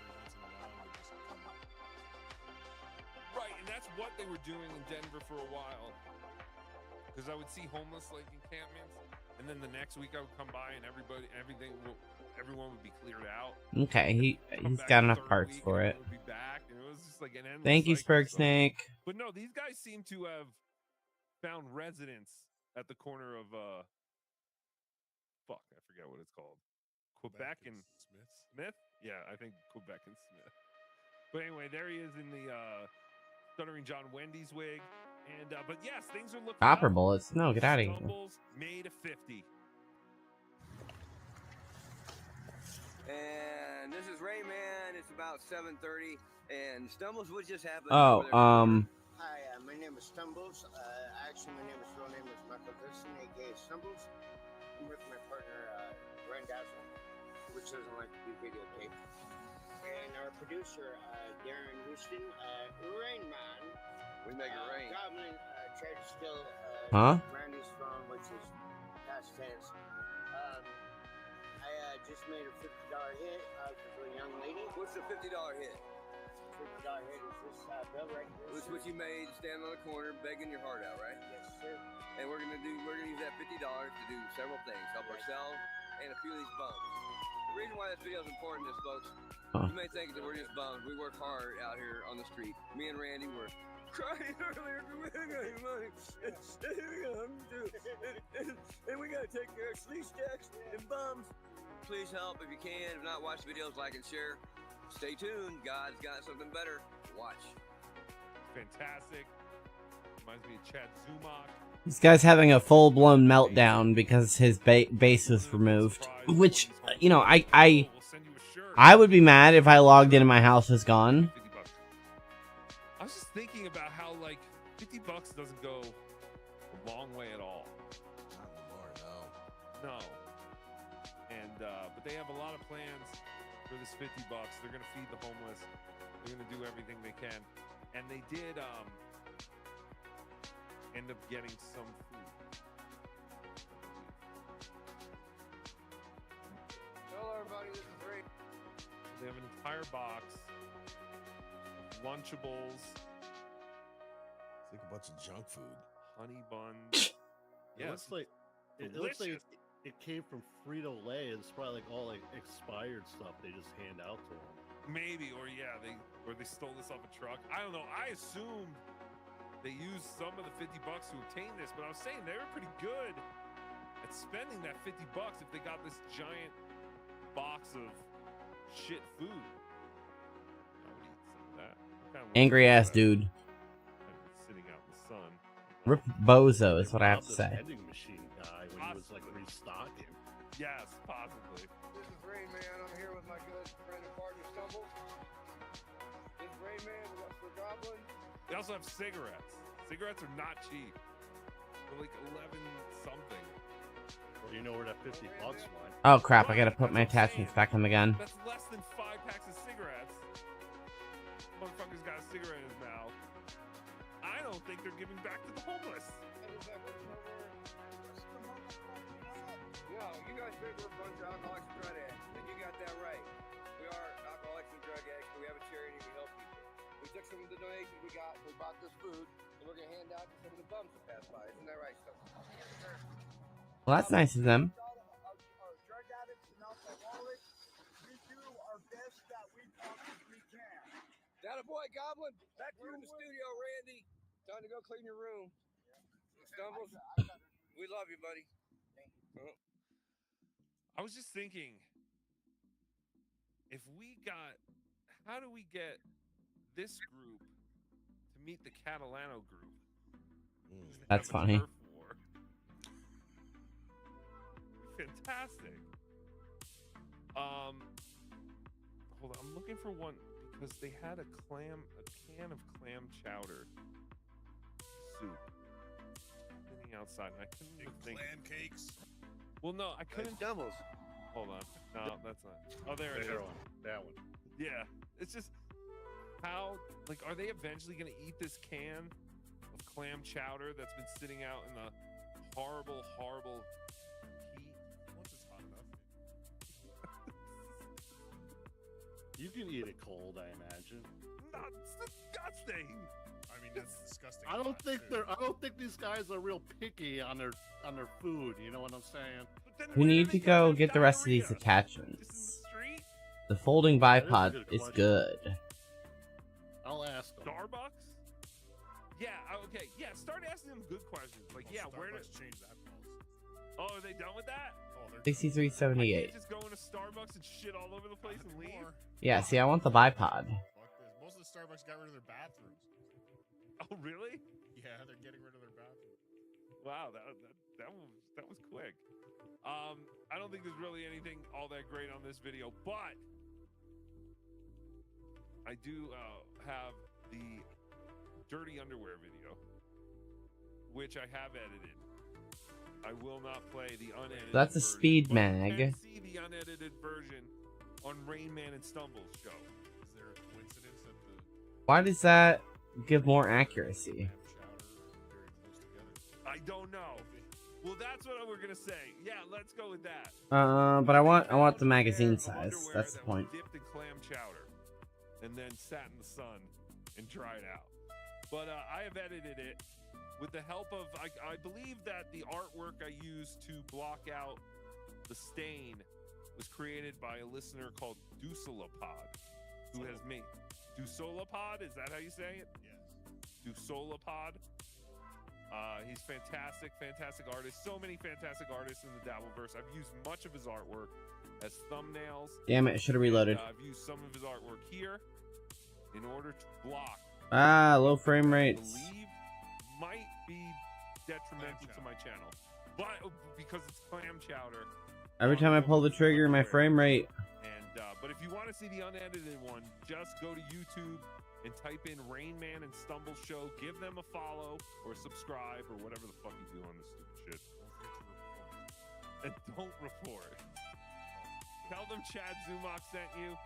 F: Right, and that's what they were doing in Denver for a while. Because I would see homeless like encampments, and then the next week I would come by and everyone would be cleared out.
G: Okay, he's got enough parts for it. Thank you, Spurg Snake.
F: But no, these guys seem to have found residence at the corner of fuck, I forget what it's called. Quebec and Smith? Yeah, I think Quebec and Smith. But anyway, there he is in the Stuttering John Wendy's wig. And but yes, things are looking
G: Copper
F: up.
G: bullets. No, get out of here.
F: Stumbles made a 50.
U: And this is Rayman. It's about 7:30, and Stumbles, what just happened?
G: Oh,
V: Hi, my name is Stumbles. Actually, my real name is Michael Dixon, aka Stumbles. I'm with my partner, Randazzle, which doesn't like to be videotaped. And our producer, Darren Houston, Rainman.
U: We make it rain.
V: Goblin tried to steal Randy's phone, which is past tense. I just made a $50 hit for a young lady.
U: What's the $50 hit?
V: $50 hit is this bill right here.
U: This is what you made standing on the corner begging your heart out, right?
V: Yes, sir.
U: And we're gonna use that $50 to do several things. Help ourselves and a few of these bums. The reason why this video is important is, folks, you may think that we're just bums. We work hard out here on the street. Me and Randy were crying earlier because we ain't got any money. And we gotta take care of sleeve stacks and bums. Please help if you can. If not, watch the videos, like and share. Stay tuned. God's got something better. Watch.
F: Fantastic. Reminds me of Chad Zumach.
G: This guy's having a full-blown meltdown because his base was removed. Which, you know, I would be mad if I logged in and my house was gone.
F: I was just thinking about how, like, $50 doesn't go a long way at all.
H: Not anymore, no.
F: No. And, but they have a lot of plans for this $50. They're going to feed the homeless. They're going to do everything they can. And they did, end up getting some food.
U: Hello, everybody. This is Ray.
F: They have an entire box of Lunchables.
H: It's like a bunch of junk food.
F: Honey buns.
N: It looks like it came from Frito-Lay. It's probably like all like expired stuff they just hand out to them.
F: Maybe, or yeah, they stole this off a truck. I don't know. I assumed they used some of the $50 to obtain this, but I was saying they were pretty good at spending that $50 if they got this giant box of shit food. I would eat some of that.
G: Angry ass dude.
F: Sitting out in the sun.
G: Rip Bozo is what I have to say.
N: was like restocking.
F: Yes, possibly.
U: This is Rain Man. I'm here with my good friend and partner Stumbles. This is Rain Man, the Goblin.
F: They also have cigarettes. Cigarettes are not cheap. They're like 11 something.
N: Well, you know where that $50 went.
G: Oh crap, I gotta put my attachments back on the gun.
F: That's less than 5 packs of cigarettes. Motherfucker's got a cigarette in his mouth. I don't think they're giving back to the homeless.
U: No, you guys think we're a bunch of alcoholics and drug addicts, and you got that right. We are alcoholics and drug addicts, but we have a charity and we help people. We took some of the donations we got, we bought this food, and we're gonna hand out to some of the bums that pass by. Isn't that right, stuff?
G: Well, that's nice of them.
U: Our drug addicts and alcoholics, we do our best that we possibly can. That a boy, Goblin. Back to you in the studio, Randy. Time to go clean your room. Stumbles. We love you, buddy.
F: I was just thinking, if we got, how do we get this group to meet the Catalano group?
G: That's funny.
F: Fantastic. Hold on, I'm looking for one because they had a can of clam chowder soup sitting outside, and I couldn't even think.
K: Clam cakes.
F: Well, no, I couldn't.
U: Doubles.
F: Hold on. No, that's not. Oh, there it is.
N: That one.
F: Yeah, it's just how, like, are they eventually gonna eat this can of clam chowder that's been sitting out in the horrible, horrible heat?
K: Once it's hot enough.
N: You can eat it cold, I imagine.
F: Not disgusting.
K: I mean, that's disgusting.
N: I don't think these guys are real picky on their food. You know what I'm saying?
G: We need to go get the rest of these attachments. The folding bipod is good.
N: I'll ask them.
F: Starbucks? Yeah. Okay. Yeah. Start asking them good questions. Like, yeah, where did
K: change that policy?
F: Oh, are they done with that?
K: Oh, they're
G: 6378.
F: Just go into Starbucks and shit all over the place and leave.
G: Yeah, see, I want the bipod.
K: Fuck this. Most of the Starbucks got rid of their bathrooms.
F: Oh, really?
K: Yeah, they're getting rid of their bathrooms.
F: Wow, that was quick. I don't think there's really anything all that great on this video, but I do have the dirty underwear video, which I have edited. I will not play the unedited.
G: That's a
F: version,
G: speed
F: but
G: mag.
F: You can see the unedited version on Rain Man and Stumbles show.
K: Is there a coincidence that the
G: Why does that give more accuracy?
F: I don't know. Well, that's what we're gonna say. Yeah, let's go with that.
G: But I want the magazine size. That's the point.
F: Dipped in clam chowder, and then sat in the sun and dried out. But I have edited it with the help of I believe that the artwork I used to block out the stain was created by a listener called Dusolapod, who has made Dusolapod. Is that how you say it?
K: Yes.
F: Dusolapod. He's fantastic artist. So many fantastic artists in the Dabbleverse. I've used much of his artwork as thumbnails.
G: Damn it, should have reloaded.
F: I've used some of his artwork here in order to block.
G: Low frame rates.
F: I believe might be detrimental to my channel, but because it's clam chowder.
G: Every time I pull the trigger, my frame rate.
F: And but if you want to see the unedited one, just go to YouTube and type in Rain Man and Stumble Show. Give them a follow or subscribe or whatever the fuck you do on this stupid shit. And don't report. Tell them Chad Zumach sent you.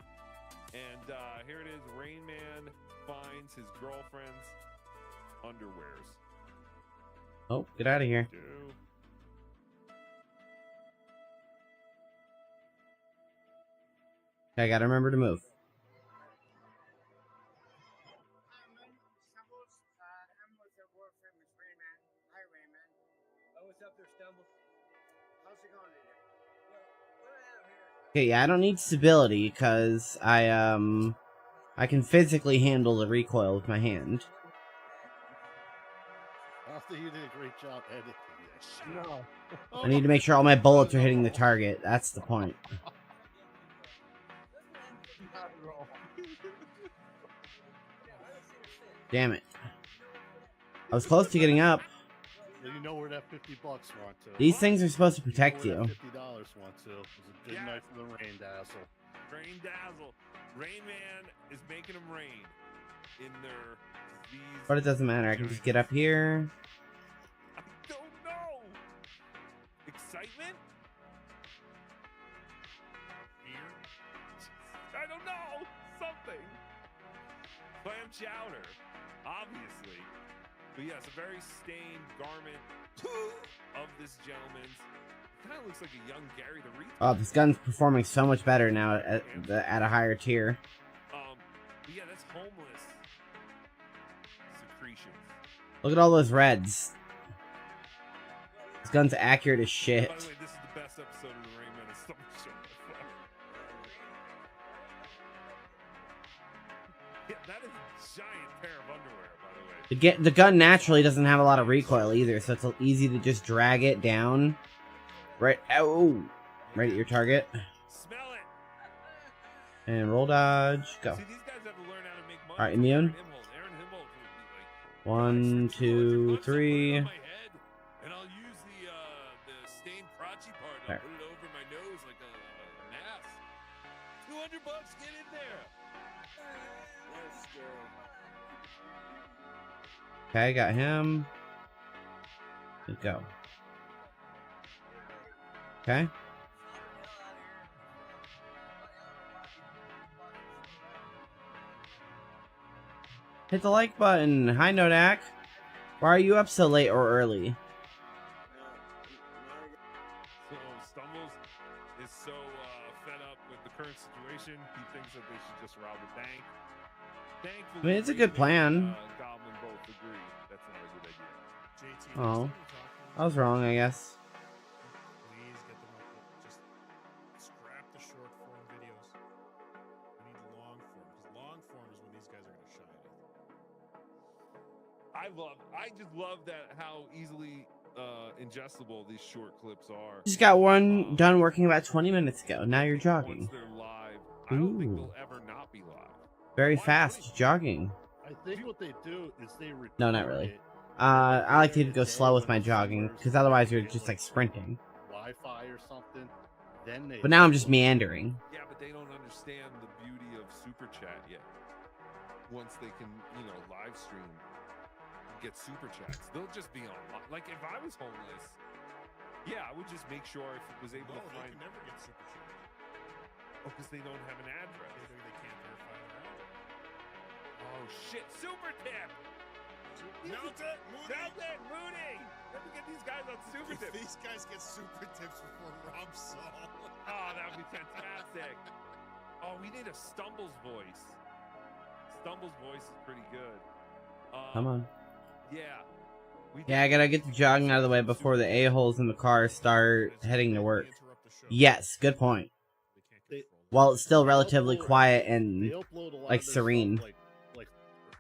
F: And here it is. Rain Man finds his girlfriend's underwears.
G: Oh, get out of here. I gotta remember to move. Okay, yeah, I don't need stability because I can physically handle the recoil with my hand.
N: I think you did a great job editing it. No.
G: I need to make sure all my bullets are hitting the target. That's the point. Damn it. I was close to getting up.
N: Well, you know where that $50 went to.
G: These things are supposed to protect
N: You know where
G: you.
N: that $50 went to. It was a good night for the rain dazzle.
F: Rain dazzle. Rain Man is making them rain in their disease.
G: But it doesn't matter. I can just get up here.
F: I don't know. Excitement? Fear? I don't know. Something. Clam chowder, obviously. But yes, a very stained garment of this gentleman's. Kind of looks like a young Gary the Reaper.
G: Oh, this gun's performing so much better now at a higher tier.
F: But yeah, that's homeless secretions.
G: Look at all those reds. This gun's accurate as shit.
F: By the way, this is the best episode of the Rain Man and Stomach Show by far. Yeah, that is a giant pair of underwear, by the way.
G: The gun naturally doesn't have a lot of recoil either, so it's easy to just drag it down. Right, oh, right at your target.
F: Smell it.
G: And roll dodge, go.
F: See, these guys have to learn how to make money.
G: Alright, immune.
F: Aaron Himmel's would be like,
G: 1, 2, 3.
F: and I'll use the stained crotchy part and I'll
G: There.
F: put it over my nose like a mask. $200, get in there.
G: Okay, got him. Let's go. Okay. Hit the like button. Hi, Nodak. Why are you up so late or early?
F: So Stumbles is so fed up with the current situation, he thinks that they should just rob a bank. Thankfully,
G: I mean, it's a good plan.
F: Goblin both agree that's not a good idea.
K: JT,
G: Oh, I was wrong, I guess.
K: please get them up. Just scrap the short form videos. We need long form because long form is when these guys are going to shine.
F: I just love that how easily ingestible these short clips are.
G: Just got one done working about 20 minutes ago. Now you're jogging.
F: Once they're live, I don't think
G: Ooh.
F: they'll ever not be live.
G: Very fast jogging.
N: I think what they do is they record
G: No, not really.
N: it
G: I like to go slow with my jogging, because otherwise you're just like sprinting.
N: Wi-Fi or something. Then they.
G: But now I'm just meandering.
F: Yeah, but they don't understand the beauty of Super Chat yet. Once they can, live stream, get Super Chats, they'll just be on. Like, if I was homeless, yeah, I would just make sure I was able to
K: They
F: find.
K: can never get super chat.
F: Oh, because they don't have an address.
K: They can't verify their address.
F: Oh, shit. Super Tip!
K: Melt it, Moody!
F: Melt it, Moody! Let me get these guys on Super
K: If
F: Tip.
K: these guys get super tips before Rob Saul.
F: Oh, that would be fantastic. Oh, we need a Stumbles voice. Stumbles voice is pretty good.
G: Come on.
F: Yeah.
G: Yeah, I gotta get the jogging out of the way before the a-holes in the car start heading to work. Yes, good point. While it's still relatively quiet and
N: They upload a lot
G: like
N: of their
G: serene.
N: stuff,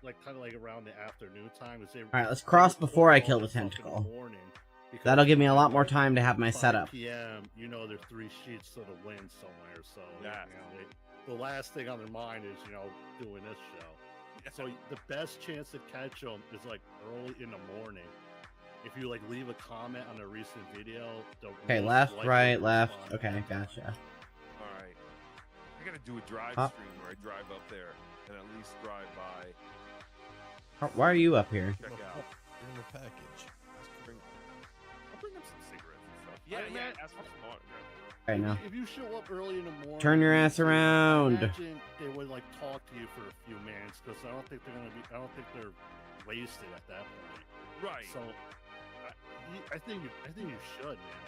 N: like kind of like around the afternoon time.
G: Alright, let's cross before I kill the tentacle. That'll give me a lot more time to have my
N: 5
G: setup.
N: p.m. There's 3 sheets to the wind somewhere, so the last thing on their mind is doing this show. So the best chance to catch them is like early in the morning. If you leave a comment on a recent video.
G: Okay, left, right, left. Okay, gotcha.
F: All right. I gotta do a drive
G: Huh?
F: stream where I drive up there and at least drive by.
G: Why are you up here?
F: Check out.
H: Bring the package.
F: I'll bring up some cigarettes and stuff. Yeah, ask for some autographs.
G: Right now.
N: If you show up early in the morning,
G: Turn your ass around.
N: Imagine they would talk to you for a few minutes because I don't think they're wasted at that point.
F: Right.
N: So I think you should, man.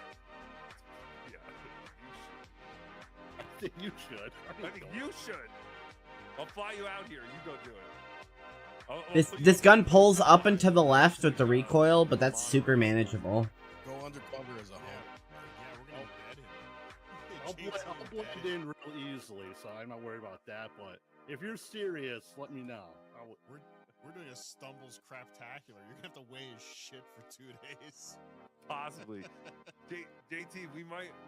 F: Yeah,
N: I think you should.
F: I think you should. I'll fly you out here. You go do it.
G: This gun pulls up and to the left with the recoil, but that's super manageable.
H: Go undercover as a hawk.
N: I'll blend it in real easily, so I'm not worried about that. But if you're serious, let me know.
K: We're doing a Stumbles craptacular. You're gonna have to weigh his shit for 2 days.
F: Possibly. JT,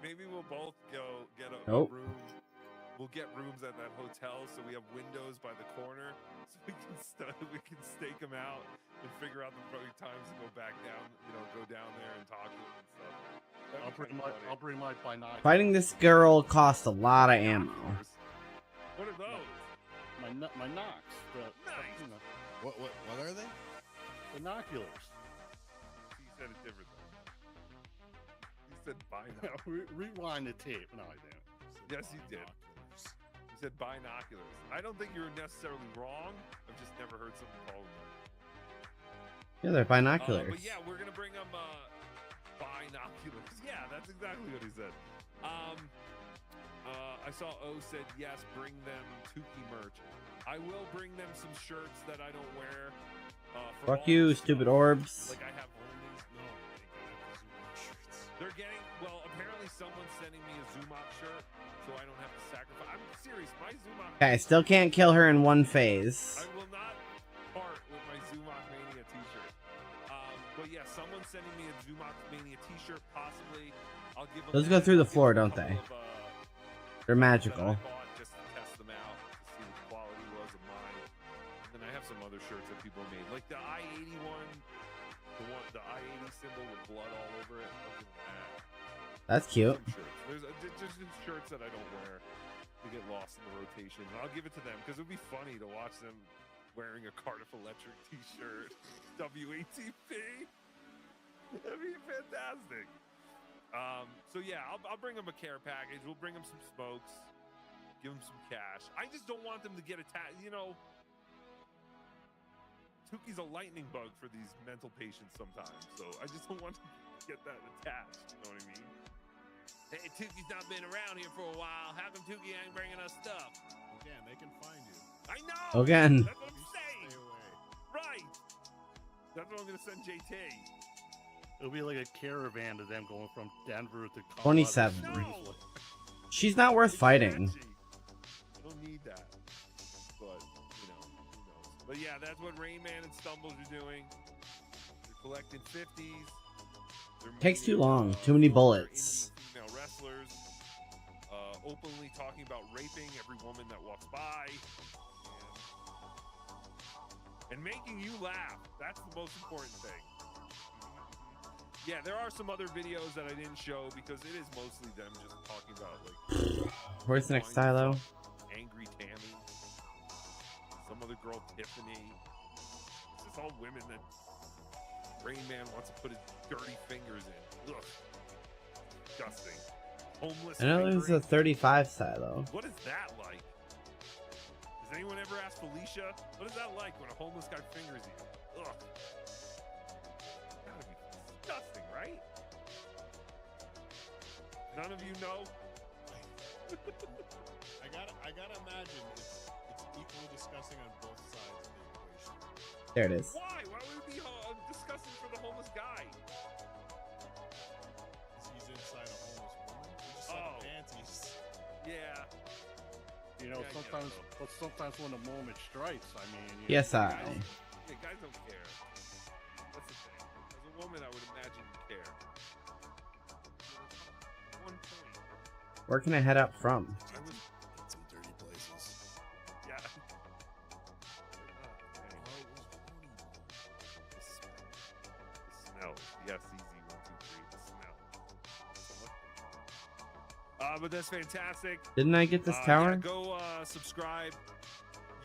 F: maybe we'll both go get a
G: Nope.
F: room we'll get rooms at that hotel, so we have windows by the corner, so we can stake them out and figure out the perfect times to go back down. You know, go down there and talk to them and stuff.
N: I'll bring my binoculars.
G: Fighting this girl costs a lot of ammo.
F: What are those?
N: My Nox.
F: Nice.
N: You know,
H: What are they?
N: binoculars.
F: You said it differently. You said binoculars.
N: Rewind the tape. No, I didn't.
F: Yes, you did. You said binoculars. I don't think you're necessarily wrong. I've just never heard someone call them.
G: Yeah, they're binoculars.
F: But yeah, we're gonna bring them binoculars. Yeah, that's exactly what he said. I saw O said yes, bring them Tukey merch. I will bring them some shirts that I don't wear.
G: Fuck you, stupid orbs.
F: Like I have only They're getting, well, apparently someone's sending me a Zumok shirt, so I don't have to sacrifice. I'm serious, my Zumok.
G: Okay, I still can't kill her in one phase.
F: I will not part with my Zumok Mania t-shirt. But yeah, someone's sending me a Zumok Mania t-shirt, possibly. I'll give them.
G: Those go through the floor, don't they? They're magical.
F: That I bought just to test them out, to see what the quality was of mine. And then I have some other shirts that people made, like the I-80 one, the I-80 symbol with blood all over it.
G: That's cute.
F: There's just shirts that I don't wear. They get lost in the rotation. And I'll give it to them because it would be funny to watch them wearing a Cardiff Electric t-shirt. WATP. That'd be fantastic. So yeah, I'll bring them a care package. We'll bring them some smokes. Give them some cash. I just don't want them to get attacked. You know, Tukey's a lightning bug for these mental patients sometimes. So I just don't want to get that attached. You know what I mean? Hey, Tukey's not been around here for a while. How come Tukey ain't bringing us stuff?
K: Again, they can find you.
F: I know.
G: Again.
F: That's what I'm saying. Right. That's what I'm gonna send JT.
N: It'll be like a caravan of them going from Denver to
G: 27.
F: No.
G: She's not worth fighting.
F: I don't need that. But, you know, who knows. But yeah, that's what Rain Man and Stumbles are doing. They're collecting 50s.
G: Takes too long. Too many bullets.
F: Female wrestlers. Openly talking about raping every woman that walks by. And making you laugh. That's the most important thing. Yeah, there are some other videos that I didn't show because it is mostly them just talking about, like...
G: Where's the next silo?
F: Angry Tammy. Some other girl, Tiffany. It's just all women that Rain Man wants to put his dirty fingers in. Ugh. Disgusting. Homeless
G: I know there's a 35 silo.
F: What is that like? Has anyone ever asked Felicia? What is that like when a homeless guy fingers you? Ugh. Gotta be disgusting, right? None of you know?
K: I gotta imagine it's equally disgusting on both sides of the equation.
G: There it is.
F: Why? Why would it be disgusting for the homeless guy?
K: He's inside a homeless woman. He just saw the panties.
F: Yeah.
N: You know, sometimes when the moment strikes, I mean...
G: Yes, I.
F: Yeah, guys don't care. That's the thing. As a woman, I would imagine you care. 1 point.
G: Where can I head out from?
H: Some dirty places.
F: Yeah. The smell. Yes, easy. 1, 2, 3. The smell. But that's fantastic.
G: Didn't I get this tower?
F: Yeah, go subscribe.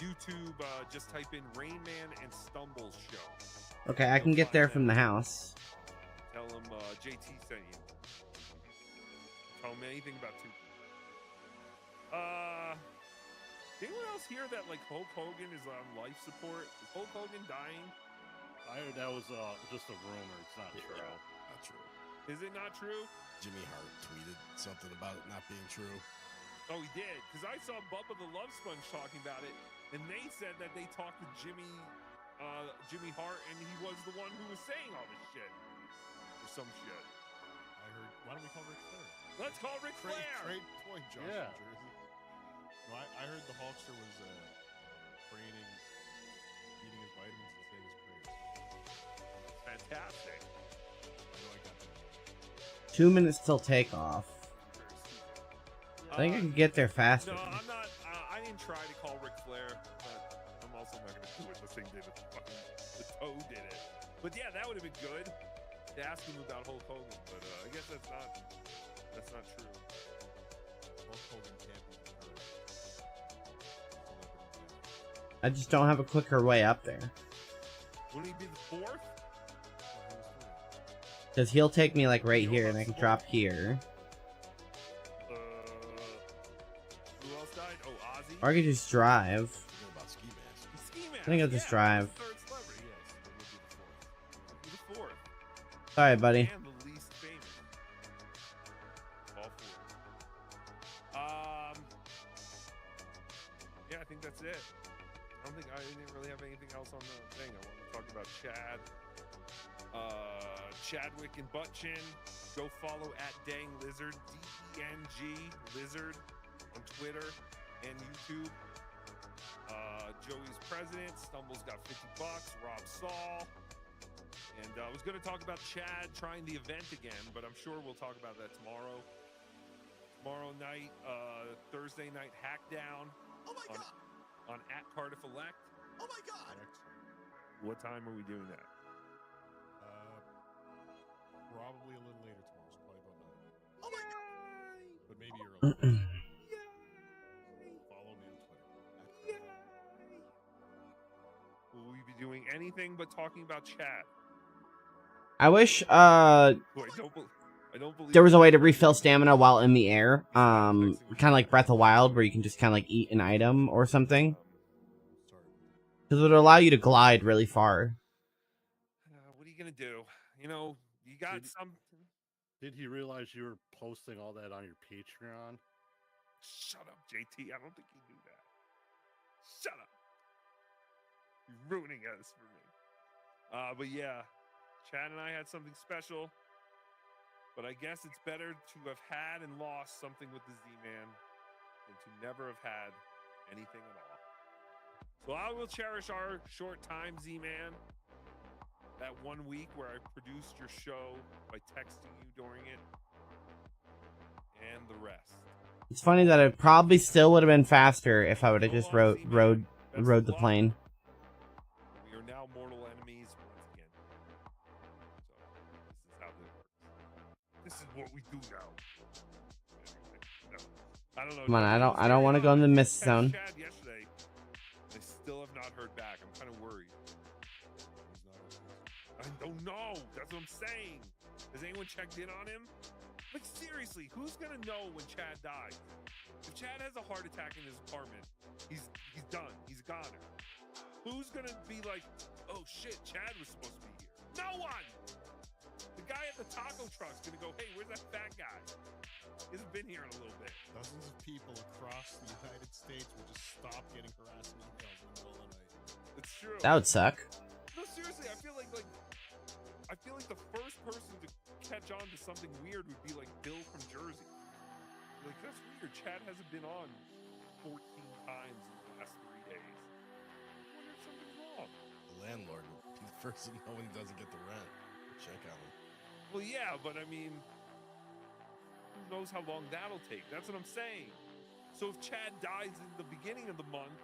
F: YouTube, just type in Rain Man and Stumbles Show.
G: Okay, I can get there from the house.
F: Tell him JT sent you. Tell him anything about Tukey. Anyone else hear that like Hulk Hogan is on life support? Is Hulk Hogan dying?
N: I heard that was just a rumor. It's not true.
H: Not true.
F: Is it not true?
H: Jimmy Hart tweeted something about it not being true.
F: Oh, he did. Because I saw Bubba the Love Sponge talking about it, and they said that they talked to Jimmy Hart, and he was the one who was saying all this shit. Or some shit.
K: I heard. Why don't we call Ric Flair?
F: Let's call Ric Flair!
K: Trade point, Josh,
N: Yeah.
K: New Jersey. No, I heard the Hulkster was eating his vitamins and saying his prayers.
F: Fantastic.
K: I know I got that.
G: 2 minutes till takeoff. I think I can get there faster.
F: No, I'm not. I didn't try to call Ric Flair, but I'm also not going to do it the same day that the toe did it. But yeah, that would have been good to ask him about Hulk Hogan. But I guess that's not true.
K: Hulk Hogan can't be
G: I just don't have a quicker way up there.
F: Wouldn't he be the fourth?
G: Because he'll take me like right here and I can drop here.
F: Who else died? Oh, Ozzy.
G: Or I could just drive.
H: About ski mask.
F: Ski mask.
G: I think I'll just drive.
F: Third celebrity, yes. Would be the fourth.
G: Sorry, buddy.
F: And the least famous. All four. Yeah, I think that's it. I didn't really have anything else on the thing. I want to talk about Chad. Chadwick and Buttchin. Go follow @DangLizard, DENG Lizard on Twitter and YouTube. Joey's president. Stumbles got $50. Rob Saul. And I was going to talk about Chad trying the event again, but I'm sure we'll talk about that tomorrow. Tomorrow night, Thursday night Hackdown.
J: Oh my God.
F: On @Cardiff Elect.
J: Oh my God.
F: What time are we doing that?
K: Probably a little later tomorrow, so probably about 9.
J: Oh my God.
K: But maybe early. Follow me on Twitter.
F: Will we be doing anything but talking about Chad?
G: I wish
F: Who I don't believe
G: there was a way to refill stamina while in the air. Kind of like Breath of Wild, where you can just kind of like eat an item or something. Because it would allow you to glide really far.
F: What are you gonna do? You know, you got some.
N: Did he realize you were posting all that on your Patreon?
F: Shut up, JT. I don't think he knew that. Shut up. You're ruining us for me. But yeah, Chad and I had something special. But I guess it's better to have had and lost something with the Z-Man than to never have had anything at all. So I will cherish our short time, Z-Man. That 1 week where I produced your show by texting you during it. And the rest.
G: It's funny that it probably still would have been faster if I would have just rode the plane.
F: We are now mortal enemies once again. So this is how this works. This is what we do now. No, I don't know.
G: Come on, I don't want to go in the mist zone.
F: Chad yesterday. I still have not heard back. I'm kind of worried. I don't know. That's what I'm saying. Has anyone checked in on him? Like, seriously, who's gonna know when Chad dies? If Chad has a heart attack in his apartment, he's done. He's a goner. Who's gonna be like, oh shit, Chad was supposed to be here? No one! The guy at the taco truck's gonna go, hey, where's that fat guy? He hasn't been here in a little bit.
K: Dozens of people across the United States will just stop getting harassment emails in the middle of the night.
F: It's true.
G: That would suck.
F: No, seriously, I feel like the first person to catch on to something weird would be like Bill from Jersey. Like, that's weird. Chad hasn't been on 14 times in the last 3 days. I wonder if something's wrong.
H: The landlord will be the first to know when he doesn't get the rent. Check on him.
F: Well, yeah, but I mean, who knows how long that'll take? That's what I'm saying. So if Chad dies in the beginning of the month,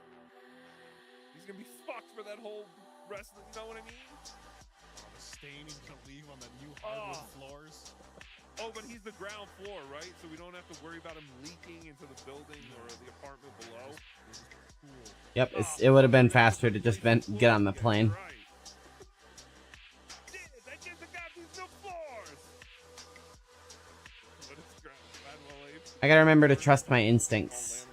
F: he's gonna be fucked for that whole rest of the, you know what I mean?
K: The stain he's gonna leave on the new hardwood floors.
F: Oh, but he's the ground floor, right? So we don't have to worry about him leaking into the building or the apartment below.
G: Yep, it would have been faster to just get on the plane. I gotta remember to trust my instincts.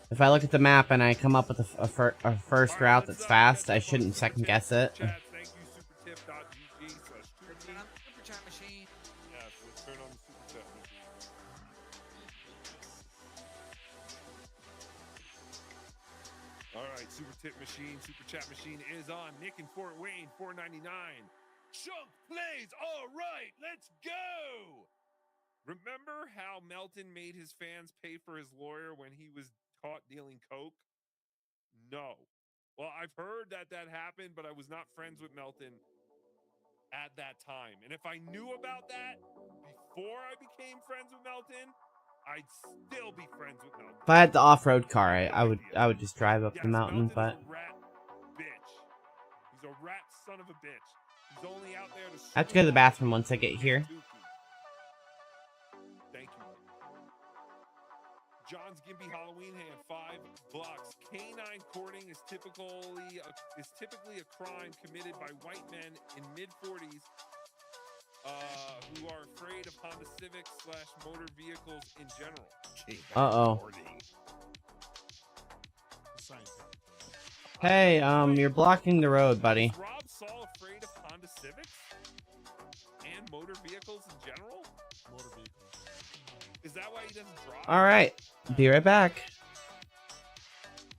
G: If I look at the map and I come up with a first route that's fast, I shouldn't second guess it.
F: Alright, Super Tip Machine, Super Chat Machine is on. Nick in Fort Wayne, $4.99. Chunk plays, alright, let's go! Remember how Melton made his fans pay for his lawyer when he was caught dealing coke? No. Well, I've heard that happened, but I was not friends with Melton at that time. And if I knew about that
R: before I became friends with Melton, I'd still be friends with Melton.
G: If I had the off-road car, I would just drive up the mountain, but
R: Melton's a rat bitch. He's a rat son of a bitch. He's only out there to
G: I have to go to the bathroom once I get here.
R: Thank you. John's Gimpy Halloween hand, $5. Canine courting is typically a crime committed by white men in mid-40s who are afraid of Honda Civics / motor vehicles in general.
G: Uh-oh. Hey, you're blocking the road, buddy.
R: Is Rob Saul afraid of Honda Civics and motor vehicles in general?
K: Motor vehicles.
R: Is that why he doesn't drive?
G: Alright, be right back.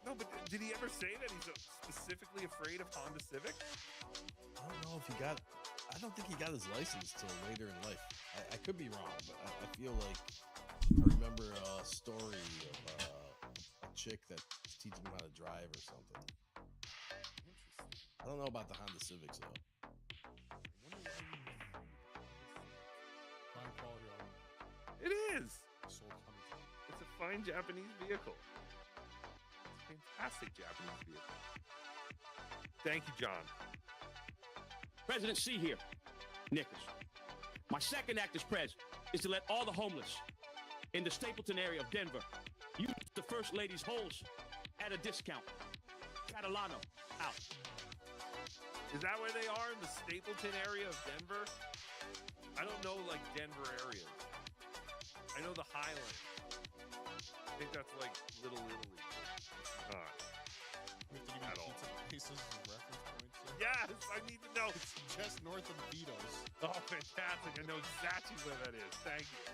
R: No, but did he ever say that he's specifically afraid of Honda Civic?
H: I don't know if he got. I don't think he got his license till later in life. I could be wrong, but I feel like I remember a story of a chick that's teaching him how to drive or something. I don't know about the Honda Civics though.
K: Fine quality auto.
R: It is.
K: Sold hundreds of them.
R: It's a fine Japanese vehicle. It's a fantastic Japanese vehicle. Thank you, John.
Q: President C here, Nichols. My second act as president is to let all the homeless in the Stapleton area of Denver use the First Lady's holes at a discount. Catalano, out.
R: Is that where they are in the Stapleton area of Denver? I don't know, like, Denver areas. I know the Highlands. I think that's like Little Italy.
K: We have to give you pizza places and reference points.
R: Yes, I need to know.
K: It's just north of Vito's.
R: Oh, fantastic. I know exactly where that is. Thank you.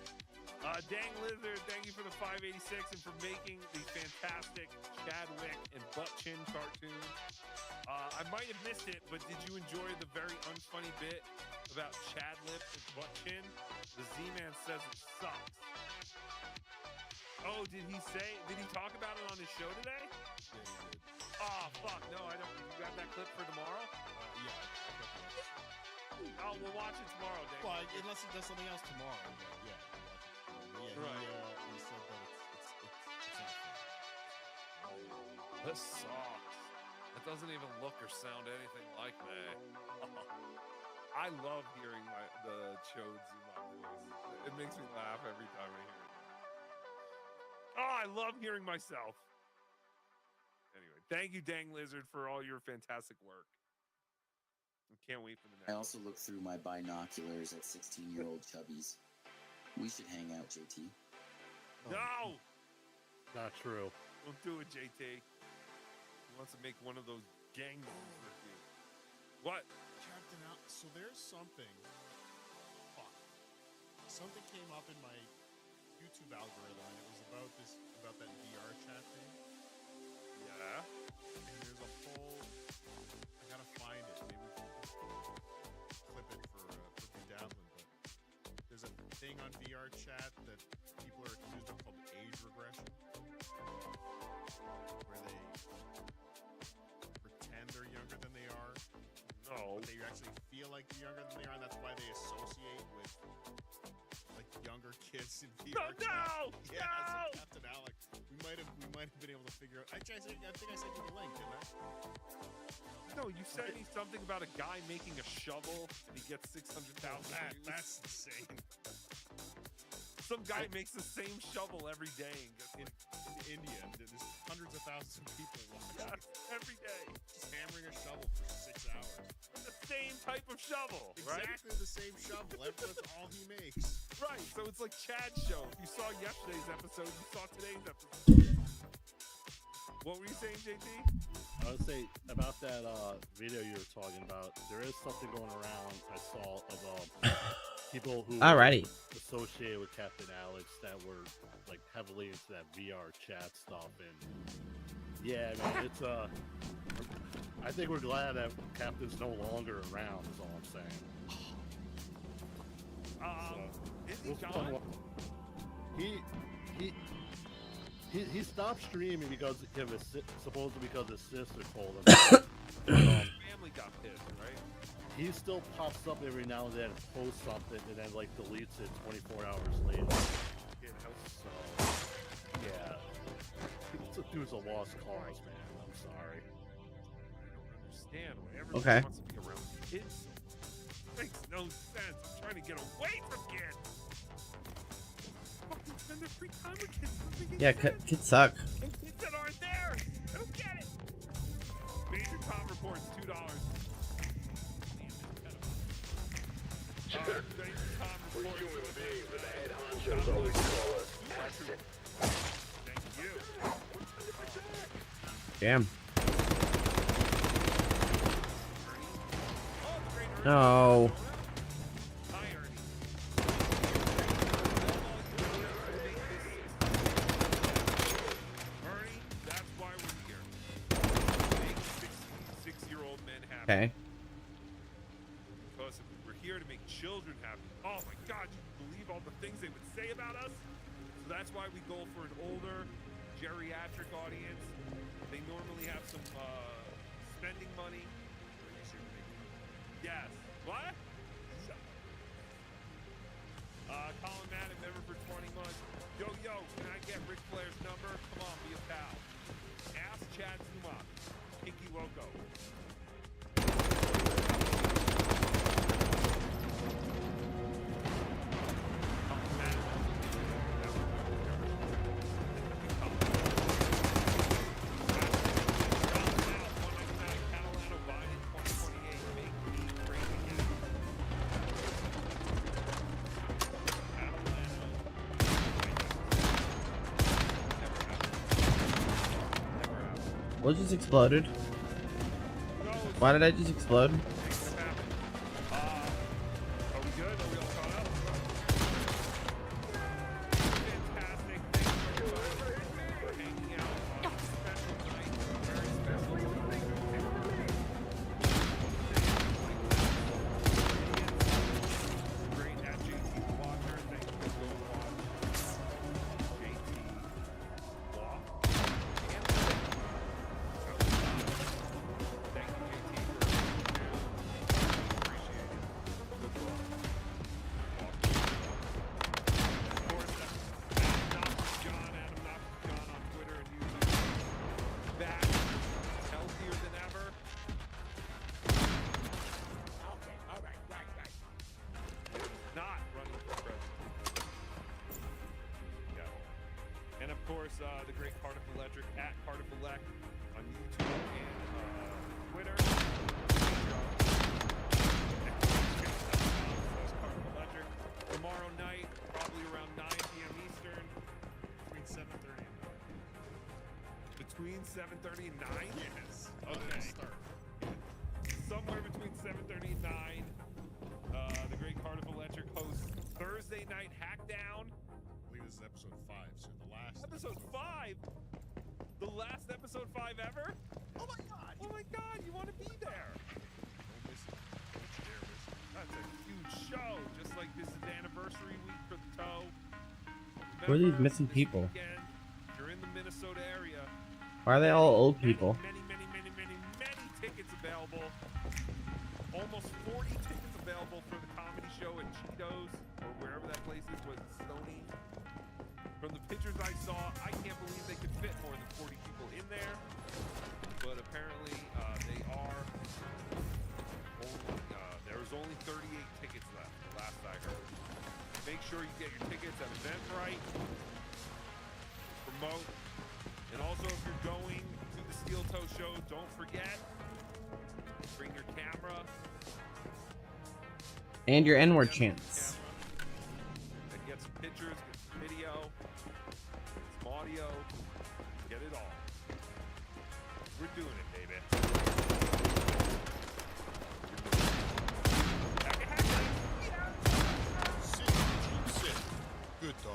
R: Dang Lizard, thank you for the 586 and for making the fantastic Chadwick and Butt Chin cartoon. I might have missed it, but did you enjoy the very unfunny bit about Chadlip and Butt Chin? The Z-Man says it sucks. Oh, did he talk about it on his show today?
K: Yeah, he did.
R: Oh, fuck, no, I don't. You got that clip for tomorrow?
K: Yeah.
R: Oh, we'll watch it tomorrow, Dave.
K: Well, unless he does something else tomorrow. But yeah, we'll watch it tomorrow. Yeah, he said that it's not fun.
R: This sucks. It doesn't even look or sound anything like me. I love hearing the chodes in my voice. It makes me laugh every time I hear it. Oh, I love hearing myself. Anyway, thank you, Dang Lizard, for all your fantastic work. I can't wait for the next
B: I also look through my binoculars at 16-year-old chubbies. We should hang out, JT.
R: No!
N: Not true.
R: Don't do it, JT. He wants to make one of those gang moves with you. What?
K: Captain Al, so there's something. Fuck. Something came up in my YouTube algorithm, and it was about that VR chat thing.
R: Yeah.
K: And there's a whole. I gotta find it. Maybe we can clip it for bedazzling. But there's a thing on VR chat that people are accused of called age regression, where they pretend they're younger than they are.
R: No.
K: But they actually feel like they're younger than they are, and that's why they associate with like younger kids in VR.
R: No!
K: Yeah,
R: No!
K: so Captain Alec. We might have been able to figure out. Actually, I think I sent you the link, didn't I?
R: No, you sent me something about a guy making a shovel and he gets 600,000 views.
K: That's insane.
R: Some guy makes the same shovel every day and gets
K: in India. There's hundreds of thousands of people watching.
R: Yes, every day.
K: Just hammering a shovel for 6 hours.
R: The same type of shovel, right?
K: Exactly the same shovel. That's all he makes.
R: Right, so it's like Chad's show. If you saw yesterday's episode, you saw today's episode. What were you saying, JT?
N: I would say about that video you were talking about, there is something going around I saw of people who
G: Alrighty.
N: were associated with Captain Alex that were like heavily into that VR chat stuff, and yeah, man, it's I think we're glad that Captain's no longer around. Is all I'm saying.
R: Is he gone?
N: He stopped streaming because of his, supposedly because his sister told him.
R: Family got pissed, right?
N: he still pops up every now and then and posts something and then like deletes it 24 hours later.
F: You know,
N: So yeah, this dude's a lost cause, man. I'm sorry.
F: understand why everyone
G: Okay.
F: wants to be around kids. Makes no sense. I'm trying to get away from kids. Fucking spend their free time with kids. Doesn't make
G: Yeah,
F: any sense.
G: kids suck.
F: And kids that aren't there. I don't get it. Major Tom reports $2. Major Tom reports. Human beings, but the head honchos always call us Aston. Thank you.
G: Damn. No.
F: Ernie, that's why we're here. Make 6-year-old men happy.
G: Okay.
F: Because we're here to make children happy. Oh my God, you believe all the things they would say about us? So that's why we go for an older, geriatric audience. They normally have some spending money. Yes. What? Colin Madden, member for 20 months. Yo, can I get Ric Flair's number? Come on, be a pal. Ask Chad Zuma. Pinky Loco.
G: What just exploded? Why did I just explode?
F: The great Cardiff Electric at Cardiff Elect on YouTube and Twitter. Cardiff Electric. Tomorrow night, probably around 9 p.m. Eastern. Between 7:30 and 9. Between 7:30 and 9?
K: Yes.
F: Okay.
K: Start.
F: Somewhere between 7:30 and 9. The great Cardiff Electric hosts Thursday night Hackdown.
K: I believe this is episode 5, so the last
F: Episode 5? The last episode 5 ever?
K: Oh my God!
F: Oh my God, you want to be there?
K: Don't miss it. Don't you dare miss it.
F: That's a huge show. Just like this is anniversary week for the toe.
G: Who are these
F: Remember,
G: missing
F: this
G: people?
F: weekend, you're in the Minnesota area.
G: Why are they all old people?
F: Many tickets available. Almost 40 tickets available for the comedy show at Cheetos or wherever that place is. Was it Stony? From the pictures I saw, I can't believe they could fit more than 40 people in there. But apparently, they are only, there's only 38 tickets left, the last I heard. Make sure you get your tickets at Eventbrite. Promote. And also, if you're going to the Steel Toe show, don't forget, bring your camera.
G: And your N-word chants.
F: And get some pictures, get some video, some audio, get it all. We're doing it, baby.
K: Sit. Good dog.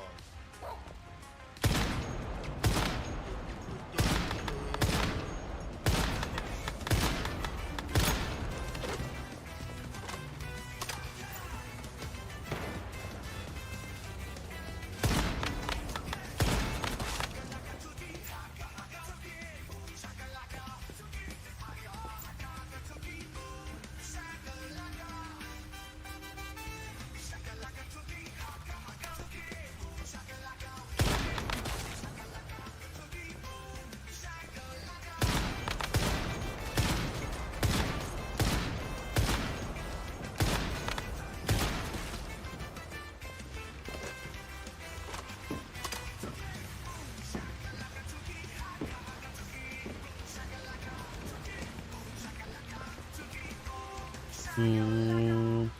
G: This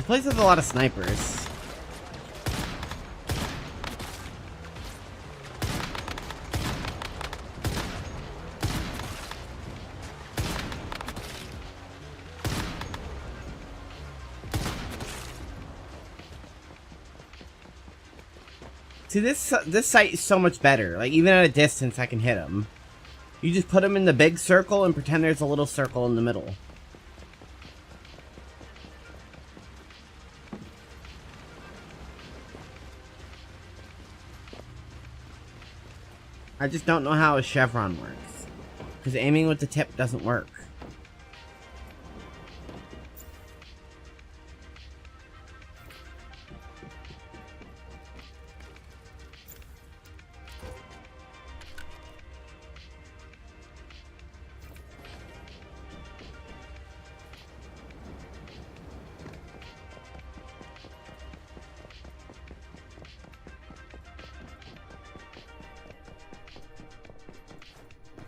G: place has a lot of snipers. See, this site is so much better. Like, even at a distance, I can hit them. You just put them in the big circle and pretend there's a little circle in the middle. I just don't know how a chevron works. Because aiming with the tip doesn't work.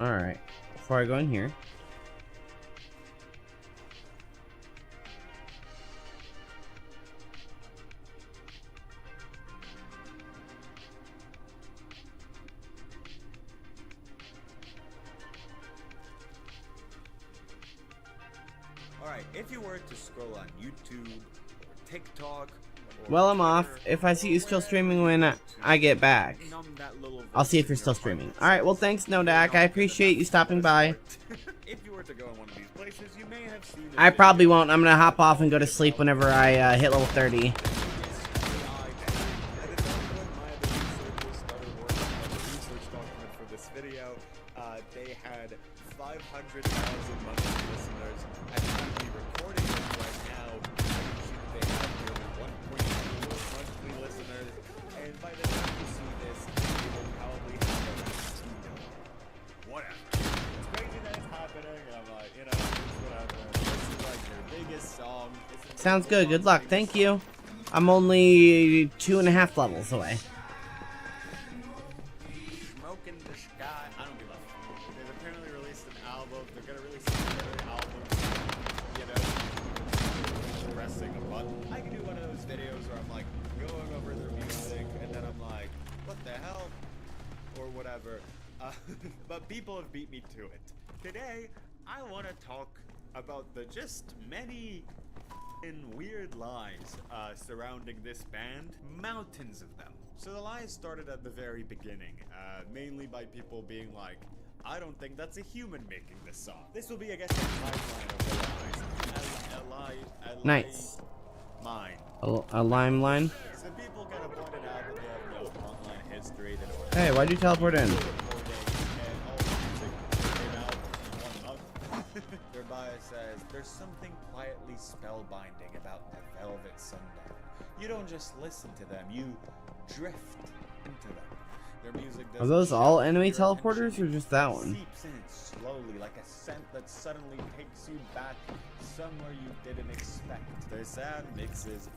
G: Alright, before I go in here.
A: Alright, if you were to scroll on YouTube, or TikTok,
G: Well, I'm off. If I see you still streaming when I get back, I'll see if you're still streaming. Alright, well, thanks, Nodak. I appreciate you stopping by.
A: if you were to go in one of these places, you may have seen
G: I probably won't. I'm gonna hop off and go to sleep whenever I hit level 30.
A: for this video. They had 500,000 monthly listeners. At the time we recording this right now, you can see that they have nearly 1.2 monthly listeners. And by the time you see this, they will probably have around 2 million. Whatever. It's crazy that it's happening. And I'm like, you know, whatever. This is like their biggest song.
G: Sounds good. Good luck. Thank you. I'm only 2.5 levels away.
A: Smoking the sky. I don't give a fuck. They've apparently released an album. They're gonna release another album. You know, pressing a button. I can do one of those videos where I'm like going over their music, and then I'm like, what the hell, or whatever. But people have beat me to it. Today, I want to talk about the just many weird lies surrounding this band. Mountains of them. So the lies started at the very beginning, mainly by people being like, I don't think that's a human making this song. This will be, I guess, a timeline of the lies.
G: Nice.
A: Mine.
G: A lime line.
A: So people kind of pointed out that they have no online history.
G: Hey, why'd you teleport in?
A: Their bio says, there's something quietly spellbinding about the Velvet Sundown. You don't just listen to them, you drift into them. Their music
G: Are those all enemy teleporters or just that one?
A: Seeps in slowly, like a scent that suddenly takes you back somewhere you didn't expect. Their sound mixes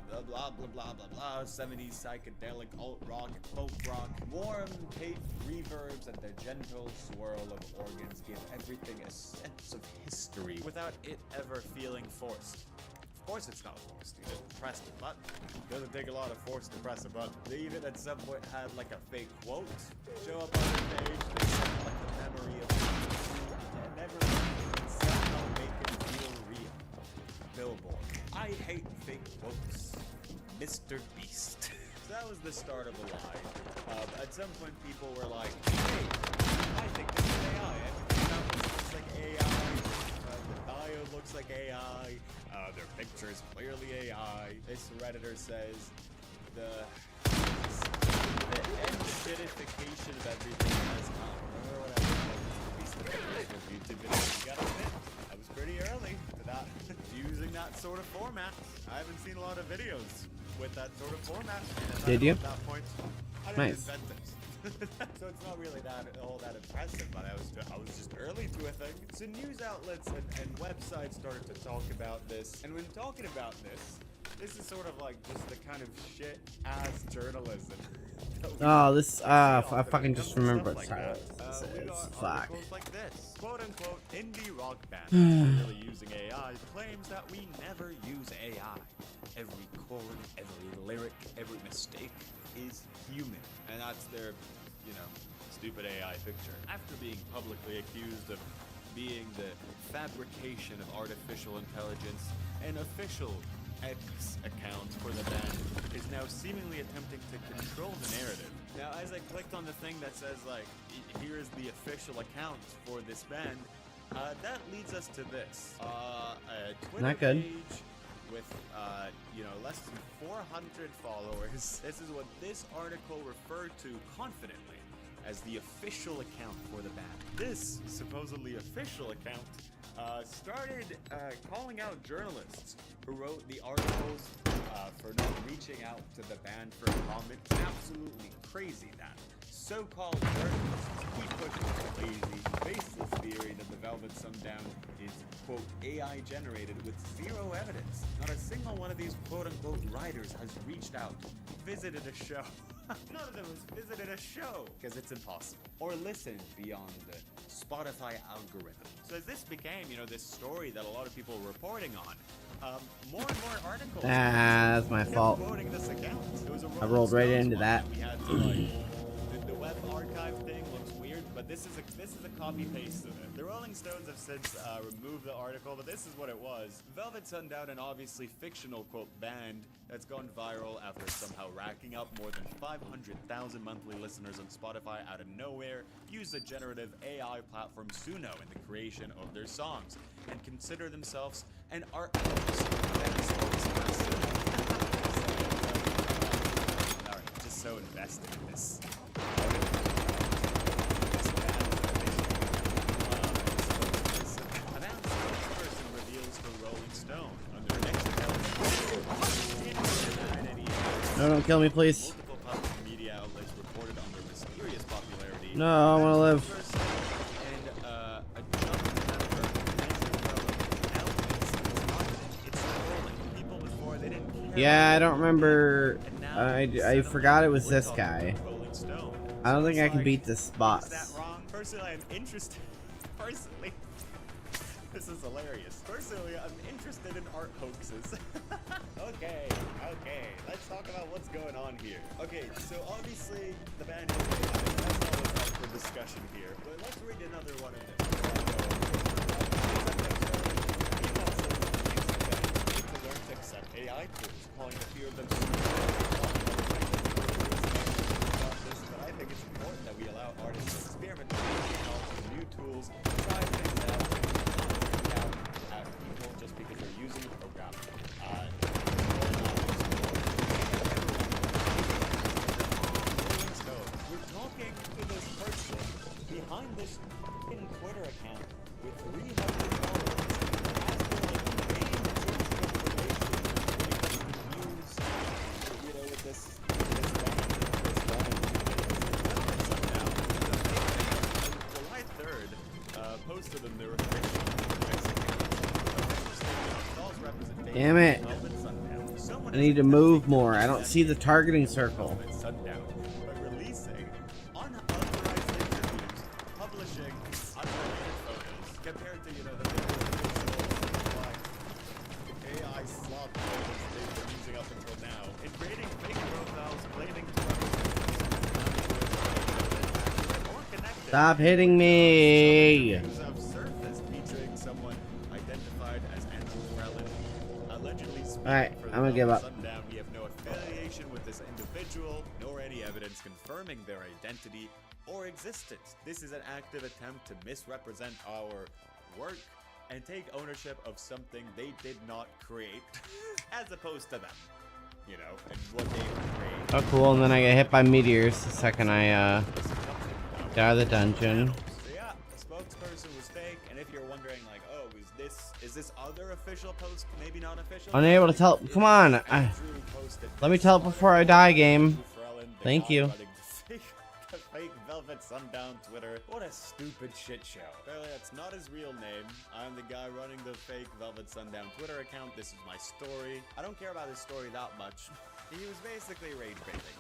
A: blah blah blah blah blah blah 70s psychedelic alt rock and folk rock, warm tape reverbs, and the gentle swirl of organs give everything a sense of history without it ever feeling forced. Of course it's not forced, you just press the button. It doesn't take a lot of force to press a button. They even at some point had like a fake quote show up on their page. They sound like the memory of and never somehow make it feel real. Billboard. I hate fake quotes. Mr. Beast. So that was the start of the lie. At some point people were like, hey, I think this is AI. Everything about this looks like AI. The bio looks like AI. Their picture is clearly AI. This Redditor says the end-shitification of everything has come. Remember when I released the first YouTube video? You gotta admit, I was pretty early to that. Using that sort of format. I haven't seen a lot of videos with that sort of format.
G: Did you?
A: At that point, I didn't
G: Nice.
A: invent this. So it's not really all that impressive, but I was just early to a thing. So news outlets and websites started to talk about this, and when talking about this is sort of like just the kind of shit ass journalism.
G: Oh, this I fucking just remembered.
A: Like
G: Sorry.
A: that. we got
G: Fuck.
A: articles like this. Quote unquote indie rock band that's really using AI claims that we never use AI. Every chord, every lyric, every mistake is human. And that's their, you know, stupid AI picture. After being publicly accused of being the fabrication of artificial intelligence, an official X account for the band is now seemingly attempting to control the narrative. Now, as I clicked on the thing that says, like, here is the official account for this band, that leads us to this. A Twitter
G: Not good.
A: page with, you know, less than 400 followers. This is what this article referred to confidently as the official account for the band. This supposedly official account started calling out journalists who wrote the articles for not reaching out to the band for comment. Absolutely crazy that so-called journalists keep pushing the lazy, baseless theory that the Velvet Sundown is, quote, AI generated with zero evidence. Not a single one of these quote-unquote writers has reached out, visited a show. None of them has visited a show, because it's impossible. Or listened beyond the Spotify algorithm. So as this became, you know, this story that a lot of people were reporting on, more and more articles.
G: That's my fault.
A: Quoting this account. It was a
G: I rolled right into that.
A: we had to, like, the web archive thing looks weird, but this is a copy paste of it. The Rolling Stones have since removed the article, but this is what it was. Velvet Sundown, an obviously fictional quote band that's gone viral after somehow racking up more than 500,000 monthly listeners on Spotify out of nowhere, used the generative AI platform Suno in the creation of their songs, and consider themselves an art house. Alright, just so invested in this.
G: No, don't kill me, please.
A: Multiple public media outlets reported on their mysterious popularity.
G: No, I want to live.
A: And a jump it's trolling people before they didn't care.
G: Yeah, I don't remember. I forgot it was this guy. I don't think I can beat this boss.
A: Is that wrong? Personally, I'm interested. Personally, this is hilarious. Personally, I'm interested in art hoaxes. Okay, let's talk about what's going on here. Okay, so obviously the band is that's always up for discussion here, but let's read another one of them. People also need to learn to accept AI tools, calling a few of them but I think it's important that we allow artists to experiment with technology and new tools, try things out, at people just because they're using a program. We're talking to this person behind this f***ing Twitter account with 300 followers. You know, with this July 3rd, posted in their
G: Damn it. I need to move more. I don't see the targeting circle.
A: Sundown, but releasing unauthorized interviews, publishing unrelated photos, compared to, you know, the AI slop photos they've been using up until now, and creating fake profiles claiming to represent
G: Stop hitting me.
A: have surfaced featuring someone identified as Andrew Relin. Allegedly speaking
G: Alright,
A: for the
G: I'm gonna give up.
A: Sundown, we have no affiliation with this individual, nor any evidence confirming their identity or existence. This is an active attempt to misrepresent our work and take ownership of something they did not create, as opposed to them. You know, and what they create.
G: Oh, cool. And then I get hit by meteors the second I get out of the dungeon.
A: So yeah, the spokesperson was fake, and if you're wondering, like, oh, is this other official post maybe not official?
G: Unable to tell. Come on. Let me tell it before I die, game. Thank you.
A: The fake Velvet Sundown Twitter. What a stupid shit show. Apparently that's not his real name. I'm the guy running the fake Velvet Sundown Twitter account. This is my story. I don't care about his story that much. He was basically rage baiting.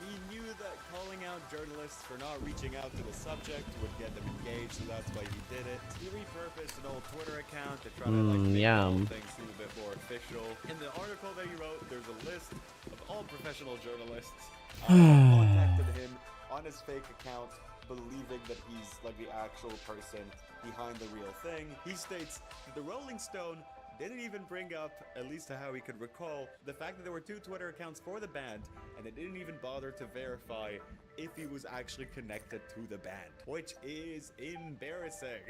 A: We knew that calling out found journalists for not reaching out to the subject would get them engaged, so that's why he did it. He repurposed an old Twitter account to try to like make the whole thing seem a bit more official. In the article that he wrote, there's a list of all professional journalists contacted him on his fake account, believing that he's like the actual person behind the real thing. He states that the Rolling Stone didn't even bring up, at least to how he could recall, the fact that there were 2 Twitter accounts for the band, and it didn't even bother to verify if he was actually connected to the band, which is embarrassing.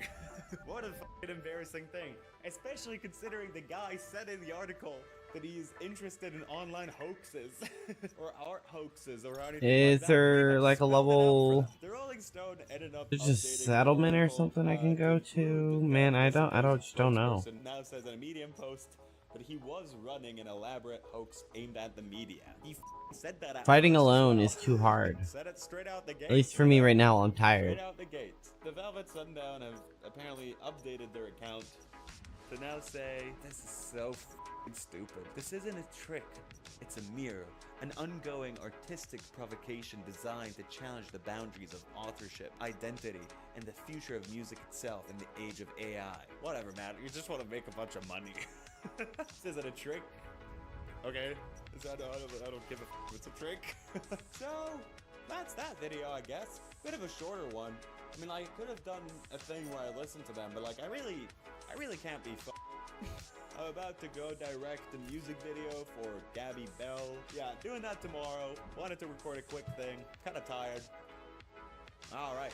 A: What a fucking embarrassing thing, especially considering the guy said in the article that he's interested in online hoaxes or art hoaxes or anything.
G: Is there like a level?
A: The Rolling Stone ended up
G: There's just settlement or something I can go to? Man, I just don't know.
A: Now says in a Medium post that he was running an elaborate hoax aimed at the media. He said that at
G: Fighting
A: first as
G: alone
A: well.
G: is too hard.
A: Said it straight out the gate.
G: At least for me right now, I'm tired.
A: Straight out the gate. The Velvet Sundown have apparently updated their account to now say, this is so stupid. This isn't a trick. It's a mirror. An ongoing artistic provocation designed to challenge the boundaries of authorship, identity, and the future of music itself in the age of AI. Whatever, man. You just want to make a bunch of money. This isn't a trick. Okay. I don't give a f. It's a trick. So, that's that video, I guess. Bit of a shorter one. I mean, I could have done a thing where I listened to them, but like, I really can't be I'm about to go direct a music video for Gabby Bell. Yeah, doing that tomorrow. Wanted to record a quick thing. Kinda tired. Alright.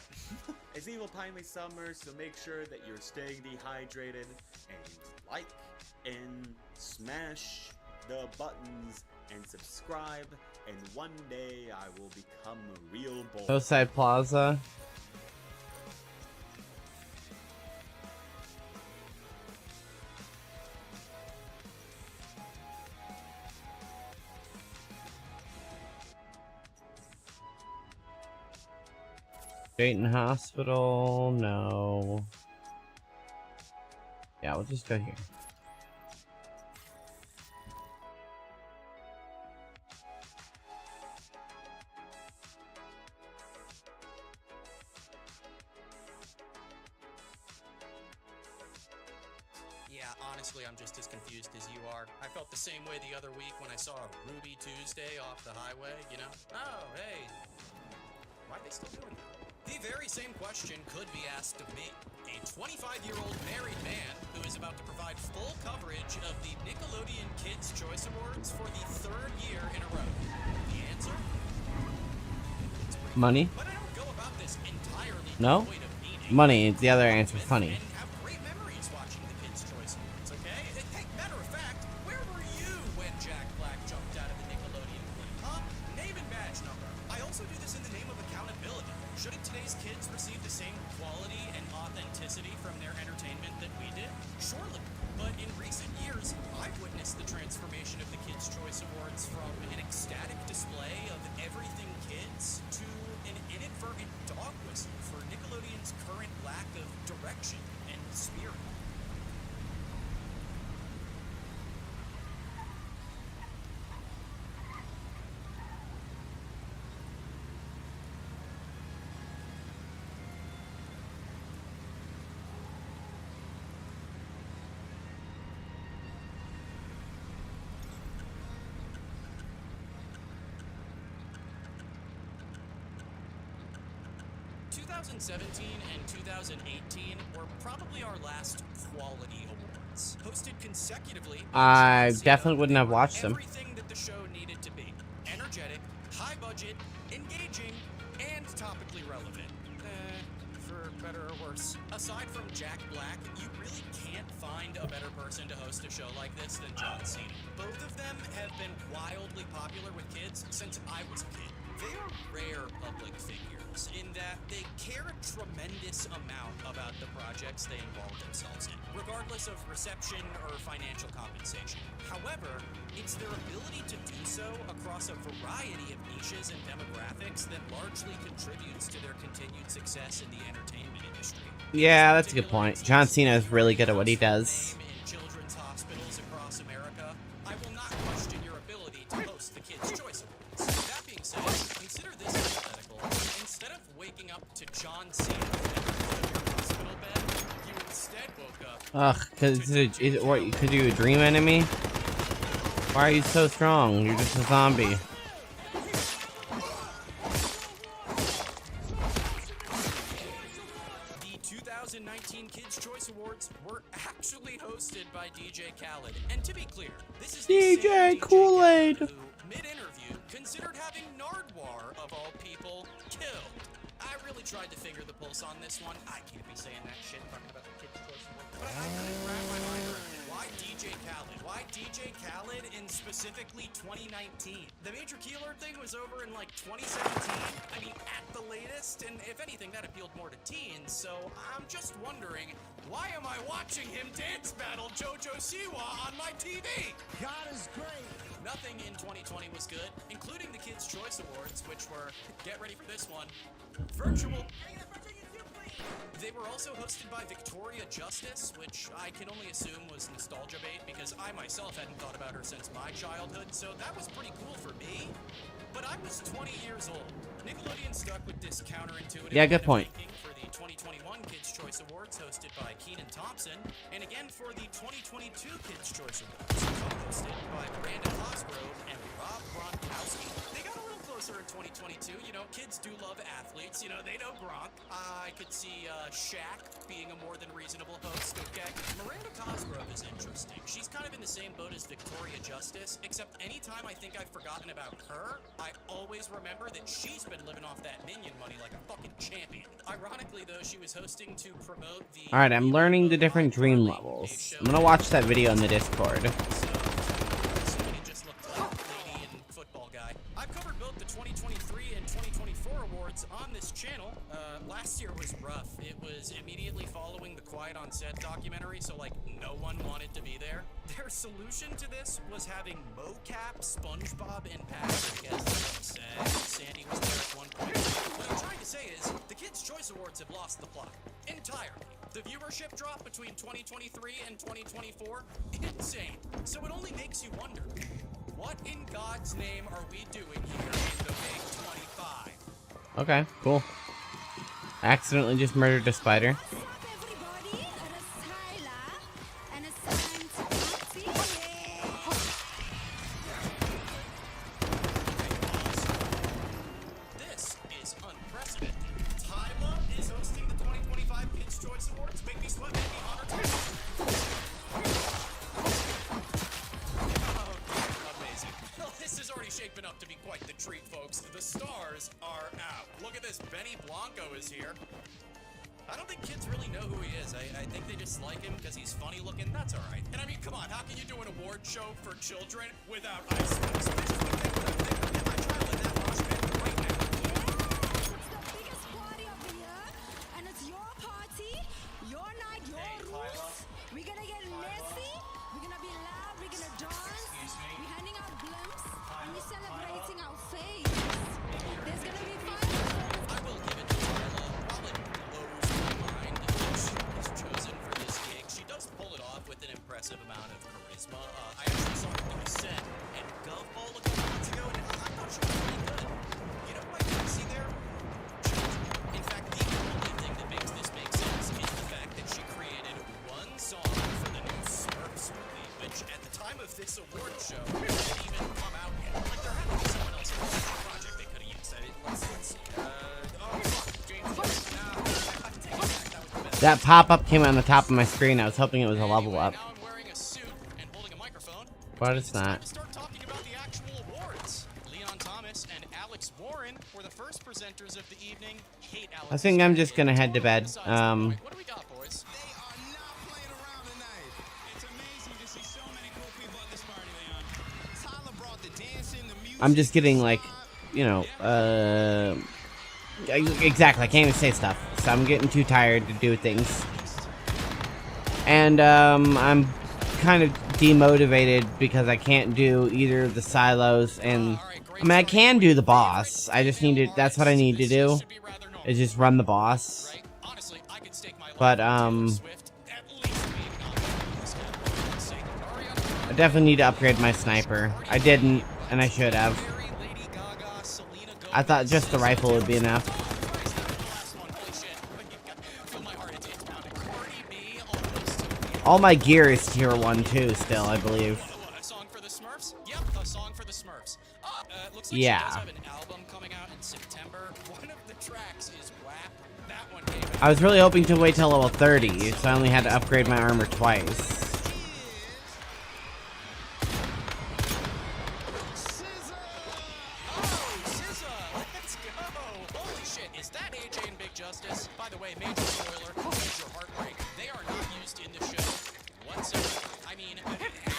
A: It's evil timely summer, so make sure that you're staying dehydrated and like and smash the buttons and subscribe, and one day I will become a real boy.
G: Hillside Plaza. Dayton Hospital, no. Yeah, we'll just go here.
C: Yeah, honestly, I'm just as confused as you are. I felt the same way the other week when I saw Ruby Tuesday off the highway, you know? Oh, hey. Why are they still doing that? The very same question could be asked of me, a 25-year-old married man who is about to provide full coverage of the Nickelodeon Kids' Choice Awards for the 3rd year in a row. The answer?
G: Money?
C: But I don't go about this entirely
G: No?
C: devoid of meaning.
G: Money. The other answer is funny.
C: And have great memories watching the Kids' Choice Awards, okay? Hey, matter of fact, where were you when Jack Black jumped out of the Nickelodeon plane? Huh? Name and badge number. I also do this in the name of accountability. Shouldn't today's kids receive the same quality and authenticity from their entertainment that we did? Surely. But in recent years, I've witnessed the transformation of the Kids' Choice Awards from an ecstatic display of everything kids to an inadvertent dog whistle for Nickelodeon's current lack of direction and spirit. And 2018 were probably our last quality awards, hosted consecutively.
G: I definitely wouldn't have watched them.
C: Everything that the show needed to be: energetic, high budget, engaging, and topically relevant. For better or worse. Aside from Jack Black, you really can't find a better person to host a show like this than John Cena. Both of them have been wildly popular with kids since I was a kid. They are rare public figures in that they care a tremendous amount about the projects they involve themselves in, regardless of reception or financial compensation. However, it's their ability to do so across a variety of niches and demographics that largely contributes to their continued success in the entertainment industry.
G: Yeah, that's a good point. John Cena is really good at what he does.
C: In children's hospitals across America, I will not question your ability to host the Kids' Choice Awards. That being said, consider this hypothetical. waking up to John Cena in your hospital bed, you instead woke up.
G: Ugh, could you a dream enemy? Why are you so strong? You're just a zombie.
C: The 2019 Kids' Choice Awards were actually hosted by DJ Khaled. And to be clear, this is the
G: DJ Kool-Aid.
C: who, mid-interview, considered having Nardwar, of all people, killed. I really tried to figure the pulse on this one. I can't be saying that shit talking about the Kids' Choice Awards. But I couldn't wrap my mind around it. Why DJ Khaled? Why DJ Khaled in specifically 2019? The Major Keeler thing was over in like 2017. I mean, at the latest. And if anything, that appealed more to teens. So I'm just wondering, why am I watching him dance battle JoJo Siwa on my TV? God is great. Nothing in 2020 was good, including the Kids' Choice Awards, which were, get ready for this one, virtual. They were also hosted by Victoria Justice, which I can only assume was nostalgia bait because I myself hadn't thought about her since my childhood, so that was pretty cool for me. But I was 20 years old. Nickelodeon stuck with this counterintuitive
G: Yeah, good point.
C: ranking for the 2021 Kids' Choice Awards hosted by Keenan Thompson, and again for the 2022 Kids' Choice Awards hosted by Brandon Cosgrove and Rob Gronkowski. They got a little closer in 2022. You know, kids do love athletes. You know, they know Gronk. I could see Shaq being a more than reasonable host, okay? Miranda Cosgrove is interesting. She's kind of in the same boat as Victoria Justice, except anytime I think I've forgotten about her, I always remember that she's been living off that minion money like a fucking champion. Ironically, though, she was hosting to promote the...
G: Alright, I'm learning the different dream levels. I'm gonna watch that video in the Discord.
C: I've covered both the 2023 and 2024 awards on this channel. Last year was rough. It was immediately following the Quiet on Set documentary, so like no one wanted to be there. Their solution to this was having mocap SpongeBob and Patrick as the set. Sandy was there at one point. What I'm trying to say is the Kids' Choice Awards have lost the plot entirely. The viewership drop between 2023 and 2024, insane. So it only makes you wonder, what in God's name are we doing here in the Big 25?
G: Okay, cool. Accidentally just murdered a spider.
C: This is unprecedented. Tyla is hosting the 2025 Kids' Choice Awards. Make me sweat, make me honor Tyla. Amazing. Well, this is already shaping up to be quite the treat, folks. The stars are out. Look at this. Benny Blanco is here. I don't think kids really know who he is. I think they just like him because he's funny looking. That's all right. And I mean, come on. How can you do an award show for children without ice cream? So bitches would think that they would get my child in that mosh pit right now.
D: Biggest party of the year, and it's your party, your night, your rules. We're gonna get messy. We're gonna be loud. We're gonna dance. We're handing out blimps, and we're celebrating our faith. There's gonna be fun.
C: I will give it to Tyla. While it blows my mind that she was chosen for this gig, she does pull it off with an impressive amount of charisma. I actually saw her do a set at Govball a couple months ago, and I thought she was pretty good. You know what I can see there? Children. In fact, the only thing that makes this make sense is the fact that she created one song for the new Smurfs movie, which at the time of this award show didn't even come out yet. Like, there had to be someone else in the project they could have used. Let's see. Oh, fuck. James Woods. Nah, I take it back. That was the best.
G: That pop-up came on the top of my screen. I was hoping it was a level up. But it's not.
C: Leon Thomas and Alex Warren were the first presenters of the evening. Hate Alex.
G: I think I'm just gonna head to bed.
C: What do we got, boys?
G: I'm just getting like, you know, exactly. I can't even say stuff. So I'm getting too tired to do things. And I'm kind of demotivated because I can't do either of the silos, and I mean I can do the boss. I just need to. That's what I need to do. Is just run the boss. But I definitely need to upgrade my sniper. I didn't, and I should have. I thought just the rifle would be enough. All my gear is tier 1 too still, I believe.
C: A song for the Smurfs? Yep, a song for the Smurfs. Looks like
G: Yeah.
C: she does have an album coming out in September. One of the tracks is WAP. That one came out.
G: I was really hoping to wait till level 30, so I only had to upgrade my armor twice.
C: Let's go! Holy shit, is that AJ and Big Justice? By the way, major spoiler, major heartbreak. They are not used in the show whatsoever. I mean,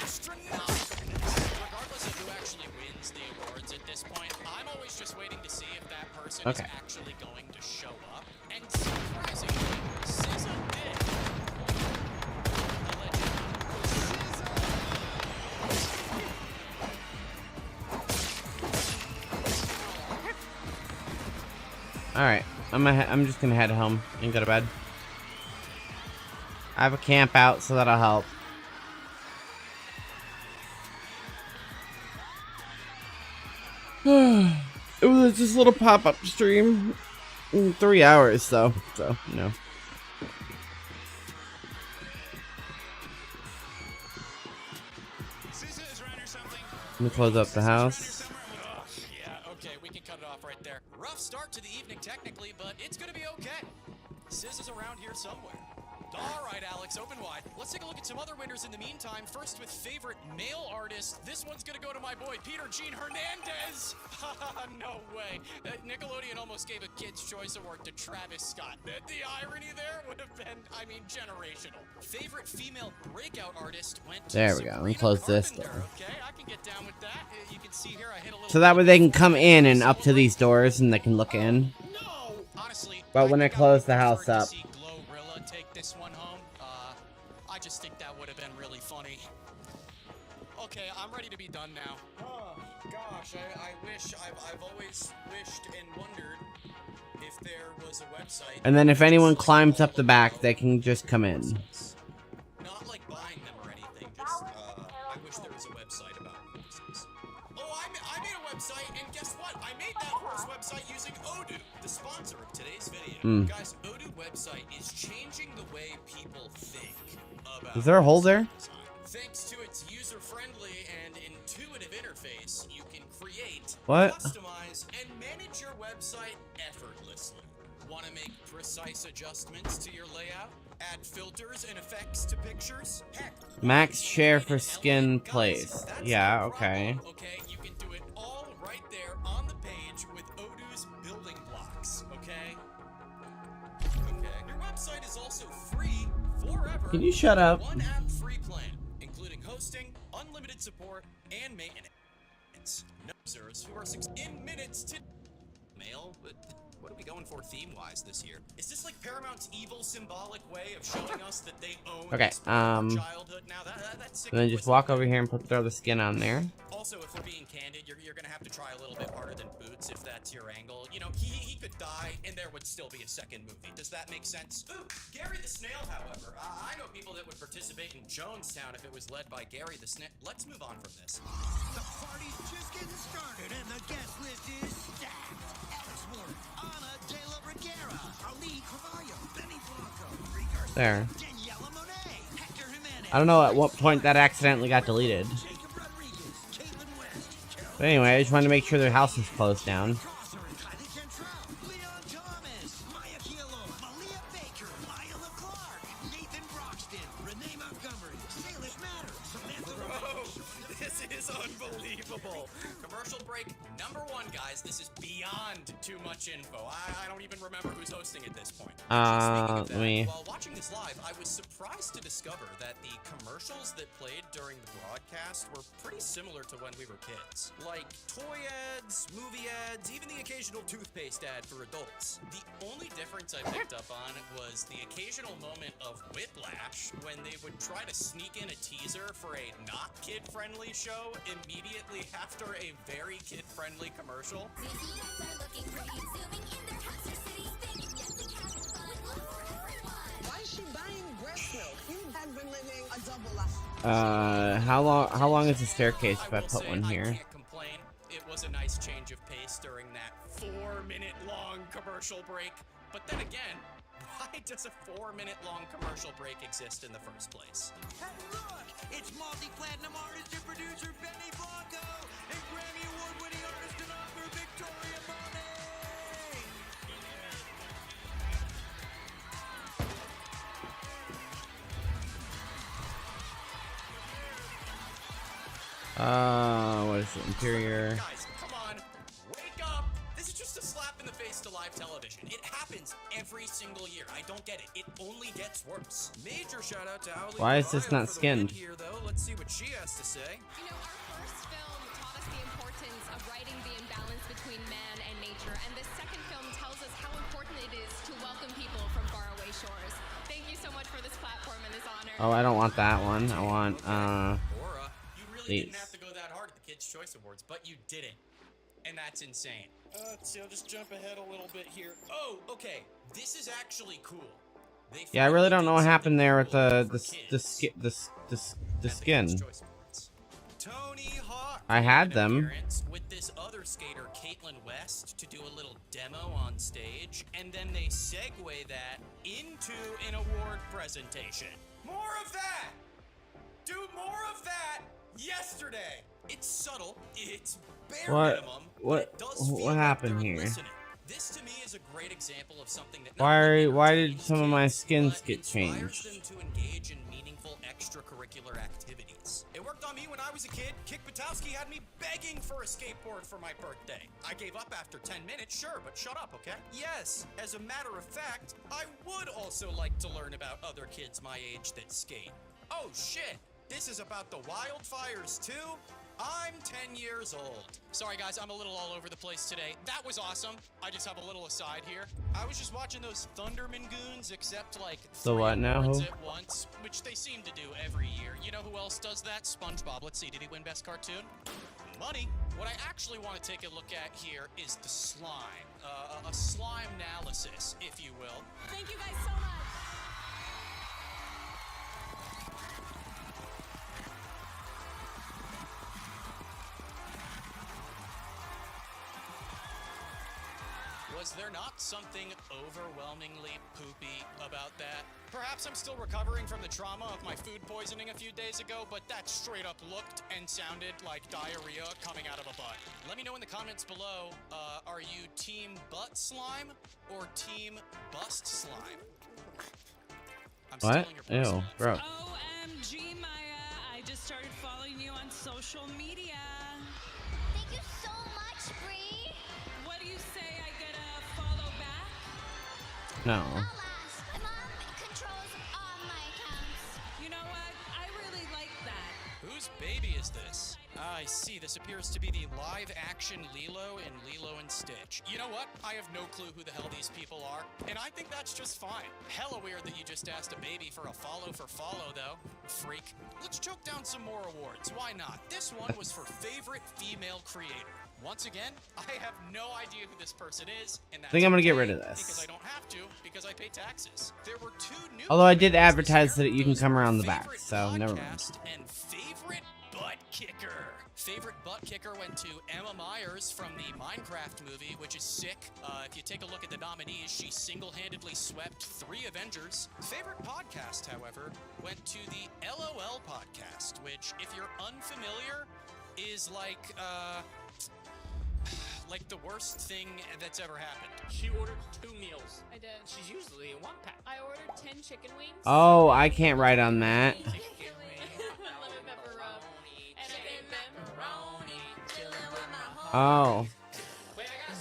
C: astronomical. Regardless of who actually wins the awards at this point, I'm always just waiting to see if that person is actually going to show up. And surprisingly, SZA did.
G: Alright, I'm just gonna head home and go to bed. I have a camp out, so that'll help. It was just a little pop-up stream. 3 hours, though, so, you know. Let me close up the house.
C: Yeah, okay, we can cut it off right there. Rough start to the evening, technically, but it's gonna be okay. Sis is around here somewhere. All right, Alex, open wide. Let's take a look at some other winners in the meantime. First with favorite male artist. This one's gonna go to my boy, Peter Gene Hernandez. No way. Nickelodeon almost gave a Kid's Choice Award to Travis Scott. The irony there would have been, I mean, generational. Favorite female breakout artist went to
G: There we go. Let me close this door.
C: Okay, I can get down with that. You can see here I hit a little.
G: So that way they can come in and up to these doors and they can look in.
C: Honestly,
G: But when I close the house up,
C: take this one home. I just think that would have been really funny. Okay, I'm ready to be done now. Oh, gosh, I wish, I've always wished and wondered if there was a website.
G: and then if anyone climbs up the back, they can just come in.
C: Not like buying them or anything, just, I wish there was a website about horses. Oh, I made a website, and guess what? I made that horse website using Odoo, the sponsor of today's video. Guys, Odoo website is changing the way people think about.
G: Is there a hole there?
C: Thanks to its user-friendly and intuitive interface, you can create,
G: What?
C: customize, and manage your website effortlessly. Want to make precise adjustments to your layout? Add filters and effects to pictures? Heck,
G: Max share for skin place. Yeah, okay.
C: okay, you can do it all right there on the page with Odoo's building blocks, okay? Okay. Your website is also free forever.
G: Can you shut up?
C: One app free plan, including hosting, unlimited support, and maintenance. No users who are in minutes to mail, but what are we going for theme-wise this year? Is this like Paramount's evil symbolic way of showing us that they own
G: Okay,
C: this part of our childhood? Now that's sick.
G: And then just walk over here and throw the skin on there.
C: Also, if we're being candid, you're gonna have to try a little bit harder than Boots if that's your angle. You know, he could die and there would still be a second movie. Does that make sense? Ooh, Gary the Snail, however. I know people that would participate in Jonestown if it was led by Gary the Snail. Let's move on from this.
E: The party's just getting started and the guest list is stacked. Alex Moore, Ana De La Reguera, Ali Carvalho, Benny Blanco, Ricardo,
G: There.
E: Daniela Monet, Hector Jimenez.
G: I don't know at what point that accidentally got deleted. But anyway, I just wanted to make sure their house is closed down.
C: This is unbelievable. Commercial break number 1, guys. This is beyond too much info. I don't even remember who's hosting at this point.
G: Let me.
C: While watching this live, I was surprised to discover that the commercials that played during the broadcast were pretty similar to when we were kids. Like toy ads, movie ads, even the occasional toothpaste ad for adults. The only difference I picked up on was the occasional moment of whiplash when they would try to sneak in a teaser for a not kid-friendly show immediately after a very kid-friendly commercial.
E: Why is she buying breast milk? You have been living a double life.
G: How long is the staircase if I put one here?
C: Complain. It was a nice change of pace during that 4-minute long commercial break. But then again, Why does a 4-minute-long commercial break exist in the first place?
E: Hey, look! It's multi-platinum artist and producer Benny Blanco and Grammy Award-winning artist and author Victoria Monet!
G: What is it? Interior.
C: Guys, come on, wake up! This is just a slap in the face to live television. It happens every single year. I don't get it. It only gets worse. Major shout out to Owing.
G: Why is this not skinned?
C: Here, though. Let's see what she has to say.
I: You know, our first film taught us the importance of righting the imbalance between man and nature, and this second film tells us how important it is to welcome people from faraway shores. Thank you so much for this platform and this honor.
G: Oh, I don't want that one. I want
C: You really didn't
G: these.
C: have to go that hard at the Kids' Choice Awards, but you didn't. And that's insane. Let's see, I'll just jump ahead a little bit here. Oh, okay. This is actually cool. They
G: Yeah, I really don't know what happened there with the skin.
C: Tony Hawk
G: I had them.
C: with this other skater, Caitlin West, to do a little demo on stage, and then they segue that into an award presentation. More of that! Do more of that yesterday! It's subtle, it's bare minimum, but it does feel
G: What
C: like
G: happened
C: they're
G: here?
C: listening. This to me is a great example of something that
G: Why did some of my skins get changed?
C: them to engage in meaningful extracurricular activities. It worked on me when I was a kid. Kick Patowski had me begging for a skateboard for my birthday. I gave up after 10 minutes, sure, but shut up, okay? Yes, as a matter of fact, I would also like to learn about other kids my age that skate. Oh shit, this is about the wildfires too? I'm 10 years old. Sorry guys, I'm a little all over the place today. That was awesome. I just have a little aside here. I was just watching those Thunderman goons, except like
G: So what now?
C: awards at once, which they seem to do every year. You know who else does that? SpongeBob. Let's see, did he win Best Cartoon? Money. What I actually want to take a look at here is the slime. A slime analysis, if you will.
I: Thank you guys so much.
C: Was there not something overwhelmingly poopy about that? Perhaps I'm still recovering from the trauma of my food poisoning a few days ago, but that straight up looked and sounded like diarrhea coming out of a butt. Let me know in the comments below, are you team butt slime or team bust slime?
G: What? Ew, gross.
L: OMG, Maya, I just started following you on social media.
W: Thank you so much, Bree.
L: What do you say I get a follow back?
G: No.
W: My mom controls all my accounts.
L: You know what? I really like that.
C: Whose baby is this? I see. This appears to be the live-action Lilo and Lilo and Stitch. You know what? I have no clue who the hell these people are, and I think that's just fine. Hella weird that you just asked a baby for a follow, though. Freak. Let's choke down some more awards. Why not? This one was for Favorite Female Creator. Once again, I have no idea who this person is, and that's
G: I think I'm gonna get
C: okay,
G: rid of this.
C: because I don't have to, because I pay taxes. There were 2 new
G: Although I did advertise that you can come around the back, so never mind.
C: podcast and favorite butt kicker. Favorite butt kicker went to Emma Myers from the Minecraft movie, which is sick. If you take a look at the nominees, she single-handedly swept 3 Avengers. Favorite podcast, however, went to the LOL podcast, which, if you're unfamiliar, is like the worst thing that's ever happened.
X: She ordered 2 meals.
I: I did.
X: She's usually in 1 pack.
I: I ordered 10 chicken wings.
G: Oh, I can't write on that.
I: Lemon pepper rub. And
G: Oh.
X: Wait, I got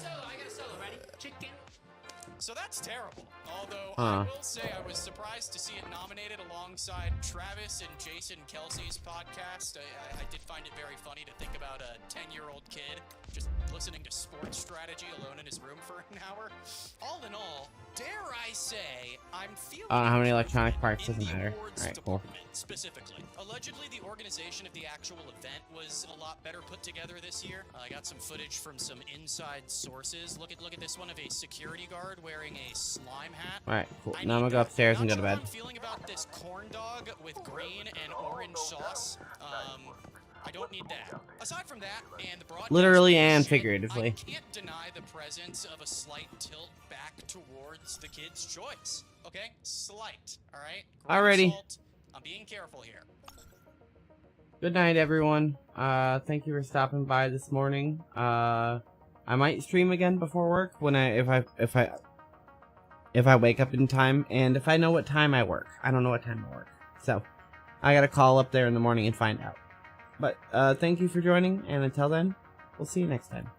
X: a solo. Ready? Chicken.
C: So that's terrible. Although
G: Huh.
C: I will say I was surprised to see it nominated alongside Travis and Jason Kelsey's podcast. I did find it very funny to think about a 10-year-old kid just listening to sports strategy alone in his room for an hour. All in all, dare I say, I'm feeling
G: I don't know how many electronic parts, doesn't matter. Alright, cool.
C: specifically. Allegedly, the organization of the actual event was a lot better put together this year. I got some footage from some inside sources. Look at this one of a security guard wearing a slime hat.
G: Alright, cool. Now I'm gonna go upstairs and go to bed.
C: I'm feeling about this corn dog with green and orange sauce. I don't need that. Aside from that, and the broadcast
G: Literally and
C: shit,
G: figuratively.
C: I can't deny the presence of a slight tilt back towards the Kids' Choice. Okay? Slight. All right?
G: Alrighty.
C: Salt. I'm being careful here.
G: Good night, everyone. Thank you for stopping by this morning. I might stream again before work when if I wake up in time, and if I know what time I work. I don't know what time I work, so I gotta call up there in the morning and find out. But thank you for joining, and until then, we'll see you next time.